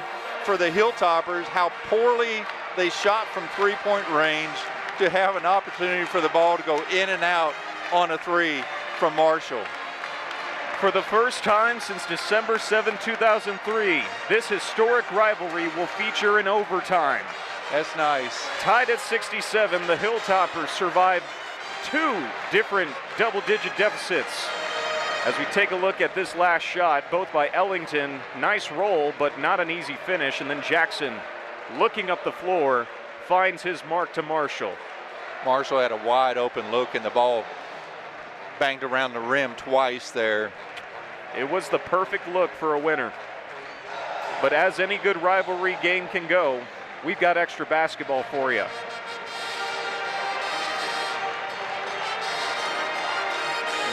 [SPEAKER 2] for the Hilltoppers, how poorly they shot from three-point range to have an opportunity for the ball to go in and out on a 3 from Marshall.
[SPEAKER 1] For the first time since December 7, 2003, this historic rivalry will feature an overtime.
[SPEAKER 2] That's nice.
[SPEAKER 1] Tied at 67, the Hilltoppers survived 2 different double-digit deficits. As we take a look at this last shot, both by Ellington, nice roll, but not an easy finish, and then Jackson, looking up the floor, finds his mark to Marshall.
[SPEAKER 2] Marshall had a wide open look, and the ball banged around the rim twice there.
[SPEAKER 1] It was the perfect look for a winner. But as any good rivalry game can go, we've got extra basketball for you.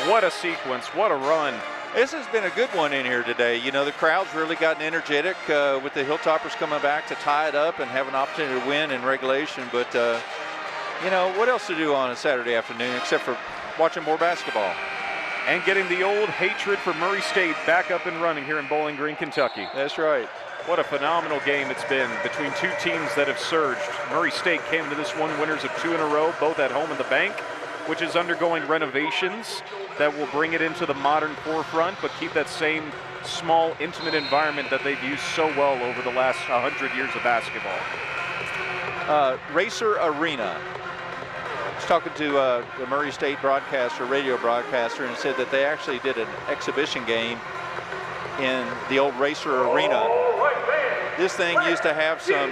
[SPEAKER 1] What a sequence, what a run.
[SPEAKER 2] This has been a good one in here today. You know, the crowd's really gotten energetic with the Hilltoppers coming back to tie it up and have an opportunity to win in regulation. But, you know, what else to do on a Saturday afternoon except for watching more basketball?
[SPEAKER 1] And getting the old hatred for Murray State back up and running here in Bowling Green, Kentucky.
[SPEAKER 2] That's right.
[SPEAKER 1] What a phenomenal game it's been between 2 teams that have surged. Murray State came to this one winners of 2 in a row, both at home in the bank, which is undergoing renovations that will bring it into the modern forefront, but keep that same small, intimate environment that they've used so well over the last 100 years of basketball.
[SPEAKER 2] Racer Arena. I was talking to the Murray State broadcaster, radio broadcaster, and said that they actually did an exhibition game in the old Racer Arena. This thing used to have it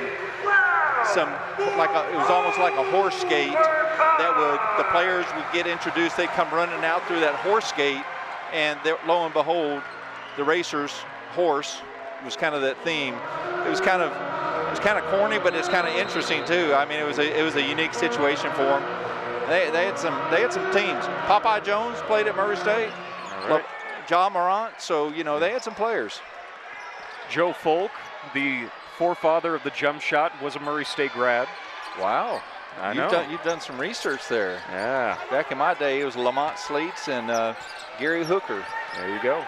[SPEAKER 2] was almost like a horse gate that the players would get introduced. They'd come running out through that horse gate, and lo and behold, the Racers horse was kind of that theme. It was kind of corny, but it's kind of interesting too. I mean, it was a unique situation for them. They had some teams. Popeye Jones played at Murray State.
[SPEAKER 1] Right.
[SPEAKER 2] Ja Morant. So they had some players.
[SPEAKER 1] Joe Folk, the forefather of the jump shot, was a Murray State grad.
[SPEAKER 2] Wow.
[SPEAKER 1] I know.
[SPEAKER 2] You've done some research there.
[SPEAKER 1] Yeah.
[SPEAKER 2] Back in my day, it was Lamont Sleets and Gary Hooker.
[SPEAKER 1] There you go.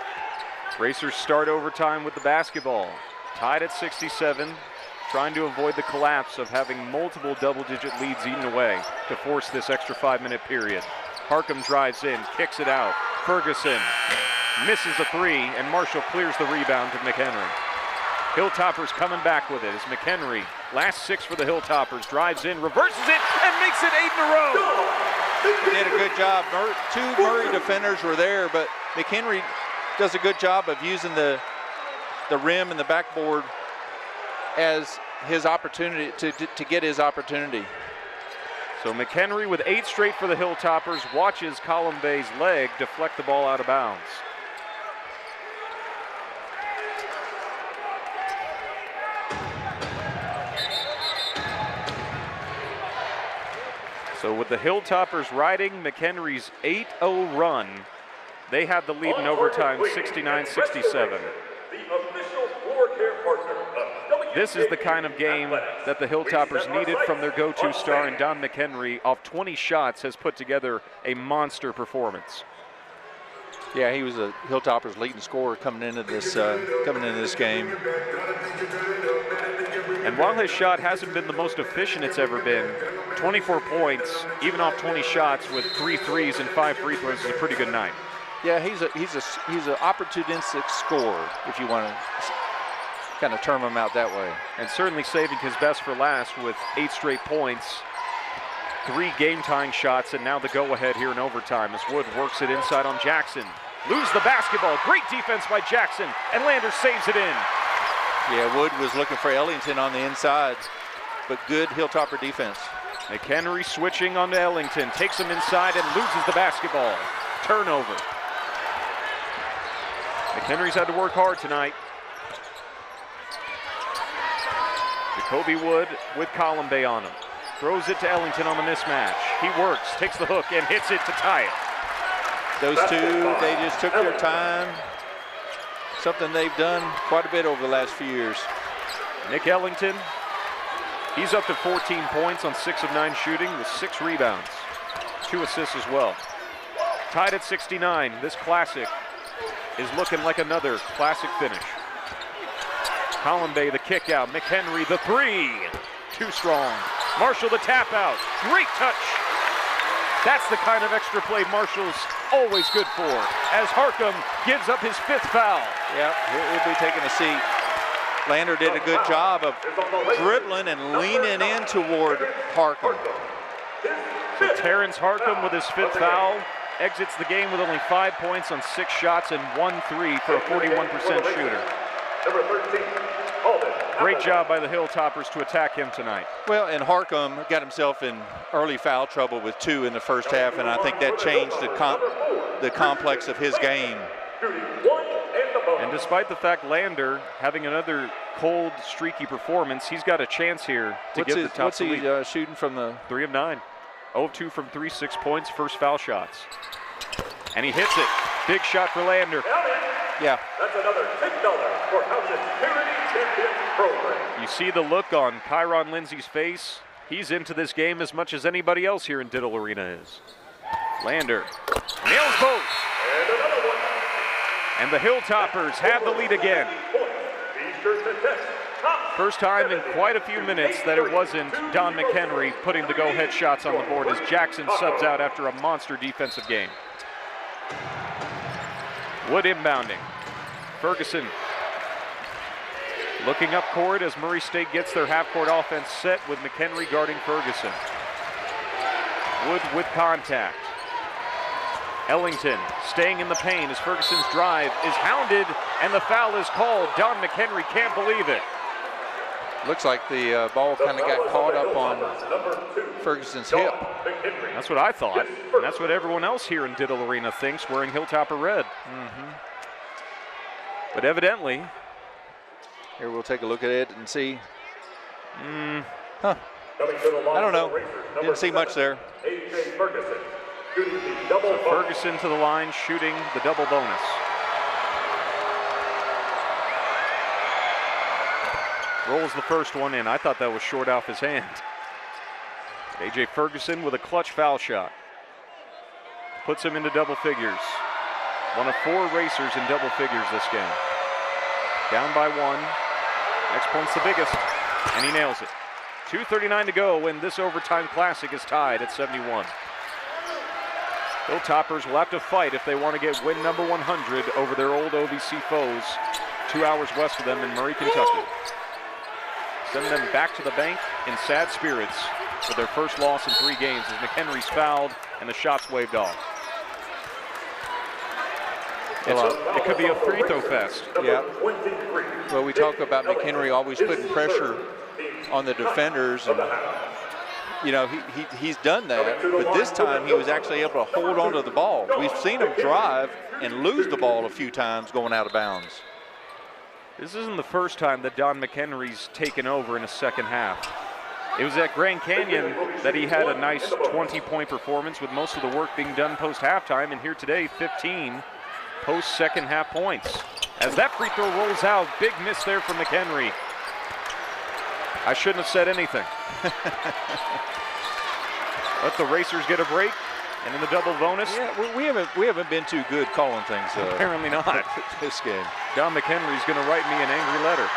[SPEAKER 1] Racers start overtime with the basketball. Tied at 67, trying to avoid the collapse of having multiple double-digit leads eaten away to force this extra 5-minute period. Harcum drives in, kicks it out. Ferguson misses a three, and Marshall clears the rebound to McHenry. Hilltoppers coming back with it as McHenry, last 6 for the Hilltoppers, drives in, reverses it, and makes it 8 in a row.
[SPEAKER 2] Did a good job. 2 Murray defenders were there, but McHenry does a good job of using the rim and the backboard as his opportunity to get his opportunity.
[SPEAKER 1] So McHenry with 8 straight for the Hilltoppers watches Columbay's leg deflect the ball out of bounds. So with the Hilltoppers riding McHenry's 8-0 run, they have the lead in overtime 69-67. This is the kind of game that the Hilltoppers needed from their go-to star, and Don McHenry, off 20 shots, has put together a monster performance.
[SPEAKER 2] Yeah, he was a Hilltoppers leading scorer coming into this game.
[SPEAKER 1] And while his shot hasn't been the most efficient it's ever been, 24 points, even off 20 shots with 3 threes and 5 free throws is a pretty good night.
[SPEAKER 2] Yeah, he's an opportunistic scorer, if you want to kind of term him out that way.
[SPEAKER 1] And certainly saving his best for last with 8 straight points, 3 game-tying shots, and now the go-ahead here in overtime as Wood works it inside on Jackson. Lose the basketball. Great defense by Jackson, and Lander saves it in.
[SPEAKER 2] Yeah, Wood was looking for Ellington on the inside, but good Hilltopper defense.
[SPEAKER 1] McHenry switching onto Ellington, takes him inside and loses the basketball. Turnover. McHenry's had to work hard tonight. Jacoby Wood with Columbay on him. Throws it to Ellington on the mismatch. He works, takes the hook, and hits it to tie it.
[SPEAKER 2] Those two, they just took their time. Something they've done quite a bit over the last few years.
[SPEAKER 1] Nick Ellington, he's up to 14 points on 6 of 9 shooting with 6 rebounds. 2 assists as well. Tied at 69, this classic is looking like another classic finish. Columbay the kick out, McHenry the 3. Too strong. Marshall the tap out, great touch. That's the kind of extra play Marshall's always good for, as Harcum gives up his 5th foul.
[SPEAKER 2] Yep, he'll be taking a seat. Lander did a good job of dribbling and leaning in toward Harcum.
[SPEAKER 1] So Terrence Harcum with his 5th foul exits the game with only 5 points on 6 shots and 1 3 for a 41% shooter.
[SPEAKER 3] Number 13, Alden.
[SPEAKER 1] Great job by the Hilltoppers to attack him tonight.
[SPEAKER 2] Well, and Harcum got himself in early foul trouble with 2 in the first half, and I think that changed the complex of his game.
[SPEAKER 1] And despite the fact Lander having another cold, streaky performance, he's got a chance here to get the top
[SPEAKER 2] What's he shooting from the?
[SPEAKER 1] 3 of 9. 0 of 2 from 3, 6 points, first foul shots. And he hits it. Big shot for Lander.
[SPEAKER 2] Yeah.
[SPEAKER 3] That's another $6 for House's Charity Champions program.
[SPEAKER 1] You see the look on Kyron Lindsay's face. He's into this game as much as anybody else here in Diddle Arena is. Lander nails both.
[SPEAKER 3] And another one.
[SPEAKER 1] And the Hilltoppers have the lead again.
[SPEAKER 3] Be sure to text top
[SPEAKER 1] First time in quite a few minutes that it wasn't Don McHenry putting the go-ahead shots on the board as Jackson subs out after a monster defensive game. Wood inbounding. Ferguson looking up court as Murray State gets their half-court offense set with McHenry guarding Ferguson. Wood with contact. Ellington staying in the paint as Ferguson's drive is hounded and the foul is called. Don McHenry can't believe it.
[SPEAKER 2] Looks like the ball kind of got caught up on Ferguson's hip.
[SPEAKER 1] That's what I thought, and that's what everyone else here in Diddle Arena thinks, wearing Hilltopper red. But evidently,
[SPEAKER 2] here we'll take a look at it and see. I don't know. Didn't see much there.
[SPEAKER 1] So Ferguson to the line, shooting the double bonus. Rolls the first one in. I thought that was short off his hand. A.J. Ferguson with a clutch foul shot. Puts him into double figures. One of 4 racers in double figures this game. Down by 1. Next point's the biggest, and he nails it. 2:39 to go, and this overtime classic is tied at 71. Hilltoppers will have to fight if they want to get win number 100 over their old OVC foes 2 hours west of them in Murray, Kentucky. Send them back to the bank in sad spirits for their first loss in 3 games as McHenry's fouled and the shot's waved off. It could be a free throw fest.
[SPEAKER 2] Yeah. Well, we talk about McHenry always putting pressure on the defenders, and you know he's done that. But this time he was actually able to hold on to the ball. We've seen him drive and lose the ball a few times going out of bounds.
[SPEAKER 1] This isn't the first time that Don McHenry's taken over in a second half. It was at Grand Canyon that he had a nice 20-point performance with most of the work being done post-halftime, and here today, 15 post-second half points. As that free throw rolls out, big miss there from McHenry. I shouldn't have said anything. Let the Racers get a break, and in the double bonus.
[SPEAKER 2] Yeah, we haven't been too good calling things.
[SPEAKER 1] Apparently not.
[SPEAKER 2] This game.
[SPEAKER 1] Don McHenry's going to write me an angry letter.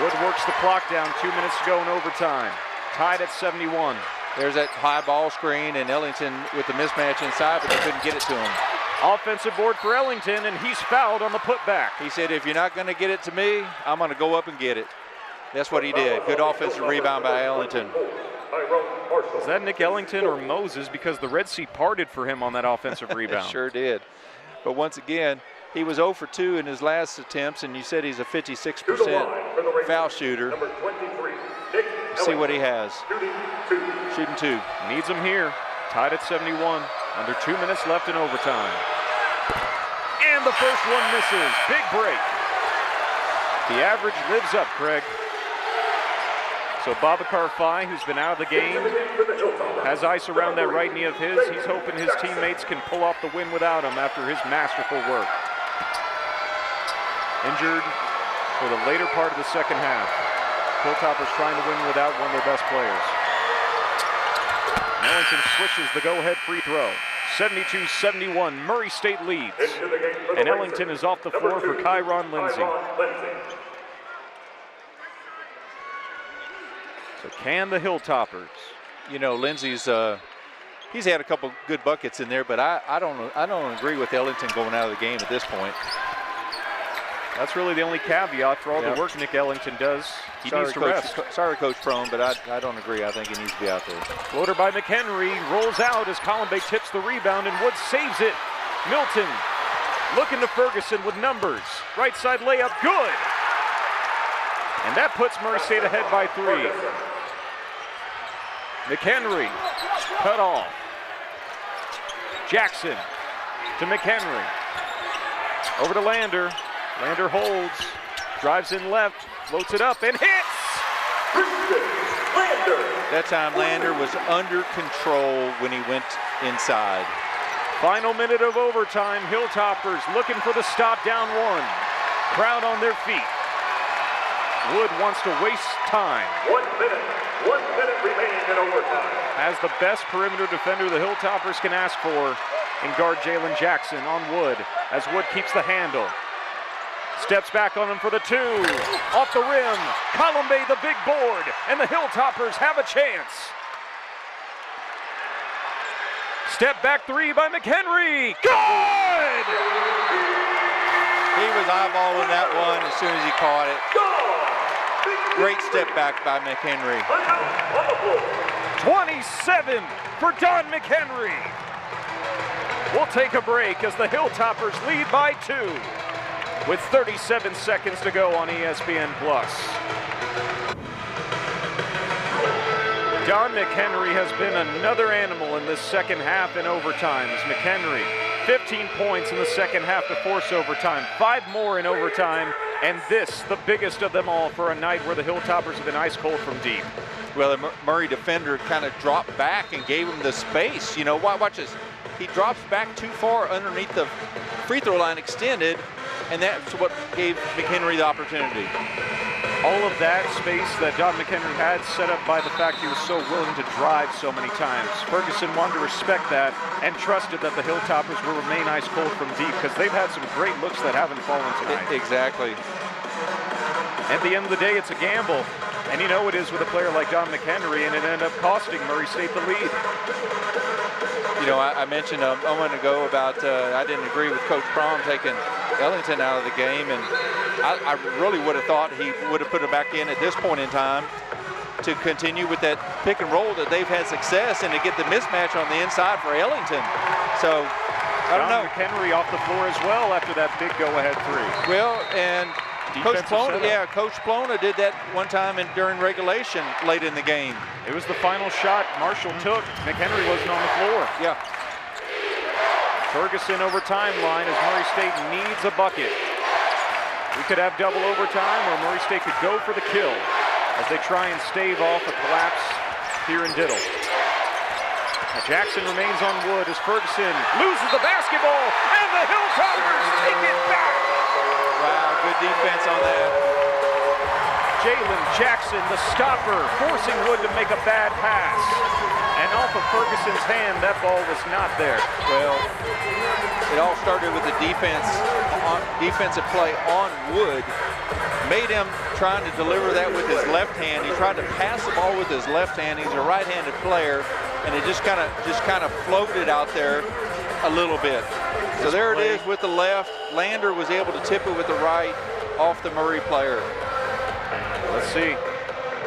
[SPEAKER 1] Wood works the clock down, 2 minutes to go in overtime. Tied at 71.
[SPEAKER 2] There's that high ball screen, and Ellington with the mismatch inside, but they couldn't get it to him.
[SPEAKER 1] Offensive board for Ellington, and he's fouled on the putback.
[SPEAKER 2] He said, if you're not going to get it to me, I'm going to go up and get it. That's what he did. Good offensive rebound by Ellington.
[SPEAKER 1] Is that Nick Ellington or Moses? Because the Red Sea parted for him on that offensive rebound.
[SPEAKER 2] It sure did. But once again, he was 0 for 2 in his last attempts, and you said he's a 56% foul shooter. See what he has. Shooting 2.
[SPEAKER 1] Needs him here. Tied at 71. Under 2 minutes left in overtime. And the first one misses. Big break. The average lives up, Craig. So Babacar Faye, who's been out of the game, has ice around that right knee of his. He's hoping his teammates can pull off the win without him after his masterful work. Injured for the later part of the second half. Hilltoppers trying to win without one of their best players. Ellington switches the go-ahead free throw. 72-71, Murray State leads. And Ellington is off the floor for Kyron Lindsay. So can the Hilltoppers?
[SPEAKER 2] You know, Lindsay's he's had a couple good buckets in there, but I don't agree with Ellington going out of the game at this point.
[SPEAKER 1] That's really the only caveat for all the work Nick Ellington does. He needs to rest.
[SPEAKER 2] Sorry, Coach Prone, but I don't agree. I think he needs to be out there.
[SPEAKER 1] Floater by McHenry, rolls out as Colombe tips the rebound, and Wood saves it. Milton looking to Ferguson with numbers. Right side layup, good. And that puts Murray State ahead by 3. McHenry, cut off. Jackson to McHenry. Over to Lander. Lander holds, drives in left, floats it up, and hits!
[SPEAKER 2] That time Lander was under control when he went inside.
[SPEAKER 1] Final minute of overtime. Hilltoppers looking for the stop, down 1. Crowd on their feet. Wood wants to waste time.
[SPEAKER 3] 1 minute remaining in overtime.
[SPEAKER 1] Has the best perimeter defender the Hilltoppers can ask for in guard Jalen Jackson on Wood as Wood keeps the handle. Steps back on him for the 2. Off the rim. Colombe the big board. And the Hilltoppers have a chance. Step back 3 by McHenry. Good!
[SPEAKER 2] He was eyeballing that one as soon as he caught it. Great step back by McHenry.
[SPEAKER 1] 27 for Don McHenry. We'll take a break as the Hilltoppers lead by 2 with 37 seconds to go on ESPN+. Don McHenry has been another animal in this second half in overtime. As McHenry, 15 points in the second half to force overtime, 5 more in overtime, and this, the biggest of them all for a night where the Hilltoppers have been ice cold from deep.
[SPEAKER 2] Well, the Murray defender kind of dropped back and gave him the space. You know, watch this. He drops back too far underneath the free throw line extended, and that's what gave McHenry the opportunity.
[SPEAKER 1] All of that space that Don McHenry had set up by the fact he was so willing to drive so many times. Ferguson wanted to respect that and trusted that the Hilltoppers will remain ice cold from deep because they've had some great looks that haven't fallen tonight.
[SPEAKER 2] Exactly.
[SPEAKER 1] At the end of the day, it's a gamble. And you know it is with a player like Don McHenry, and it ended up costing Murray State the lead.
[SPEAKER 2] You know, I mentioned a moment ago about I didn't agree with Coach Prom taking Ellington out of the game, and I really would have thought he would have put him back in at this point in time to continue with that pick and roll that they've had success and to get the mismatch on the inside for Ellington. So, I don't know.
[SPEAKER 1] McHenry off the floor as well after that big go-ahead 3.
[SPEAKER 2] Well, and Coach Plona did that one time during regulation late in the game.
[SPEAKER 1] It was the final shot Marshall took. McHenry wasn't on the floor.
[SPEAKER 2] Yeah.
[SPEAKER 1] Ferguson over timeline as Murray State needs a bucket. We could have double overtime or Murray State could go for the kill as they try and stave off a collapse here in Diddle. Now Jackson remains on Wood as Ferguson loses the basketball and the Hilltoppers take it back.
[SPEAKER 2] Wow, good defense on that.
[SPEAKER 1] Jalen Jackson, the stopper, forcing Wood to make a bad pass. And off of Ferguson's hand, that ball was not there.
[SPEAKER 2] Well, it all started with the defensive play on Wood. Made him trying to deliver that with his left hand. He tried to pass the ball with his left hand. He's a right-handed player, and it just kind of floated out there a little bit. So there it is with the left. Lander was able to tip it with the right off the Murray player.
[SPEAKER 1] Let's see.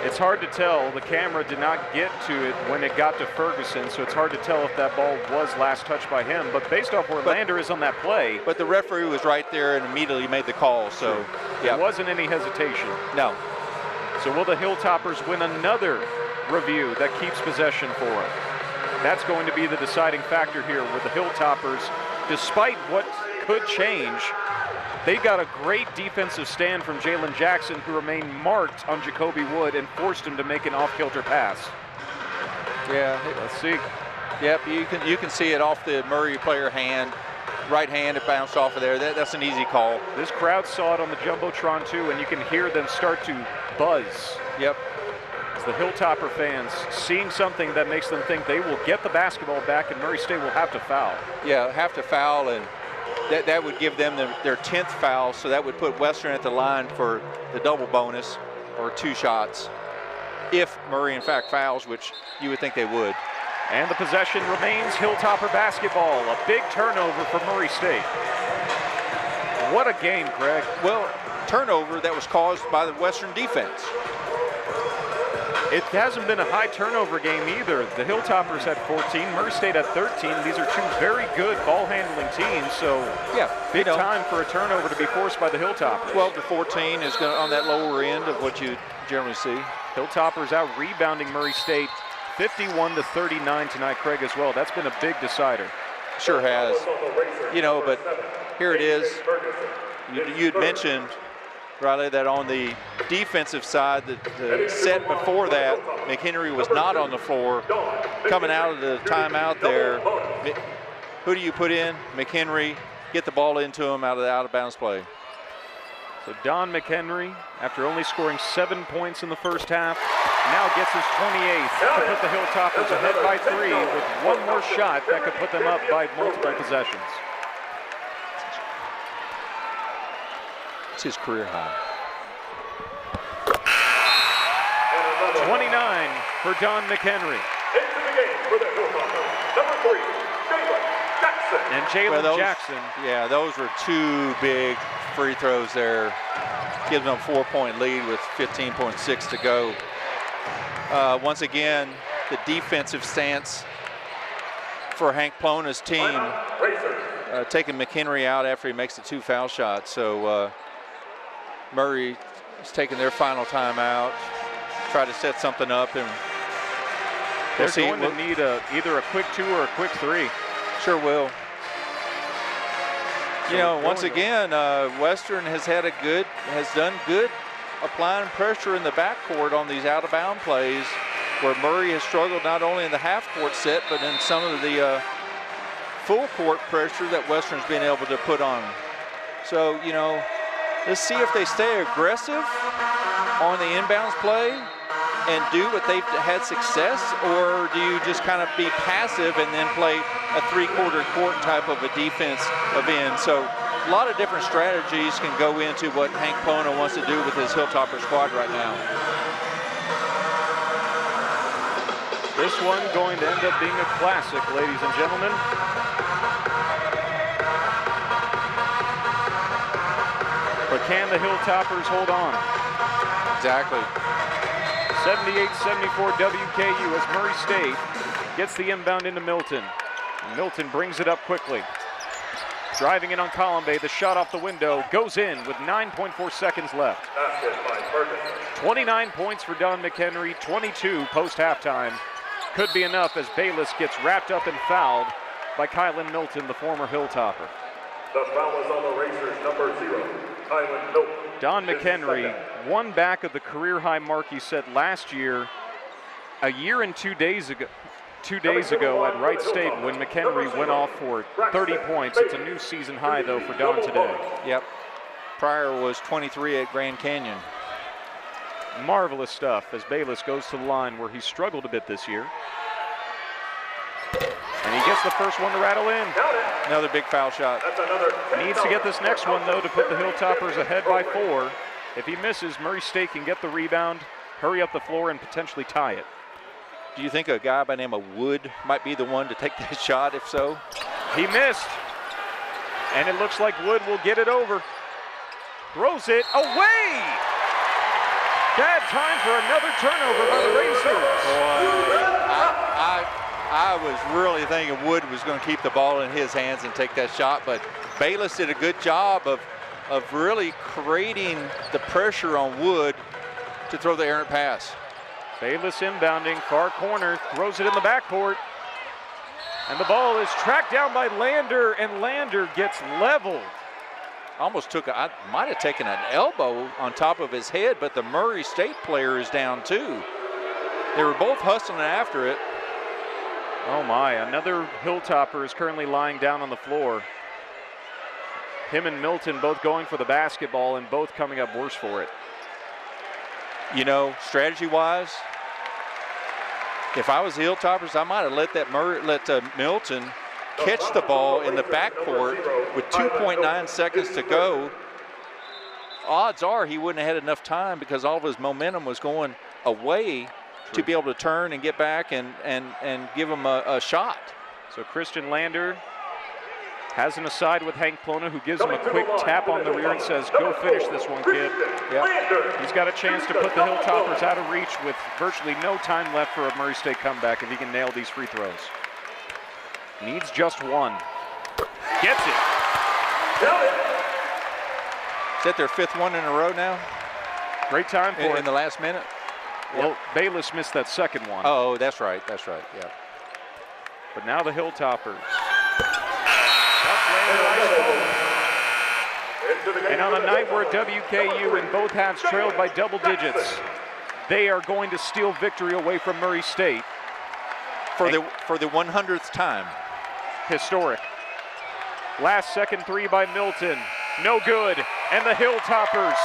[SPEAKER 1] It's hard to tell. The camera did not get to it when it got to Ferguson, so it's hard to tell if that ball was last touched by him. But based off where Lander is on that play.
[SPEAKER 2] But the referee was right there and immediately made the call, so.
[SPEAKER 1] There wasn't any hesitation.
[SPEAKER 2] No.
[SPEAKER 1] So will the Hilltoppers win another review that keeps possession for them? That's going to be the deciding factor here with the Hilltoppers. Despite what could change, they got a great defensive stand from Jalen Jackson, who remained marked on Jacoby Wood and forced him to make an off-kilter pass.
[SPEAKER 2] Yeah,
[SPEAKER 1] let's see.
[SPEAKER 2] Yep, you can see it off the Murray player hand. Right hand, it bounced off of there. That's an easy call.
[SPEAKER 1] This crowd saw it on the Jumbotron too, and you can hear them start to buzz.
[SPEAKER 2] Yep.
[SPEAKER 1] As the Hilltopper fans seeing something that makes them think they will get the basketball back and Murray State will have to foul.
[SPEAKER 2] Yeah, have to foul, and that would give them their 10th foul, so that would put Western at the line for the double bonus or 2 shots if Murray in fact fouls, which you would think they would.
[SPEAKER 1] And the possession remains Hilltopper basketball. A big turnover for Murray State. What a game, Craig.
[SPEAKER 2] Well, turnover that was caused by the Western defense.
[SPEAKER 1] It hasn't been a high turnover game either. The Hilltoppers had 14, Murray State had 13. These are 2 very good ball handling teams, so
[SPEAKER 2] yeah,
[SPEAKER 1] big time for a turnover to be forced by the Hilltoppers.
[SPEAKER 2] 12 to 14 is on that lower end of what you generally see.
[SPEAKER 1] Hilltoppers out rebounding Murray State 51 to 39 tonight, Craig, as well. That's been a big decider.
[SPEAKER 2] Sure has. You know, but here it is. You'd mentioned, Riley, that on the defensive side, the set before that, McHenry was not on the floor. Coming out of the timeout there, who do you put in? McHenry, get the ball into him out of bounds play.
[SPEAKER 1] So Don McHenry, after only scoring 7 points in the first half, now gets his 28th to put the Hilltoppers ahead by 3 with one more shot that could put them up by multiple possessions.
[SPEAKER 2] That's his career high.
[SPEAKER 1] 29 for Don McHenry.
[SPEAKER 3] Into the game for the Hilltoppers, number 3, Jalen Jackson.
[SPEAKER 1] And Jalen Jackson.
[SPEAKER 2] Yeah, those were 2 big free throws there. Gives them a 4-point lead with 15.6 to go. Once again, the defensive stance for Hank Plona's team, taking McHenry out after he makes the 2 foul shots. So Murray is taking their final timeout, try to set something up, and
[SPEAKER 1] they're going to need either a quick 2 or a quick 3.
[SPEAKER 2] Sure will. You know, once again, Western has done good applying pressure in the backcourt on these out-of-bound plays, where Murray has struggled not only in the half-court set, but in some of the full-court pressure that Western's been able to put on. So, you know, let's see if they stay aggressive on the inbounds play and do what they've had success, or do you just kind of be passive and then play a 3/4 court type of a defensive end? So a lot of different strategies can go into what Hank Plona wants to do with his Hilltopper squad right now.
[SPEAKER 1] This one going to end up being a classic, ladies and gentlemen. But can the Hilltoppers hold on?
[SPEAKER 2] Exactly.
[SPEAKER 1] 78-74 WKU as Murray State gets the inbound into Milton. Milton brings it up quickly. Driving in on Colombe, the shot off the window goes in with 9.4 seconds left. 29 points for Don McHenry, 22 post-halftime. Could be enough as Bayless gets wrapped up and fouled by Kylan Milton, the former Hilltopper.
[SPEAKER 3] The foul is on the Racers, number 0, Kylan Milton.
[SPEAKER 1] Don McHenry, one back of the career high mark he set last year, a year and 2 days ago. 2 days ago at Wright State when McHenry went off for 30 points. It's a new season high, though, for Don today.
[SPEAKER 2] Yep. Prior was 23 at Grand Canyon.
[SPEAKER 1] Marvelous stuff as Bayless goes to the line where he struggled a bit this year. And he gets the first one to rattle in.
[SPEAKER 2] Another big foul shot.
[SPEAKER 1] Needs to get this next one, though, to put the Hilltoppers ahead by 4. If he misses, Murray State can get the rebound, hurry up the floor, and potentially tie it.
[SPEAKER 2] Do you think a guy by the name of Wood might be the one to take that shot? If so,
[SPEAKER 1] he missed, and it looks like Wood will get it over. Throws it away. Bad time for another turnover by the Racers.
[SPEAKER 2] Boy, I was really thinking Wood was going to keep the ball in his hands and take that shot, but Bayless did a good job of really creating the pressure on Wood to throw the errant pass.
[SPEAKER 1] Bayless inbounding, far corner, throws it in the backcourt. And the ball is tracked down by Lander, and Lander gets leveled.
[SPEAKER 2] Almost I might have taken an elbow on top of his head, but the Murray State player is down too. They were both hustling after it.
[SPEAKER 1] Oh my, another Hilltopper is currently lying down on the floor. Him and Milton both going for the basketball and both coming up worse for it.
[SPEAKER 2] You know, strategy-wise, if I was the Hilltoppers, I might have let Milton catch the ball in the backcourt with 2.9 seconds to go. Odds are he wouldn't have had enough time because all of his momentum was going away to be able to turn and get back and give him a shot.
[SPEAKER 1] So Christian Lander has an aside with Hank Plona, who gives him a quick tap on the rear and says, go finish this one, kid.
[SPEAKER 2] Yep.
[SPEAKER 1] He's got a chance to put the Hilltoppers out of reach with virtually no time left for a Murray State comeback if he can nail these free throws. Needs just one. Gets it.
[SPEAKER 2] Is that their 5th one in a row now?
[SPEAKER 1] Great time for it.
[SPEAKER 2] In the last minute?
[SPEAKER 1] Well, Bayless missed that second one.
[SPEAKER 2] Oh, that's right, yeah.
[SPEAKER 1] But now the Hilltoppers. And on a night where WKU in both halves trailed by double digits, they are going to steal victory away from Murray State.
[SPEAKER 2] For the 100th time.
[SPEAKER 1] Historic. Last second 3 by Milton. No good. And the Hilltoppers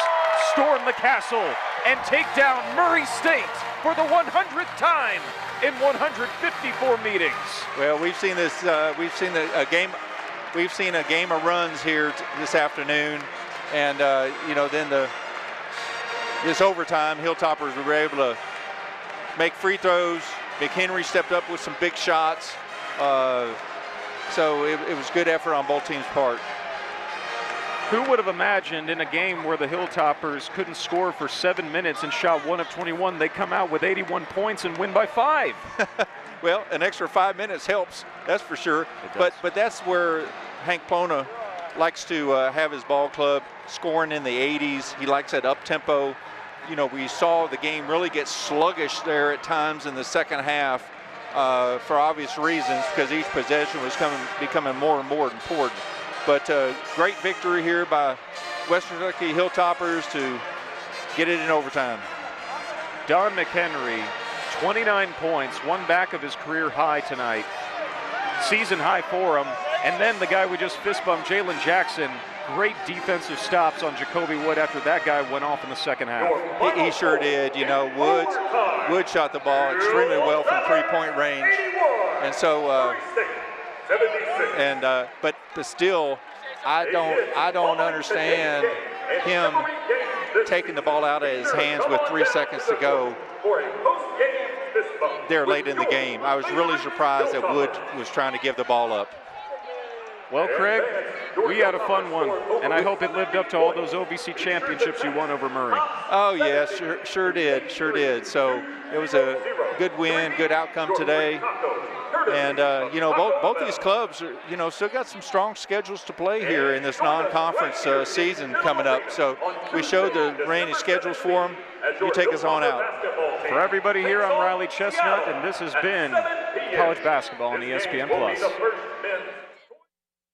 [SPEAKER 1] storm the castle and take down Murray State for the 100th time in 154 meetings.
[SPEAKER 2] Well, we've seen this. We've seen a game of runs here this afternoon. And you know, then this overtime, Hilltoppers were able to make free throws. McHenry stepped up with some big shots. So it was good effort on both teams' part.
[SPEAKER 1] Who would have imagined in a game where the Hilltoppers couldn't score for 7 minutes and shot 1 of 21, they come out with 81 points and win by 5?
[SPEAKER 2] Well, an extra 5 minutes helps, that's for sure. But that's where Hank Pona likes to have his ball club scoring in the 80s. He likes that up tempo. You know, we saw the game really get sluggish there at times in the second half for obvious reasons, because each possession was becoming more and more important. But great victory here by Western Kentucky Hilltoppers to get it in overtime.
[SPEAKER 1] Don McHenry, 29 points, one back of his career high tonight. Season high for him. And then the guy we just fist bumped, Jalen Jackson, great defensive stops on Jacoby Wood after that guy went off in the second half.
[SPEAKER 2] He sure did. You know, Wood shot the ball extremely well from three-point range. And so, but still, I don't understand him taking the ball out of his hands with 3 seconds to go there late in the game. I was really surprised that Wood was trying to give the ball up.
[SPEAKER 1] Well, Craig, we had a fun one, and I hope it lived up to all those OVC championships you won over Murray.
[SPEAKER 2] Oh, yeah, sure did. So it was a good win, good outcome today. And, you know, both these clubs, are, you know, still got some strong schedules to play here in this non-conference season coming up. So we showed the remaining schedules for them. You take us on out.
[SPEAKER 1] For everybody here, I'm Riley Chestnut, and this has been College Basketball on ESPN+.